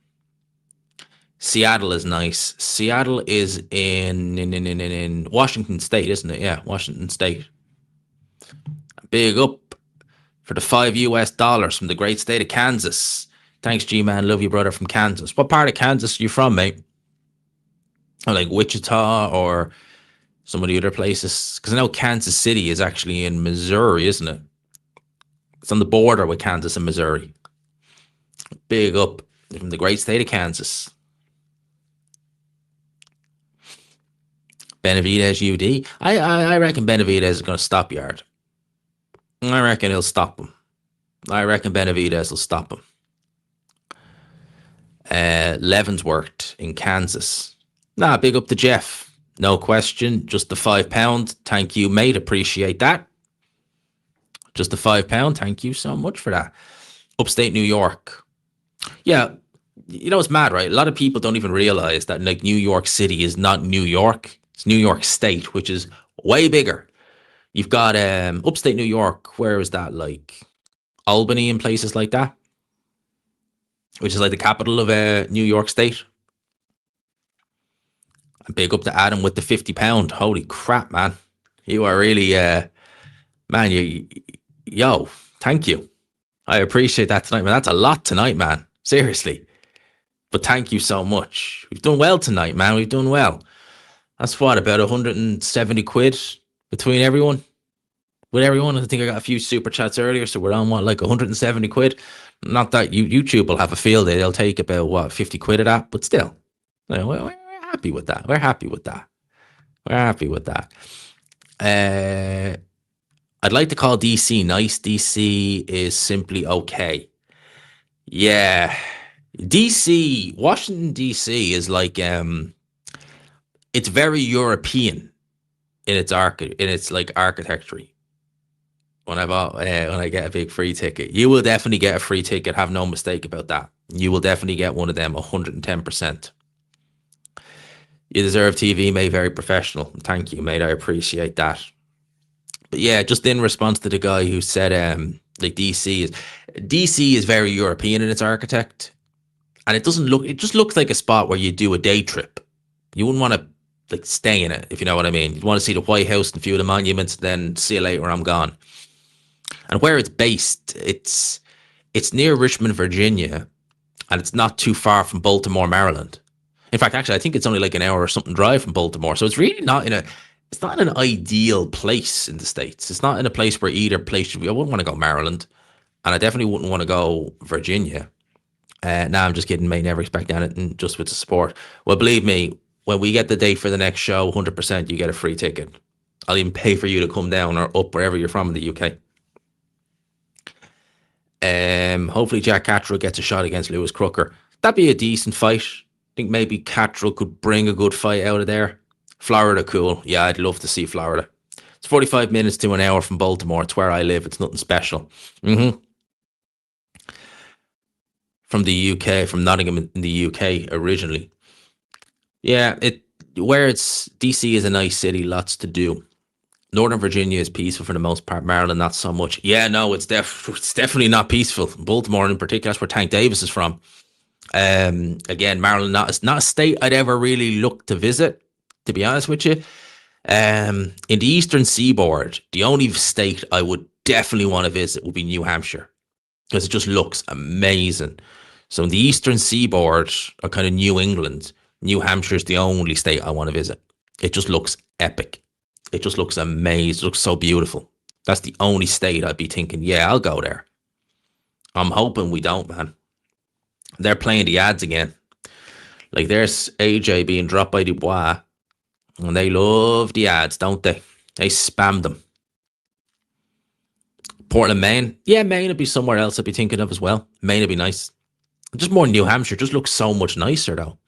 Seattle is nice. Seattle is in Washington State, isn't it? Yeah, Washington State. Big up for the $5 from the great state of Kansas. Thanks, G-Man. Love you, brother, from Kansas. What part of Kansas are you from, mate? Like Wichita or some of the other places? Because I know Kansas City is actually in Missouri, isn't it? It's on the border with Kansas and Missouri. Big up from the great state of Kansas. Benavidez UD. I reckon Benavidez is going to stop Yarde. I reckon he'll stop him. I reckon Benavidez will stop him. Leavenworth in Kansas. Big up to Jeff. No question. Just the £5. Thank you, mate. Appreciate that. Just the £5. Thank you so much for that. Upstate New York. Yeah, it's mad, right? A lot of people don't even realize that like New York City is not New York. It's New York State, which is way bigger. You've got upstate New York. Where is that? Like Albany and places like that, which is like the capital of New York State. And big up to Adam with the £50. Holy crap, man! You are really, man. Yo, thank you. I appreciate that tonight, man. That's a lot tonight, man. Seriously. But thank you so much. We've done well tonight, man. We've done well. That's what, about 170 quid between everyone? With everyone, I think I got a few super chats earlier, so we're on like 170 quid. Not that YouTube will have a field day; they'll take about 50 quid of that, but still, we're happy with that. We're happy with that. We're happy with that. I'd like to call DC nice. DC is simply okay. Yeah, Washington DC is like it's very European in its architecture. When I get a big free ticket, you will definitely get a free ticket. Have no mistake about that. You will definitely get one of them, 110%. You deserve TV, mate. Very professional. Thank you, mate. I appreciate that. But yeah, just in response to the guy who said, like DC is very European in its architect, and it doesn't look. It just looks like a spot where you do a day trip. You wouldn't want to like stay in it, if you know what I mean. You'd want to see the White House and a few of the monuments, then see you later. I'm gone. And where it's based, it's near Richmond, Virginia, and it's not too far from Baltimore, Maryland. In fact, actually, I think it's only like an hour or something drive from Baltimore. So it's really not in a. It's not an ideal place in the States. It's not in a place where either place should be. I wouldn't want to go Maryland, and I definitely wouldn't want to go Virginia. Now I'm just kidding, mate. Never expect anything just with the support. Well, believe me, when we get the date for the next show, 100% you get a free ticket. I'll even pay for you to come down or up wherever you're from in the UK. Hopefully Jack Catterall gets a shot against Lewis Crooker. That'd be a decent fight. I think maybe Catterall could bring a good fight out of there. Florida, cool. Yeah, I'd love to see Florida. It's 45 minutes to an hour from Baltimore. It's where I live. It's nothing special. From the UK, from Nottingham in the UK originally. Yeah, where it's DC is a nice city, lots to do. Northern Virginia is peaceful for the most part. Maryland, not so much. Yeah, no, it's definitely not peaceful. Baltimore, in particular, that's where Tank Davis is from. Again, Maryland, not a state I'd ever really look to visit, to be honest with you. In the Eastern Seaboard, the only state I would definitely want to visit would be New Hampshire, because it just looks amazing. So in the Eastern Seaboard, or kind of New England, New Hampshire is the only state I want to visit. It just looks epic. It just looks amazing. It looks so beautiful. That's the only state I'd be thinking, yeah, I'll go there. I'm hoping we don't, man. They're playing the ads again. Like, there's AJ being dropped by Dubois, and they love the ads, don't they? They spam them. Portland, Maine. Yeah, Maine would be somewhere else I'd be thinking of as well. Maine would be nice. Just more New Hampshire. Just looks so much nicer, though.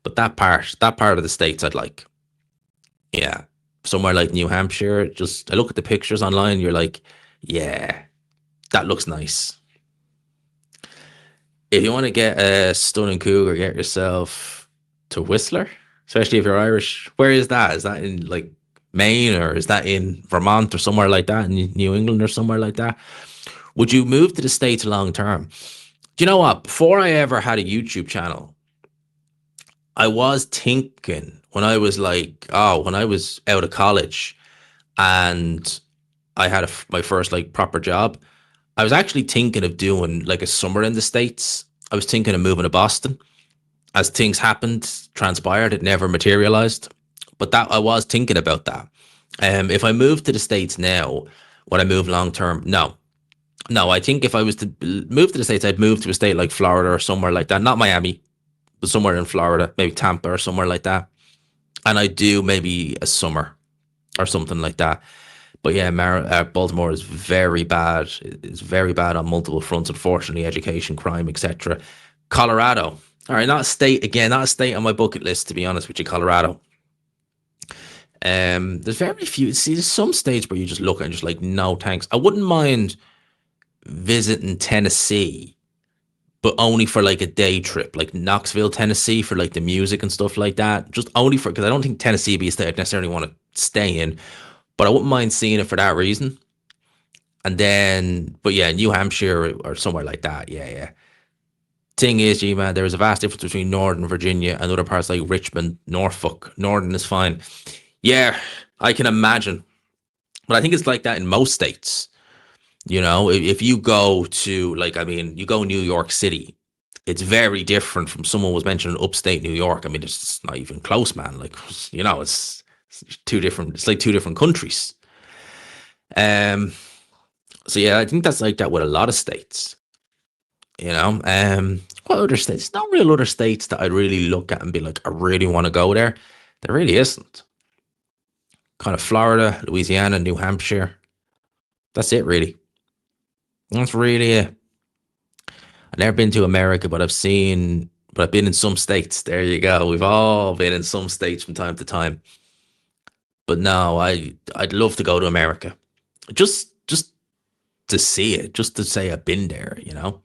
But that part of the States I'd like. Yeah. Somewhere like New Hampshire. Just, I look at the pictures online, you're like, yeah, that looks nice. If you want to get a stunning cougar, get yourself to Whistler, especially if you're Irish. Where is that? Is that in like Maine, or is that in Vermont or somewhere like that, in New England or somewhere like that? Would you move to the States long term? Do you know what? Before I ever had a YouTube channel, I was thinking when I was when I was out of college and I had my first like proper job, I was actually thinking of doing like a summer in the States. I was thinking of moving to Boston. As things happened, transpired, it never materialized. But that I was thinking about that. If I moved to the States now, would I move long term? No. I think if I was to move to the States, I'd move to a state like Florida or somewhere like that. Not Miami, but somewhere in Florida, maybe Tampa or somewhere like that. And I'd do maybe a summer or something like that. But yeah, Baltimore is very bad. It's very bad on multiple fronts, unfortunately, education, crime, etc. Colorado. All right, not a state on my bucket list, to be honest with you, Colorado. There's very few. See, there's some states where you just look and just like, no thanks. I wouldn't mind visiting Tennessee, but only for like a day trip, like Knoxville, Tennessee, for like the music and stuff like that. Just only because I don't think Tennessee would be a state I'd necessarily want to stay in. But I wouldn't mind seeing it for that reason. And then, but yeah, New Hampshire or somewhere like that. Yeah. Thing is, G-Man, there is a vast difference between Northern Virginia and other parts like Richmond, Norfolk. Northern is fine. Yeah, I can imagine. But I think it's like that in most states. You know, if you go to, you go New York City, it's very different from someone was mentioning upstate New York. I mean, it's not even close, man. Like, you know, it's two different, it's like two different countries. So yeah, I think that's like that with a lot of states. You know, what other states? No real other states that I'd really look at and be like, I really want to go there. There really isn't. Kind of Florida, Louisiana, New Hampshire. That's it, really. That's really it. I've never been to America, but I've been in some states. There you go. We've all been in some states from time to time. But no, I'd love to go to America. Just to see it, just to say I've been there, you know.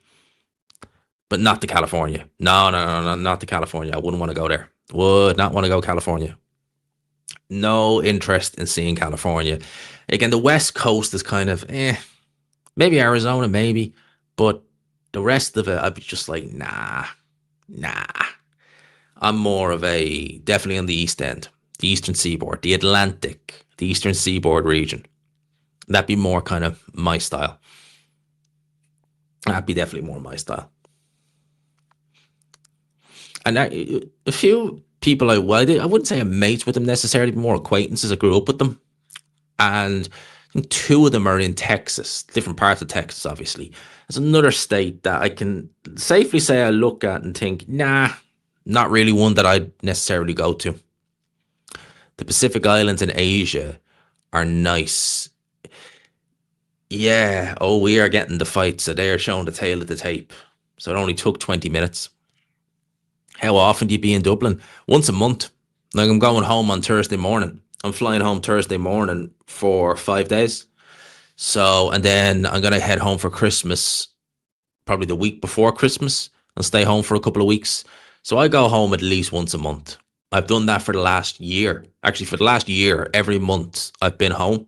But not to California. No, not to California. I wouldn't want to go there. Would not want to go to California. No interest in seeing California. Again, the West Coast is kind of maybe Arizona, maybe, but the rest of it, I'd be just like, nah. I'm more of a definitely on the East End, the Eastern Seaboard, the Atlantic, the Eastern Seaboard region. That'd be more kind of my style. That'd be definitely more my style. And a few people I wouldn't say I'm mates with them necessarily, but more acquaintances. I grew up with them, and I think two of them are in Texas, different parts of Texas, obviously. There's another state that I can safely say I look at and think, nah, not really one that I'd necessarily go to. The Pacific Islands in Asia are nice. Yeah, oh, we are getting the fight, so they are showing the tail of the tape. So it only took 20 minutes. How often do you be in Dublin? Once a month. Like I'm going home on Thursday morning. I'm flying home Thursday morning for 5 days. So, and then I'm going to head home for Christmas, probably the week before Christmas, and stay home for a couple of weeks. So I go home at least once a month. I've done that for the last year. Actually, for the last year, every month I've been home.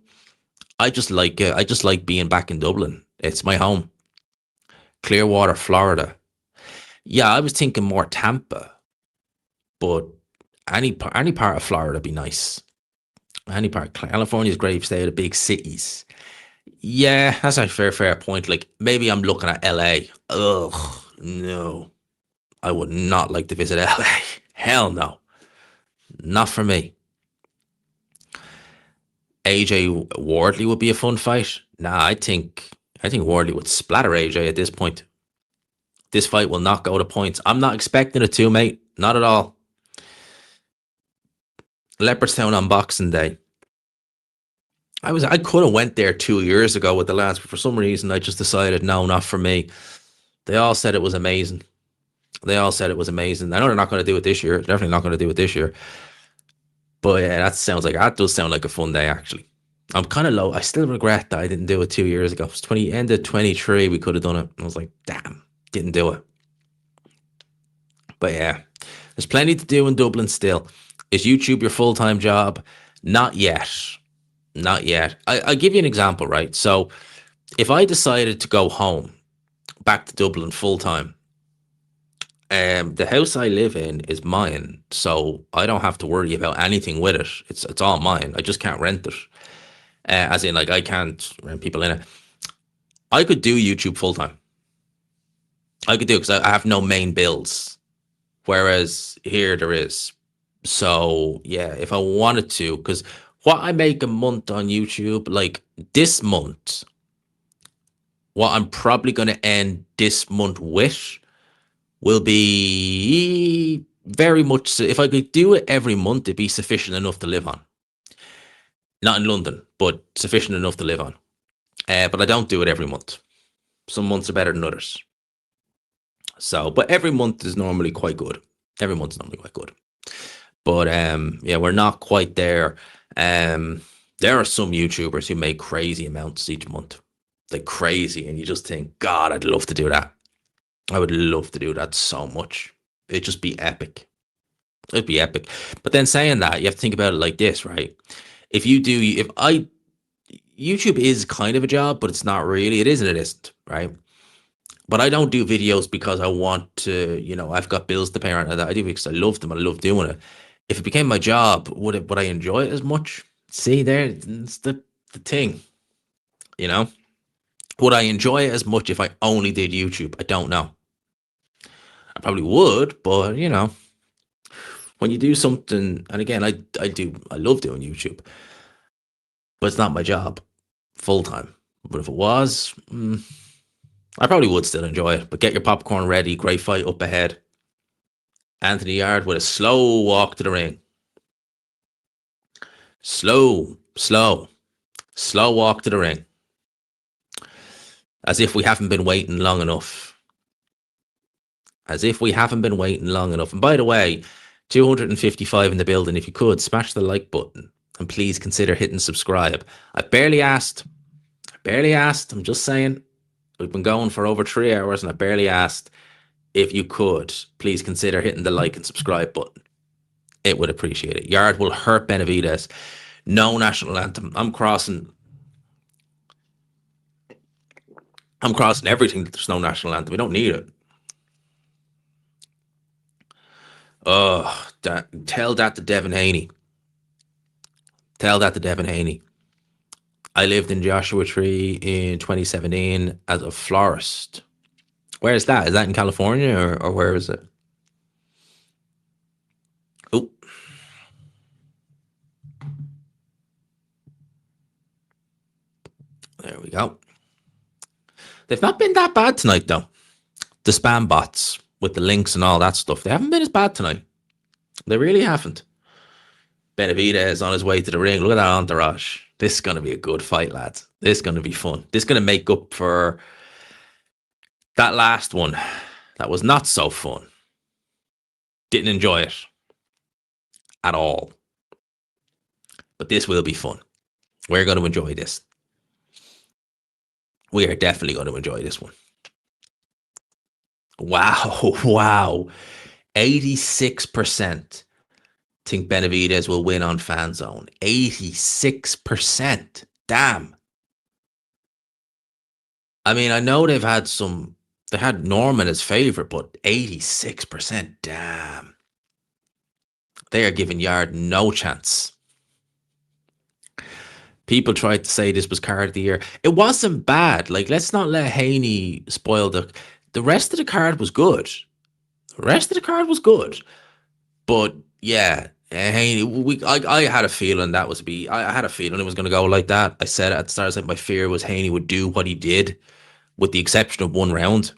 I just like it. I just like being back in Dublin. It's my home. Clearwater, Florida. Yeah, I was thinking more Tampa, but any part of Florida would be nice. Any part. California's great state of big cities. Yeah, that's a fair point. Like maybe I'm looking at LA. Ugh, no. I would not like to visit LA. Hell no. Not for me. AJ Wardley would be a fun fight. Nah, I think Wardley would splatter AJ at this point. This fight will not go to points. I'm not expecting it to, mate. Not at all. Leopardstown on Boxing Day. I could have went there 2 years ago with the lads, but for some reason I just decided no, not for me. They all said it was amazing. I know they're not going to do it this year. Definitely not going to do it this year. But yeah, that does sound like a fun day actually. I'm kind of low. I still regret that I didn't do it 2 years ago. It was end of 23. We could have done it. I was like, damn, didn't do it. But yeah, there's plenty to do in Dublin still. Is YouTube your full time job? Not yet. Not yet. I give you an example, right? So if I decided to go home, back to Dublin full time, the house I live in is mine, so I don't have to worry about anything with it. It's all mine. I just can't rent it. As in, like I can't rent people in it. I could do YouTube full time. I could do it because I have no main bills, whereas here there is. So yeah, if I wanted to, because what I make a month on YouTube, like this month, what I'm probably going to end this month with will be very much. If I could do it every month, it'd be sufficient enough to live on. Not in London, but sufficient enough to live on. But I don't do it every month. Some months are better than others. So, but every month is normally quite good. But yeah, we're not quite there. There are some YouTubers who make crazy amounts each month, like crazy, and you just think, God, I'd love to do that. I would love to do that so much. It'd just be epic. It'd be epic. But then saying that, you have to think about it like this, right? YouTube is kind of a job, but it's not really. It is and it isn't, right? But I don't do videos because I want to, I've got bills to pay around that. I do because I love them. I love doing it. If it became my job, would I enjoy it as much? See, it's the thing, you know? Would I enjoy it as much if I only did YouTube? I don't know. I probably would, but when you do something, and again, I love doing YouTube, but it's not my job full time. But if it was, I probably would still enjoy it. But get your popcorn ready. Great fight up ahead. Anthony Yarde with a slow walk to the ring. Slow walk to the ring. As if we haven't been waiting long enough. And by the way, 255 in the building. If you could, smash the like button. And please consider hitting subscribe. I barely asked. I'm just saying. We've been going for over 3 hours and I barely asked. If you could, please consider hitting the like and subscribe button. It would appreciate it. Yarde will hurt Benavidez. No national anthem. I'm crossing everything that there's no national anthem. We don't need it. Oh, tell that to Devin Haney. Tell that to Devin Haney. I lived in Joshua Tree in 2017 as a florist. Where is that? Is that in California or where is it? Oh. There we go. They've not been that bad tonight, though. The spam bots with the links and all that stuff, they haven't been as bad tonight. They really haven't. Benavidez on his way to the ring. Look at that entourage. This is going to be a good fight, lads. This is going to be fun. This is going to make up for that last one. That was not so fun. Didn't enjoy it at all. But this will be fun. We're going to enjoy this. We are definitely going to enjoy this one. Wow. 86% think Benavidez will win on Fan Zone. 86%. Damn. I mean, I know they had Norman as favorite, but 86%. Damn. They are giving Yarde no chance. People tried to say this was card of the year. It wasn't bad. Like, let's not let Haney spoil the rest of the card was good. But yeah, Haney, I had a feeling I had a feeling it was going to go like that. I said at the start, I said my fear was Haney would do what he did, with the exception of one round.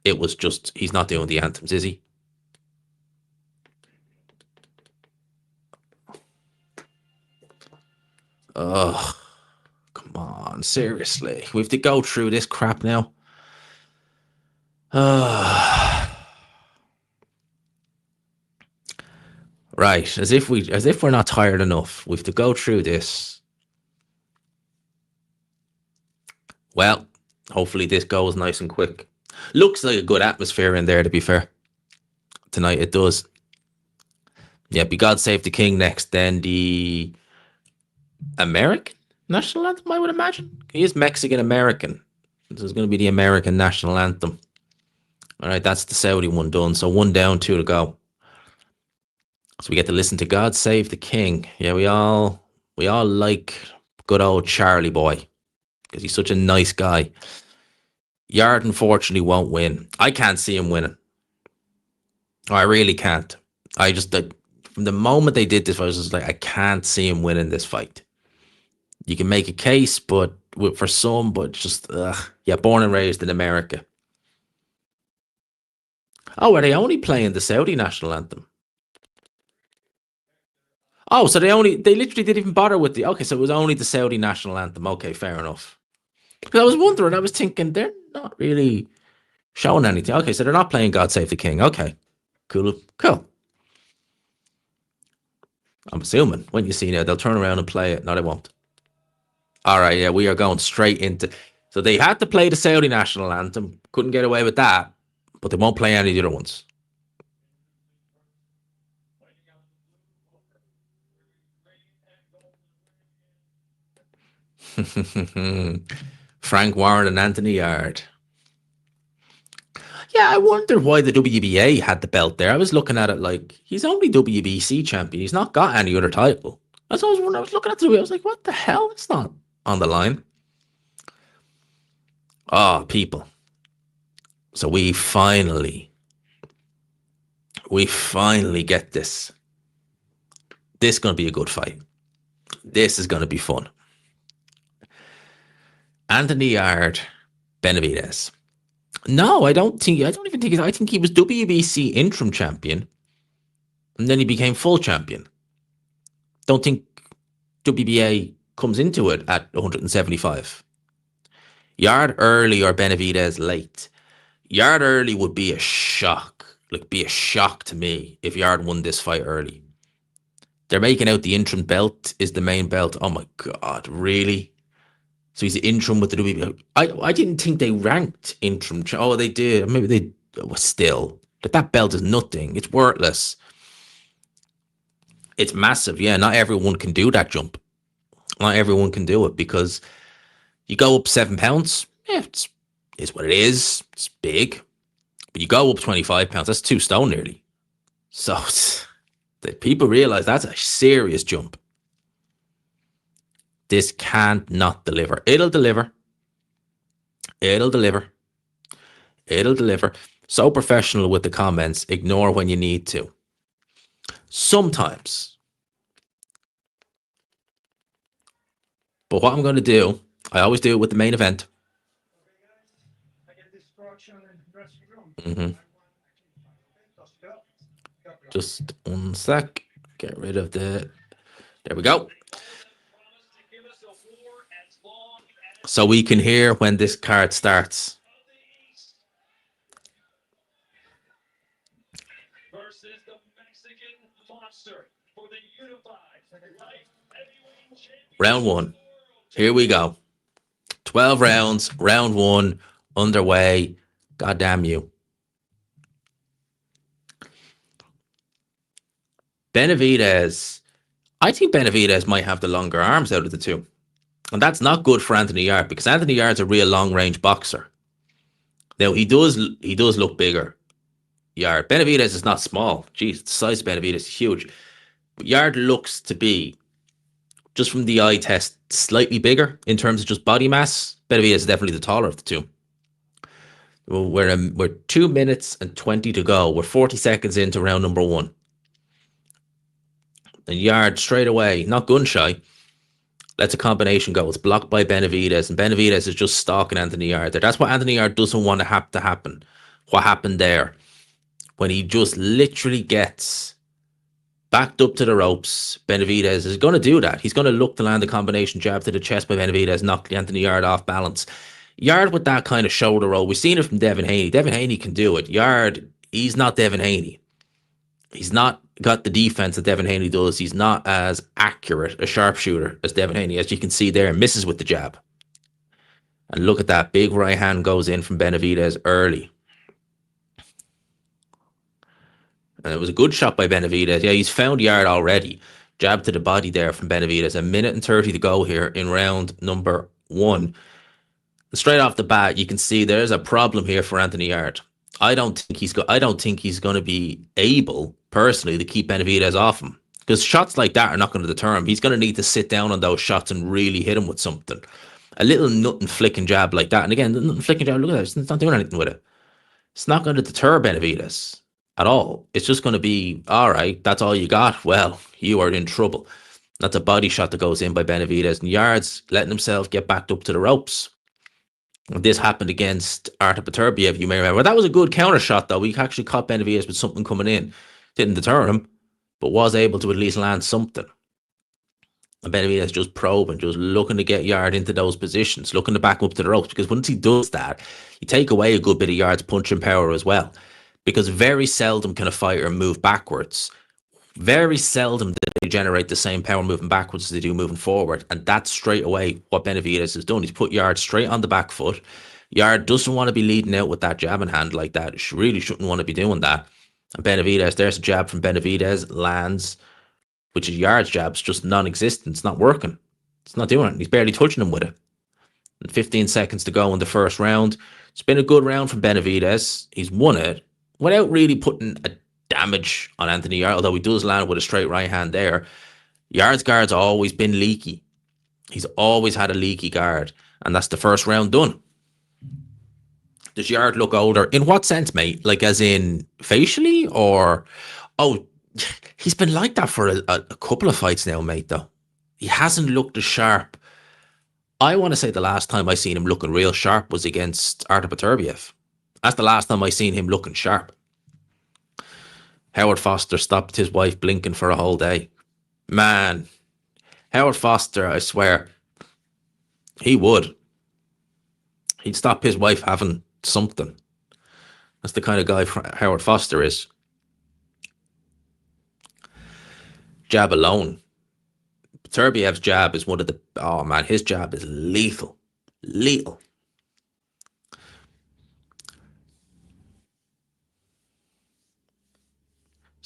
It was just, he's not doing the anthems, is he? Ugh. Come on, seriously. We have to go through this crap now. Right, as if we're not tired enough. We have to go through this. Well, hopefully this goes nice and quick. Looks like a good atmosphere in there, to be fair. Tonight it does. Yeah, be God Save the King next, then the American national anthem, I would imagine. He is Mexican-American. This is going to be the American national anthem. All right, that's the Saudi one done. So 1 down, 2 to go. So we get to listen to God Save the King. Yeah, we all like good old Charlie boy because he's such a nice guy. Yarde, unfortunately, won't win. I can't see him winning. I really can't. I just, from the moment they did this, I was just like, I can't see him winning this fight. You can make a case, but for some, but just, yeah, born and raised in America. Oh, are they only playing the Saudi national anthem? Oh, so they literally didn't even bother with okay, so it was only the Saudi national anthem. Okay, fair enough. Because I was wondering, I was thinking, they're not really showing anything. Okay, so they're not playing God Save the King. Okay, cool. I'm assuming when you see now, they'll turn around and play it. No, they won't. All right, yeah, we are going straight into... So they had to play the Saudi national anthem. Couldn't get away with that. But they won't play any of the other ones. Frank Warren and Anthony Yarde. Yeah, I wonder why the WBA had the belt there. I was looking at it like, he's only WBC champion. He's not got any other title. That's always when I was looking at the WWE, I was like, what the hell? It's not on the line. Oh, people. So we finally get this. This is going to be a good fight. This is going to be fun. Anthony Yarde, Benavidez. No, I don't even think I think he was WBC interim champion. And then he became full champion. Don't think WBA comes into it at 175. Yarde early or Benavidez late. Yarde early would be a shock. Be a shock to me if Yarde won this fight early. They're making out the interim belt is the main belt. Oh my God, really? So he's the interim with the WBA. I didn't think they ranked interim. Oh, they did. Maybe they still. That belt is nothing. It's worthless. It's massive. Yeah, not everyone can do that jump. Not everyone can do it because you go up 7 pounds. Yeah, it's what it is. It's big. But you go up 25 pounds. That's 2 stone nearly. So people realize that's a serious jump. This can't not deliver. It'll deliver. It'll deliver. It'll deliver. So professional with the comments. Ignore when you need to. Sometimes. But what I'm going to do, I always do it with the main event. Mm-hmm. Just 1 sec. Get rid of the... There we go. So we can hear when this card starts. Versus the Mexican monster for the unified light heavyweight championship. Round 1. Here we go. 12 rounds. Round 1 underway. God damn you. Benavidez. I think Benavidez might have the longer arms out of the two. And that's not good for Anthony Yarde because Anthony Yarde's a real long-range boxer. Now, he does look bigger. Yarde. Benavidez is not small. Jeez, the size of Benavidez is huge. But Yarde looks to be, just from the eye test, slightly bigger in terms of just body mass. Benavidez is definitely the taller of the two. We're 2 minutes and 20 to go. We're 40 seconds into round number 1. And Yarde straight away, not gun shy, lets a combination go. It's blocked by Benavidez, and Benavidez is just stalking Anthony Yarde there. That's what Anthony Yarde doesn't want to have to happen. What happened there? When he just literally gets backed up to the ropes, Benavidez is going to do that. He's going to look to land a combination jab to the chest by Benavidez, knock Anthony Yarde off balance. Yarde with that kind of shoulder roll, we've seen it from Devin Haney. Devin Haney can do it. Yarde, he's not Devin Haney. He's not got the defense that Devin Haney does. He's not as accurate a sharpshooter as Devin Haney, as you can see there, misses with the jab. And look at that. Big right hand goes in from Benavidez early. And it was a good shot by Benavidez. Yeah, he's found Yarde already. Jab to the body there from Benavidez. 1 minute and 30 to go here in round number 1. Straight off the bat, you can see there's a problem here for Anthony Yarde. I don't think he's going to be able, personally, to keep Benavidez off him. Because shots like that are not going to deter him. He's going to need to sit down on those shots and really hit him with something. A little nothing flicking jab like that. And again, the nothing flicking jab, look at that. It's not doing anything with it. It's not going to deter Benavidez at all. It's just going to be, all right, that's all you got. Well, you are in trouble. That's a body shot that goes in by Benavidez. And Yarde's letting himself get backed up to the ropes. This happened against Artur Beterbiev, you may remember. That was a good counter shot, though. He actually caught Benavidez with something coming in. Didn't deter him, but was able to at least land something. And Benavidez just probing, just looking to get Yarde into those positions, looking to back up to the ropes. Because once he does that, you take away a good bit of Yarde's punching power as well. Because very seldom can a fighter move backwards. Very seldom do they generate the same power moving backwards as they do moving forward. And that's straight away what Benavidez has done. He's put Yarde straight on the back foot. Yarde doesn't want to be leading out with that jabbing hand like that. He really shouldn't want to be doing that. And Benavidez, there's a jab from Benavidez, lands, which is Yarde's jab's just non-existent. It's not working. It's not doing it. He's barely touching him with it. And 15 seconds to go in the first round. It's been a good round from Benavidez. He's won it without really putting a damage on Anthony Yarde, although he does land with a straight right hand there. Yarde's guard's always been leaky. He's always had a leaky guard, and that's the first round done. Does Yarde look older? In what sense, mate? Like as in facially, or... Oh, he's been like that for a couple of fights now, mate, though. He hasn't looked as sharp. I want to say the last time I seen him looking real sharp was against Artur Beterbiev. That's the last time I seen him looking sharp. Howard Foster stopped his wife blinking for a whole day. Man, Howard Foster, I swear, he would. He'd stop his wife having something. That's the kind of guy Howard Foster is. Jab alone. Terbiev's jab is one of the... Oh, man, his jab is lethal. Lethal.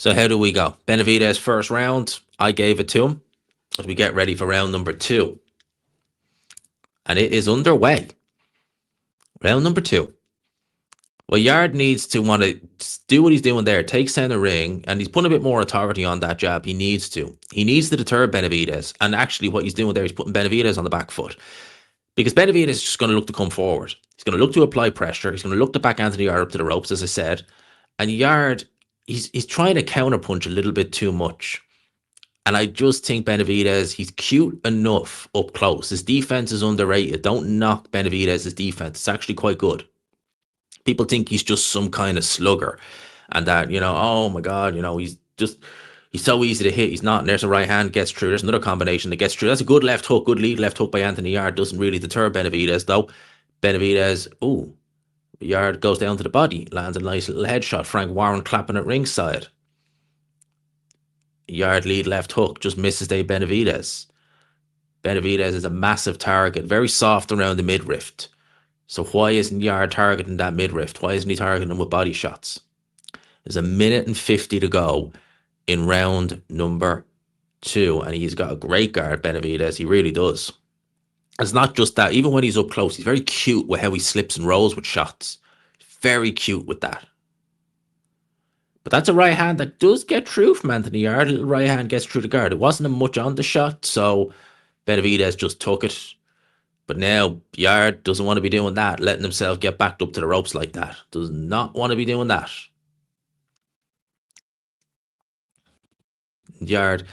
So how do we go? Benavidez first round, I gave it to him as we get ready for round number 2. And it is underway. Round number 2. Well, Yarde needs to want to do what he's doing there, take center ring, and he's putting a bit more authority on that jab. He needs to. He needs to deter Benavidez. And actually what he's doing there, he's putting Benavidez on the back foot. Because Benavidez is just going to look to come forward. He's going to look to apply pressure. He's going to look to back Anthony Yarde up to the ropes, as I said. And Yarde, he's trying to counterpunch a little bit too much. And I just think Benavidez, he's cute enough up close. His defense is underrated. Don't knock Benavidez's defense. It's actually quite good. People think he's just some kind of slugger. And that, oh my God, he's so easy to hit. He's not. And there's a right hand, gets through. There's another combination that gets through. That's a good left hook, good lead left hook by Anthony Yarde. Doesn't really deter Benavidez, though. Benavidez, Yarde goes down to the body, lands a nice little headshot. Frank Warren clapping at ringside. Yarde lead left hook, just misses David Benavidez. Benavidez is a massive target, very soft around the midriff. So why isn't Yarde targeting that midriff? Why isn't he targeting him with body shots? There's 1:50 to go in round number 2, and he's got a great guard, Benavidez. He really does. It's not just that. Even when he's up close, he's very cute with how he slips and rolls with shots. Very cute with that. But that's a right hand that does get through from Anthony Yarde. A little right hand gets through the guard. It wasn't much on the shot, so Benavidez just took it. But now Yarde doesn't want to be doing that, letting himself get backed up to the ropes like that. Does not want to be doing that. Yarde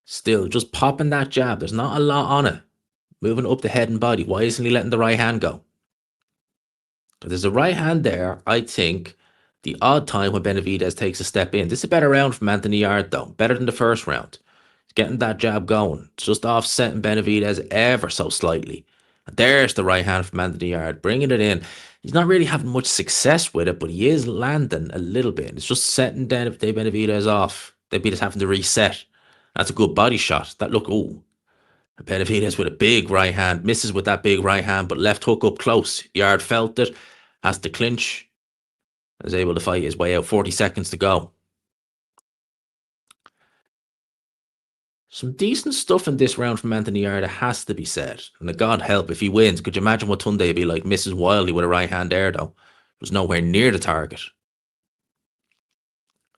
still just popping that jab. There's not a lot on it. Moving up the head and body. Why isn't he letting the right hand go? If there's a right hand there, I think the odd time when Benavidez takes a step in. This is a better round from Anthony Yarde, though. Better than the first round. He's getting that jab going. It's just offsetting Benavidez ever so slightly. And there's the right hand from Anthony Yarde, bringing it in. He's not really having much success with it, but he is landing a little bit. It's just setting David Benavidez off. Benavidez having to reset. That's a good body shot. That look, Benavidez with a big right hand. Misses with that big right hand, but left hook up close. Yarde felt it. Has to clinch. Is able to fight his way out. 40 seconds to go. Some decent stuff in this round from Anthony Yarde, has to be said. And God help if he wins. Could you imagine what Tunde would be like? Misses wildly with a right hand there, though. It was nowhere near the target.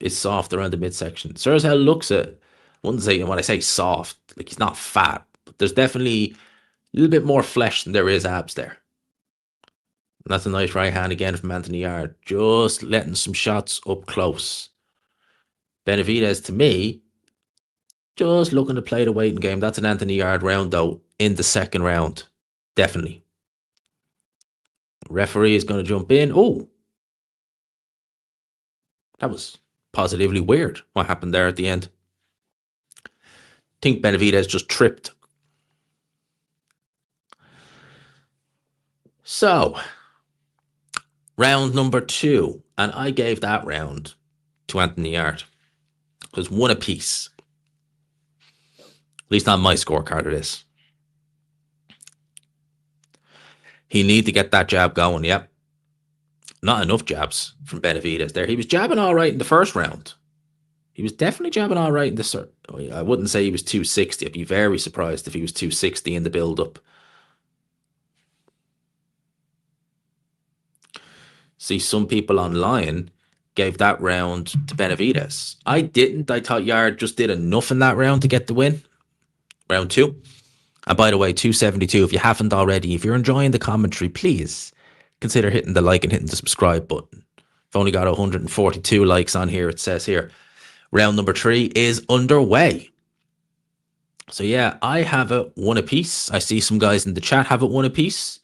It's soft around the midsection. Sir as hell looks at, I wouldn't say, when I say soft, like he's not fat, but there's definitely a little bit more flesh than there is abs there. And that's a nice right hand again from Anthony Yarde. Just letting some shots up close. Benavidez, to me, just looking to play the waiting game. That's an Anthony Yarde round, though, in the second round. Definitely. Referee is going to jump in. That was positively weird what happened there at the end. I think Benavidez just tripped. So, round number 2. And I gave that round to Anthony Yarde. It was 1 apiece. At least on my scorecard it is. He need to get that jab going, yep. Not enough jabs from Benavidez there. He was jabbing all right in the first round. He was definitely jabbing all right in the... I wouldn't say he was 260. I'd be very surprised if he was 260 in the build-up. See, some people online gave that round to Benavidez. I didn't. I thought Yarde just did enough in that round to get the win. Round 2. And by the way, 272, if you haven't already, if you're enjoying the commentary, please consider hitting the like and hitting the subscribe button. I've only got 142 likes on here, it says here. Round number 3 is underway. So yeah, I have it 1 apiece. I see some guys in the chat have it 1 apiece.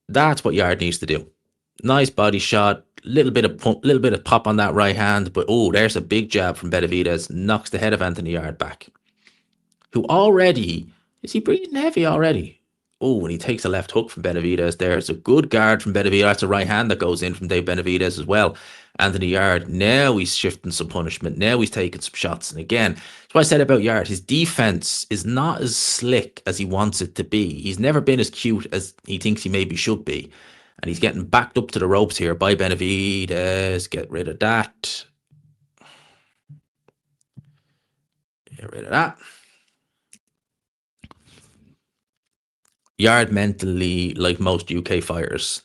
That's what Yarde needs to do. Nice body shot, little bit of pop on that right hand, but there's a big jab from Benavidez, knocks the head of Anthony Yarde back. Who already, is he breathing heavy already? And he takes a left hook from Benavidez there. It's a good guard from Benavidez. That's a right hand that goes in from Dave Benavidez as well. Anthony Yarde, now he's shifting some punishment. Now he's taking some shots. And again, that's what I said about Yarde. His defense is not as slick as he wants it to be. He's never been as cute as he thinks he maybe should be. And he's getting backed up to the ropes here by Benavidez. Get rid of that. Get rid of that. Yarde mentally, like most UK fighters.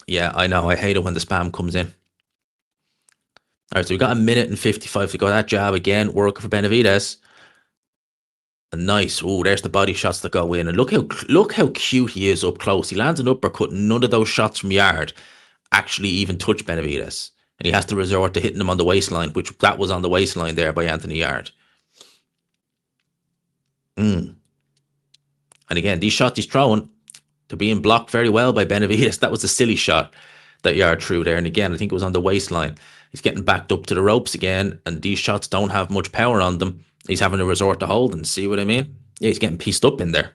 Yeah, I know. I hate it when the spam comes in. All right, so we got a minute and 55 to go. That jab again, working for Benavidez. Nice. Oh, there's the body shots that go in. And look how cute he is up close. He lands an uppercut. None of those shots from Yarde actually even touch Benavidez. And he has to resort to hitting him on the waistline, which that was on the waistline there by Anthony Yarde. And again, these shots he's throwing, they're being blocked very well by Benavidez. That was a silly shot that Yarde threw there. And again, I think it was on the waistline. He's getting backed up to the ropes again. And these shots don't have much power on them. He's having to resort to holding. See what I mean? Yeah, he's getting pieced up in there.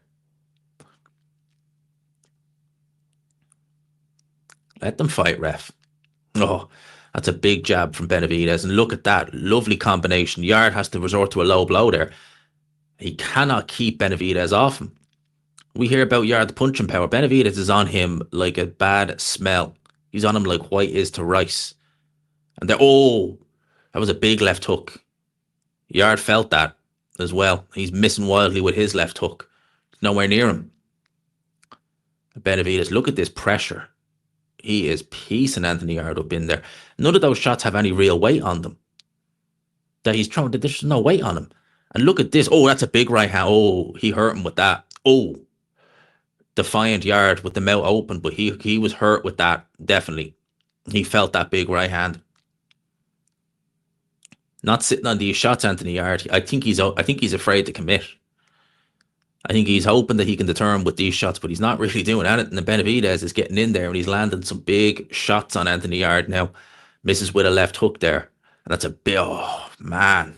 Let them fight, ref. Oh, that's a big jab from Benavidez. And look at that. Lovely combination. Yarde has to resort to a low blow there. He cannot keep Benavidez off him. We hear about Yarde's punching power. Benavidez is on him like a bad smell. He's on him like white is to rice. And that was a big left hook. Yarde felt that as well. He's missing wildly with his left hook. Nowhere near him. Benavidez, look at this pressure. He is piecing Anthony Yarde up in there. None of those shots have any real weight on them. That he's throwing, there's no weight on him. And look at this. Oh, that's a big right hand. Oh, he hurt him with that. Oh, defiant Yarde with the mouth open, but he was hurt with that, definitely. He felt that big right hand. Not sitting on these shots, Anthony Yarde. I think he's afraid to commit. I think he's hoping that he can deter him with these shots, but he's not really doing anything. And Benavidez is getting in there and he's landing some big shots on Anthony Yarde now. Misses with a left hook there. And that's a big, oh, man.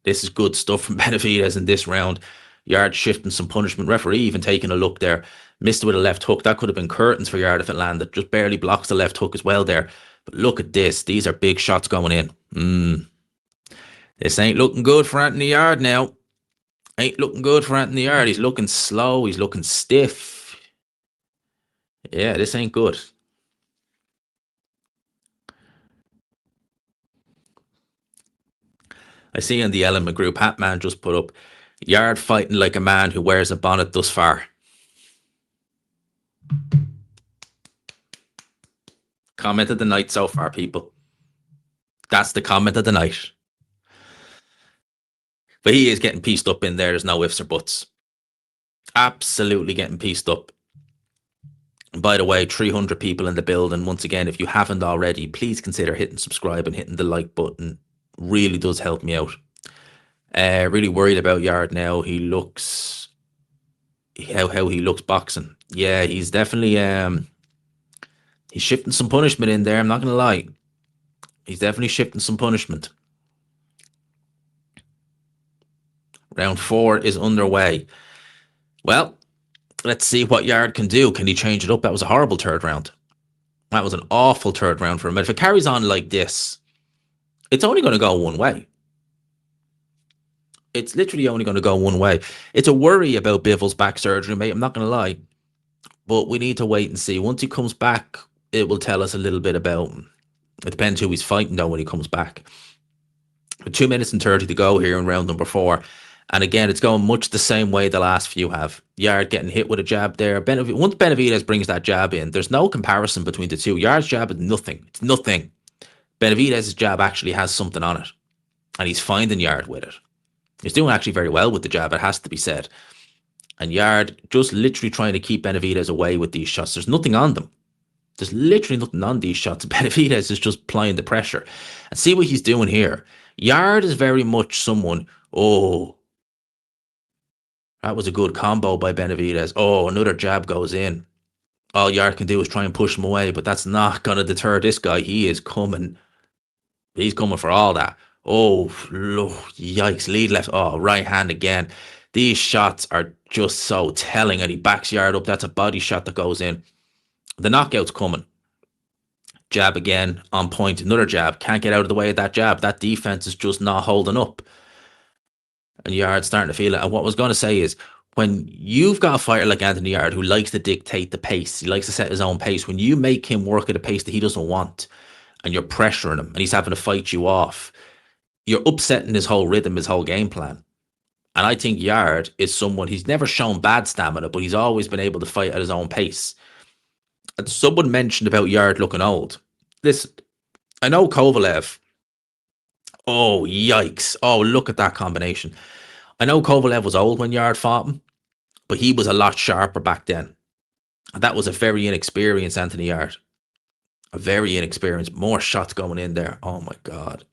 This is good stuff from Benavidez in this round. Yarde shifting some punishment. Referee even taking a look there. Missed with a left hook. That could have been curtains for Yarde if it landed. Just barely blocks the left hook as well there. But look at this. These are big shots going in. This ain't looking good for Anthony Yarde now. Ain't looking good for Anthony Yarde. He's looking slow. He's looking stiff. Yeah, this ain't good. I see in the Element group, Hatman just put up, Yarde fighting like a man who wears a bonnet thus far. Comment of the night so far, people. That's the comment of the night. But he is getting pieced up in there. There's no ifs or buts. Absolutely getting pieced up. And by the way, 300 people in the building. Once again, if you haven't already, please consider hitting subscribe and hitting the like button. Really does help me out. Really worried about Yarde now. He looks... How he looks boxing. Yeah, he's definitely... he's shifting some punishment in there. I'm not going to lie. He's definitely shifting some punishment. Round 4 is underway. Well, let's see what Yarde can do. Can he change it up? That was a horrible third round. That was an awful third round for him. But if it carries on like this, it's only going to go one way. It's literally only going to go one way. It's a worry about Bivol's back surgery, mate. I'm not going to lie. But we need to wait and see. Once he comes back, it will tell us a little bit about him. It depends who he's fighting, though, when he comes back. But 2 minutes and 30 to go here in round number 4. And again, it's going much the same way the last few have. Yarde getting hit with a jab there. Once Benavidez brings that jab in, there's no comparison between the two. Yarde's jab is nothing. It's nothing. Benavidez's jab actually has something on it. And he's finding Yarde with it. He's doing actually very well with the jab, it has to be said. And Yarde just literally trying to keep Benavidez away with these shots. There's nothing on them. There's literally nothing on these shots. Benavidez is just applying the pressure. And see what he's doing here. Yarde is very much someone, that was a good combo by Benavidez. Oh, another jab goes in. All Yarde can do is try and push him away, but that's not going to deter this guy. He is coming. He's coming for all that. Oh, yikes. Lead left. Oh, right hand again. These shots are just so telling, and he backs Yarde up. That's a body shot that goes in. The knockout's coming. Jab again, on point. Another jab. Can't get out of the way of that jab. That defense is just not holding up. And Yarde's starting to feel it. And what I was going to say is, when you've got a fighter like Anthony Yarde who likes to dictate the pace, he likes to set his own pace, when you make him work at a pace that he doesn't want and you're pressuring him and he's having to fight you off, you're upsetting his whole rhythm, his whole game plan. And I think Yarde is someone, he's never shown bad stamina, but he's always been able to fight at his own pace. And someone mentioned about Yarde looking old. Listen, I know Kovalev. Oh, yikes. Oh, look at that combination. I know Kovalev was old when Yarde fought him, but he was a lot sharper back then. And that was a very inexperienced Anthony Yarde. A very inexperienced. More shots going in there. Oh, my God.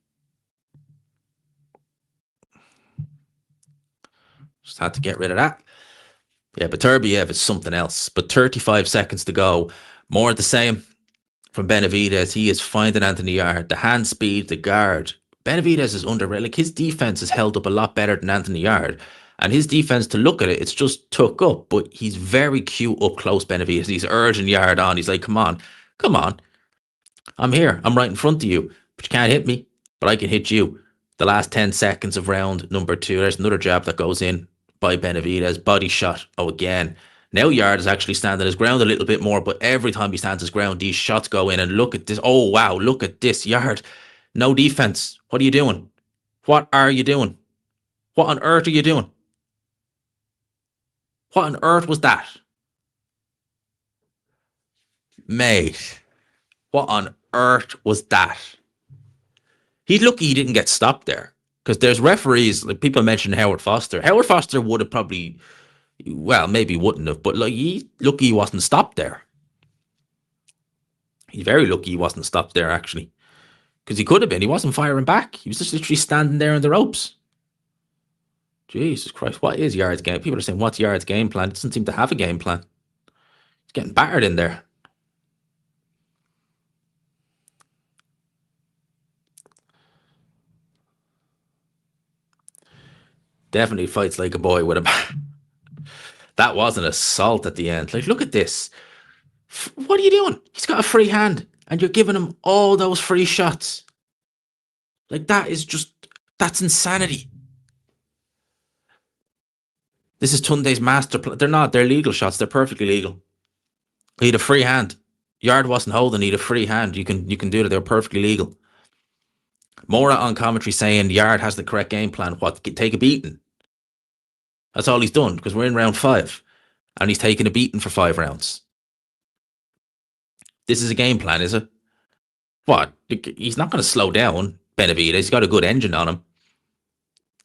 Just had to get rid of that. Yeah, but Turbiev is something else. But 35 seconds to go. More of the same from Benavidez. He is finding Anthony Yarde. The hand speed, the guard. Benavidez is underrated. Like, his defense has held up a lot better than Anthony Yarde. And his defense, to look at it, it's just took up. But he's very cute up close, Benavidez. He's urging Yarde on. He's like, come on. I'm here. I'm right in front of you. But you can't hit me. But I can hit you. The last 10 seconds of round number 2. There's another jab that goes in by Benavidez. Body shot. Oh, again. Now Yarde is actually standing his ground a little bit more, but every time he stands his ground, these shots go in. And look at this. Oh, wow. Look at this. Yarde. No defense. What are you doing? What are you doing? What on earth are you doing? What on earth was that? Mate. What on earth was that? He's lucky he didn't get stopped there. Because there's referees, like people mentioned Howard Foster. Howard Foster would have probably, well, maybe wouldn't have, but like, he's lucky he wasn't stopped there. He's very lucky he wasn't stopped there, actually. Because he could have been. He wasn't firing back. He was just literally standing there in the ropes. Jesus Christ, what is Yarde's game? People are saying, what's Yarde's game plan? He doesn't seem to have a game plan. He's getting battered in there. Definitely fights like a boy with a bat. That was an assault at the end. Like, look at this. What are you doing? He's got a free hand, and you're giving him all those free shots. Like, that is just, that's insanity. This is Tunde's master plan. They're not. They're legal shots. They're perfectly legal. He had a free hand. Yarde wasn't holding. He had a free hand. You can do that. They're perfectly legal. Mora on commentary saying Yarde has the correct game plan. What? Take a beating. That's all he's done, because we're in round 5. And he's taken a beating for 5 rounds. This is a game plan, is it? What? He's not going to slow down Benavidez. He's got a good engine on him.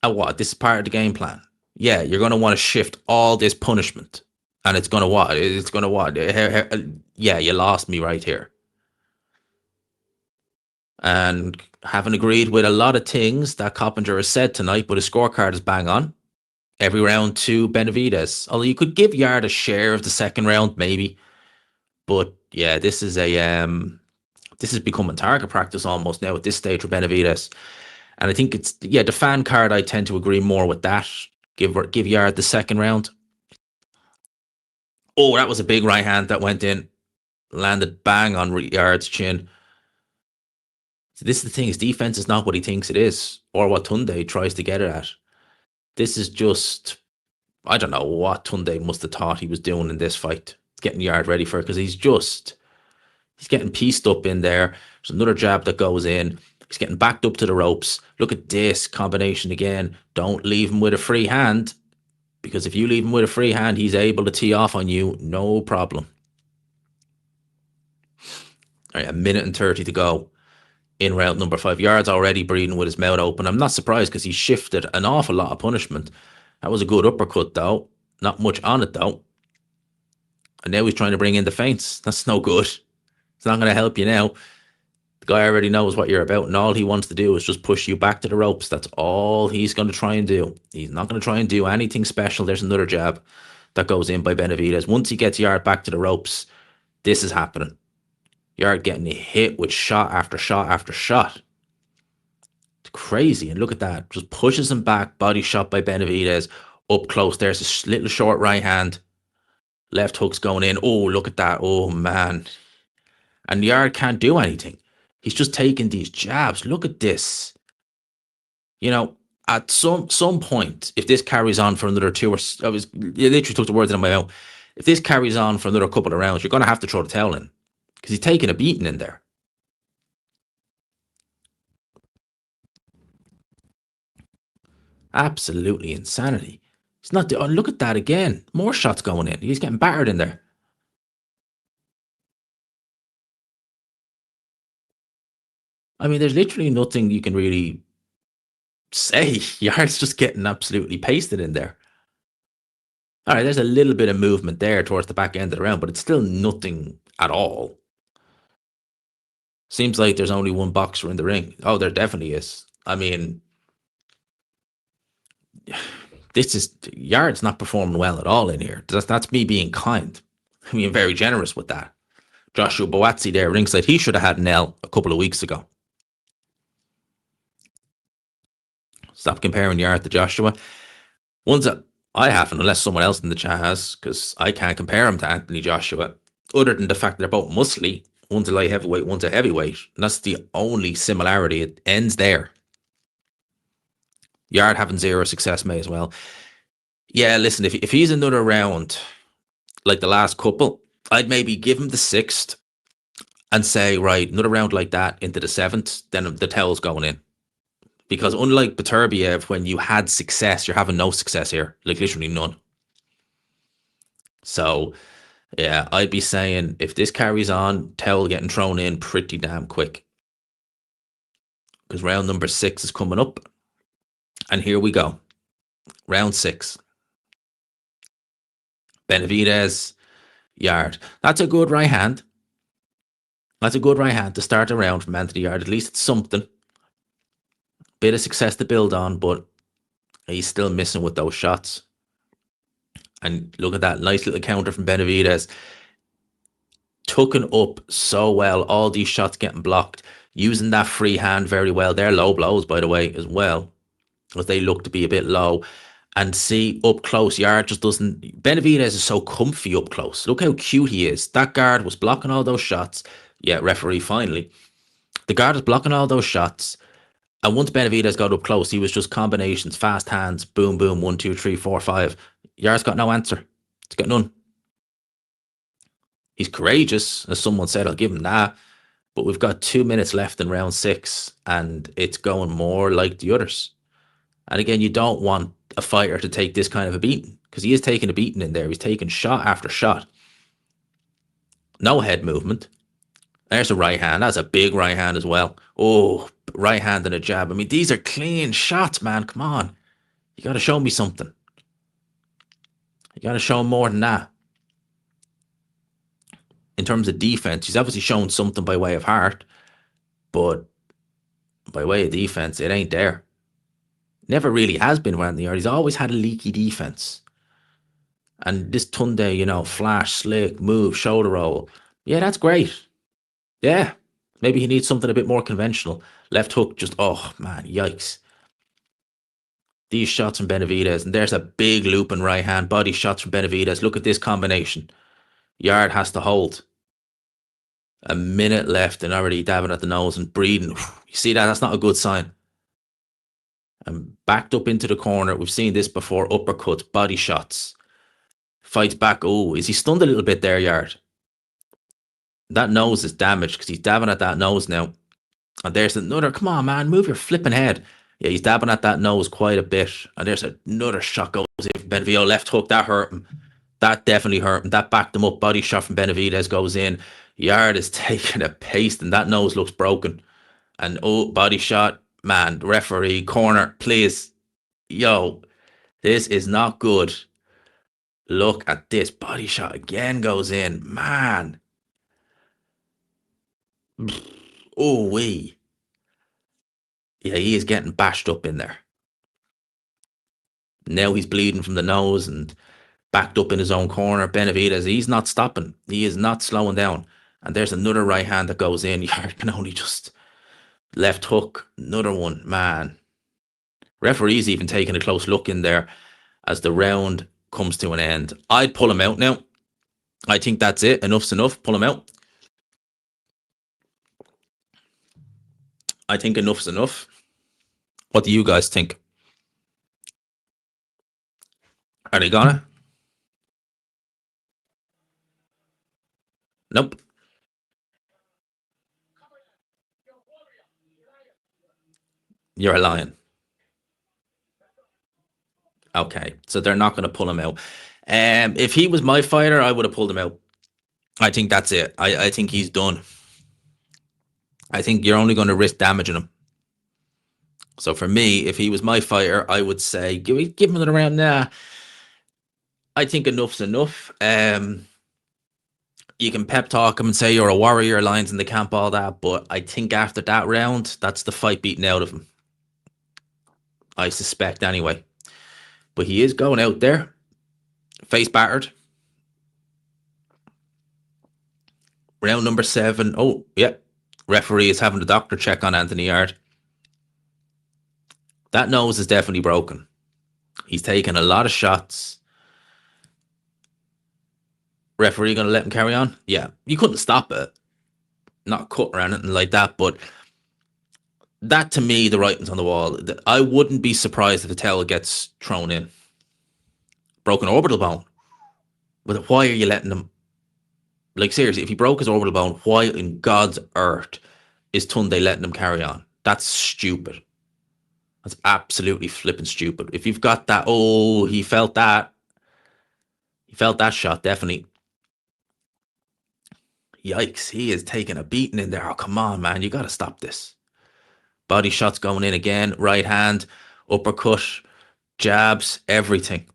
And what? This is part of the game plan. Yeah, you're going to want to shift all this punishment. And it's going to what? It's going to what? Yeah, you lost me right here. And having agreed with a lot of things that Coppinger has said tonight, but his scorecard is bang on. Every round to Benavidez. Although you could give Yarde a share of the second round, maybe. But yeah, this is becoming target practice almost now at this stage for Benavidez. And I think it's, yeah, the fan card, I tend to agree more with that. Give Yarde the second round. Oh, that was a big right hand that went in. Landed bang on Yarde's chin. So this is the thing, his defense is not what he thinks it is, or what Tunde tries to get it at. This is just, I don't know what Tunde must have thought he was doing in this fight. Getting Yarde ready for it, because he's getting pieced up in there. There's another jab that goes in. He's getting backed up to the ropes. Look at this combination again. Don't leave him with a free hand, because if you leave him with a free hand, he's able to tee off on you. No problem. All right, 1:30 to go in round number 5. Yarde's already breathing with his mouth open. I'm not surprised, because he shifted an awful lot of punishment. That was a good uppercut, though. Not much on it, though. And now he's trying to bring in the feints. That's no good. It's not going to help you now. The guy already knows what you're about, and all he wants to do is just push you back to the ropes. That's all he's going to try and do. He's not going to try and do anything special. There's another jab that goes in by Benavidez. Once he gets Yarde back to the ropes, this is happening. Yarde getting hit with shot after shot after shot. It's crazy. And look at that. Just pushes him back. Body shot by Benavidez. Up close. There's a little short right hand. Left hook's going in. Oh, look at that. Oh, man. And Yarde can't do anything. He's just taking these jabs. Look at this. You know, at some point, if this carries on for another you literally took the words out of my mouth. If this carries on for another couple of rounds, you're going to have to throw the towel in because he's taking a beating in there. Absolutely insanity. He's not. Look at that again. More shots going in. He's getting battered in there. I mean, there's literally nothing you can really say. Yarde's just getting absolutely pasted in there. All right, there's a little bit of movement there towards the back end of the round, but it's still nothing at all. Seems like there's only one boxer in the ring. Oh, there definitely is. I mean, Yarde's not performing well at all in here. That's me being kind. I mean, very generous with that. Joshua Buatsi there ringside. He should have had an L a couple of weeks ago. Stop comparing Yarde to Joshua. Ones that I haven't, unless someone else in the chat has, because I can't compare him to Anthony Joshua, other than the fact they're both muscly. One's a light heavyweight, one's a heavyweight. And that's the only similarity. It ends there. Yarde having zero success may as well. Yeah, listen, if he's another round like the last couple, I'd maybe give him the 6th and say, right, another round like that into the 7th, then the towel's going in. Because unlike Beterbiev, when you had success, you're having no success here. Like literally none. So, yeah, I'd be saying if this carries on, towel getting thrown in pretty damn quick. Because round number 6 is coming up. And here we go. Round 6. Benavidez, Yarde. That's a good right hand. That's a good right hand to start a round from Anthony Yarde. At least it's something. Bit of success to build on, but he's still missing with those shots. And look at that nice little counter from Benavidez. Tucking up so well. All these shots getting blocked. Using that free hand very well. They're low blows, by the way, as well. Because they look to be a bit low. And see, up close, Yarde just doesn't... Benavidez is so comfy up close. Look how cute he is. That guard was blocking all those shots. Yeah, referee, finally. The guard was blocking all those shots. And once Benavidez got up close, he was just combinations, fast hands, boom, boom, 1, 2, 3, 4, 5. Yarde's got no answer. He's got none. He's courageous, as someone said, I'll give him that. But we've got 2 minutes left in round 6, and it's going more like the others. And again, you don't want a fighter to take this kind of a beating, because he is taking a beating in there. He's taking shot after shot. No head movement. There's a right hand. That's a big right hand as well. Oh, right hand and a jab. I mean, these are clean shots, man. Come on. You got to show me something. You got to show more than that. In terms of defense, he's obviously shown something by way of heart, but by way of defense, it ain't there. Never really has been for Anthony Yarde. He's always had a leaky defense. And this Tunde, flash, slick, move, shoulder roll. Yeah, that's great. Yeah. Maybe he needs something a bit more conventional. Left hook, just, oh, man, yikes. These shots from Benavidez, and there's a big looping right hand. Body shots from Benavidez. Look at this combination. Yarde has to hold. A minute left and already dabbing at the nose and breathing. You see that? That's not a good sign. And backed up into the corner. We've seen this before. Uppercuts, body shots. Fights back. Oh, is he stunned a little bit there, Yarde? That nose is damaged because he's dabbing at that nose now. And there's another. Come on, man. Move your flipping head. Yeah, he's dabbing at that nose quite a bit. And there's another shot goes in. Benavidez left hook. That hurt him. That definitely hurt him. That backed him up. Body shot from Benavidez goes in. Yarde is taking a paste and that nose looks broken. And body shot. Man, referee, corner, please. Yo, this is not good. Look at this. Body shot again goes in. Man. Oh, wee. Yeah, he is getting bashed up in there. Now he's bleeding from the nose and backed up in his own corner. Benavidez, he's not stopping. He is not slowing down. And there's another right hand that goes in. Yarde can only just left hook. Another one, man. Referee's even taking a close look in there as the round comes to an end. I'd pull him out now. I think that's it. Enough's enough. Pull him out. I think enough's enough. What do you guys think? Are they gonna? Nope. You're a lion. Okay, so they're not going to pull him out. If he was my fighter, I would have pulled him out. I think that's it. I think he's done. I think you're only going to risk damaging him. So for me, if he was my fighter, I would say give him another round. Nah, I think enough's enough. You can pep talk him and say you're a warrior, lions in the camp, all that. But I think after that round, that's the fight beaten out of him. I suspect anyway. But he is going out there, face battered. Round number 7. Oh, yeah. Referee is having the doctor check on Anthony Yarde. That nose is definitely broken. He's taken a lot of shots. Referee going to let him carry on? Yeah. You couldn't stop it. Not cut or anything like that, but that to me, the writing's on the wall. I wouldn't be surprised if the towel gets thrown in. Broken orbital bone. But why are you letting him? Like, seriously, if he broke his orbital bone, why in God's earth is Tunde letting him carry on? That's stupid. That's absolutely flipping stupid. If you've got that, oh, he felt that. He felt that shot, definitely. Yikes, he is taking a beating in there. Oh, come on, man. You got to stop this. Body shots going in again. Right hand, uppercut, jabs, everything.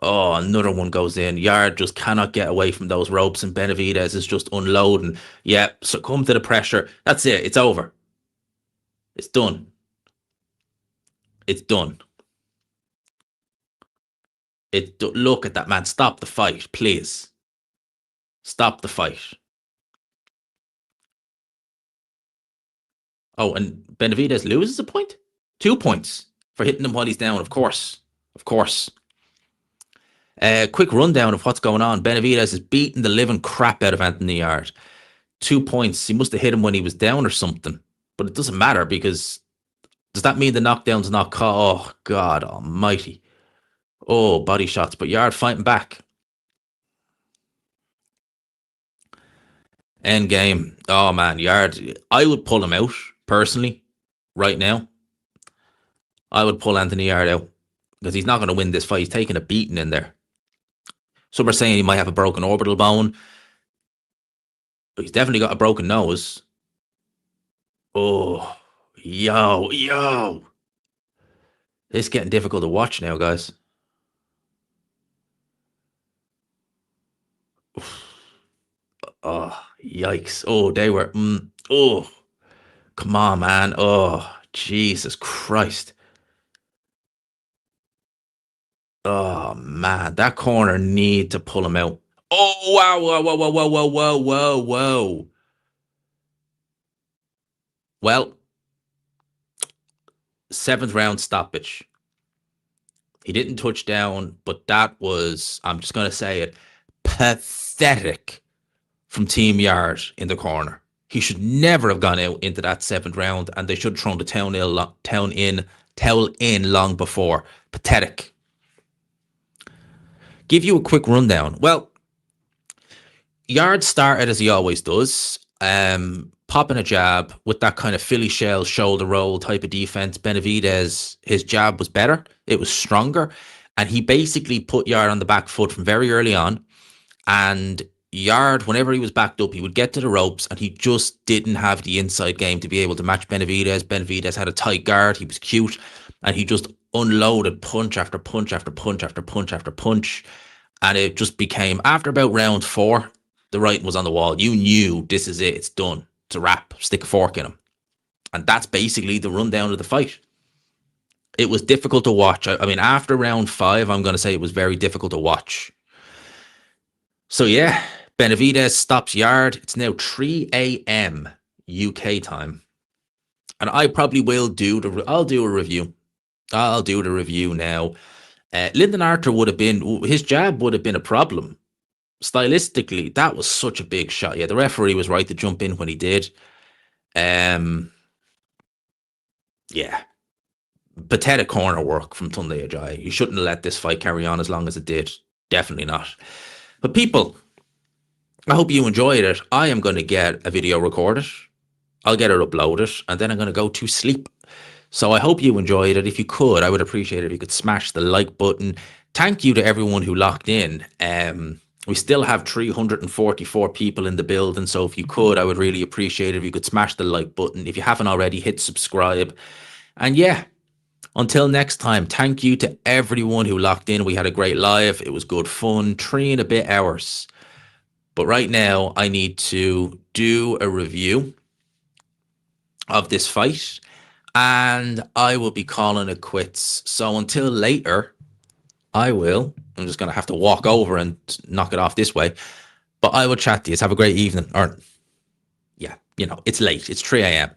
Oh, another one goes in. Yarde just cannot get away from those ropes, and Benavidez is just unloading. Yeah, succumb to the pressure. That's it. It's over. It's done. It's done. Look at that, man. Stop the fight, please. Stop the fight. Oh, and Benavidez loses a point? 2 points for hitting him while he's down, of course. Of course. Quick rundown of what's going on. Benavidez is beating the living crap out of Anthony Yarde. 2 points. He must have hit him when he was down or something. But it doesn't matter because does that mean the knockdown's not caught? Oh, God almighty. Oh, body shots. But Yarde fighting back. End game. Oh, man. Yarde. I would pull him out, personally, right now. I would pull Anthony Yarde out because he's not going to win this fight. He's taking a beating in there. Some are saying he might have a broken orbital bone. But he's definitely got a broken nose. Oh, yo. It's getting difficult to watch now, guys. Oh, yikes. Oh, they were. Oh, come on, man. Oh, Jesus Christ. Oh, man. That corner need to pull him out. Oh, wow. Whoa. Well, 7th round stoppage. He didn't touch down, but that was, I'm just going to say it, pathetic from Team Yarde in the corner. He should never have gone out into that 7th round, and they should have thrown the towel in long before. Pathetic. Give you a quick rundown. Well, Yarde started as he always does, popping a jab with that kind of Philly shell shoulder roll type of defense. Benavidez, his jab was better. It was stronger. And he basically put Yarde on the back foot from very early on. And Yarde, whenever he was backed up, he would get to the ropes and he just didn't have the inside game to be able to match Benavidez. Benavidez had a tight guard. He was cute. And he just unloaded punch after punch after punch after punch after punch. And it just became, after about round 4, the writing was on the wall. You knew this is it. It's done. It's a wrap. Stick a fork in him. And that's basically the rundown of the fight. It was difficult to watch. I mean, after round 5, I'm going to say it was very difficult to watch. So, yeah, Benavidez stops Yarde. It's now 3 a.m. UK time. And I probably will I'll do a review. I'll do the review now. Lyndon Arthur would have been, his jab would have been a problem. Stylistically, that was such a big shot. Yeah, the referee was right to jump in when he did. Yeah. pathetic corner work from Tunde Ajayi. You shouldn't have let this fight carry on as long as it did. Definitely not. But people, I hope you enjoyed it. I am going to get a video recorded. I'll get it uploaded, and then I'm going to go to sleep. So I hope you enjoyed it. If you could, I would appreciate it if you could smash the like button. Thank you to everyone who locked in. We still have 344 people in the building, so if you could, I would really appreciate it if you could smash the like button. If you haven't already, hit subscribe. And yeah, until next time, thank you to everyone who locked in. We had a great live. It was good fun, 3 and a bit hours. But right now, I need to do a review of this fight, and I will be calling it quits. So until later, I'm just going to have to walk over and knock it off this way. But I will chat to you. Have a great evening. Or, yeah, it's late. It's 3 a.m.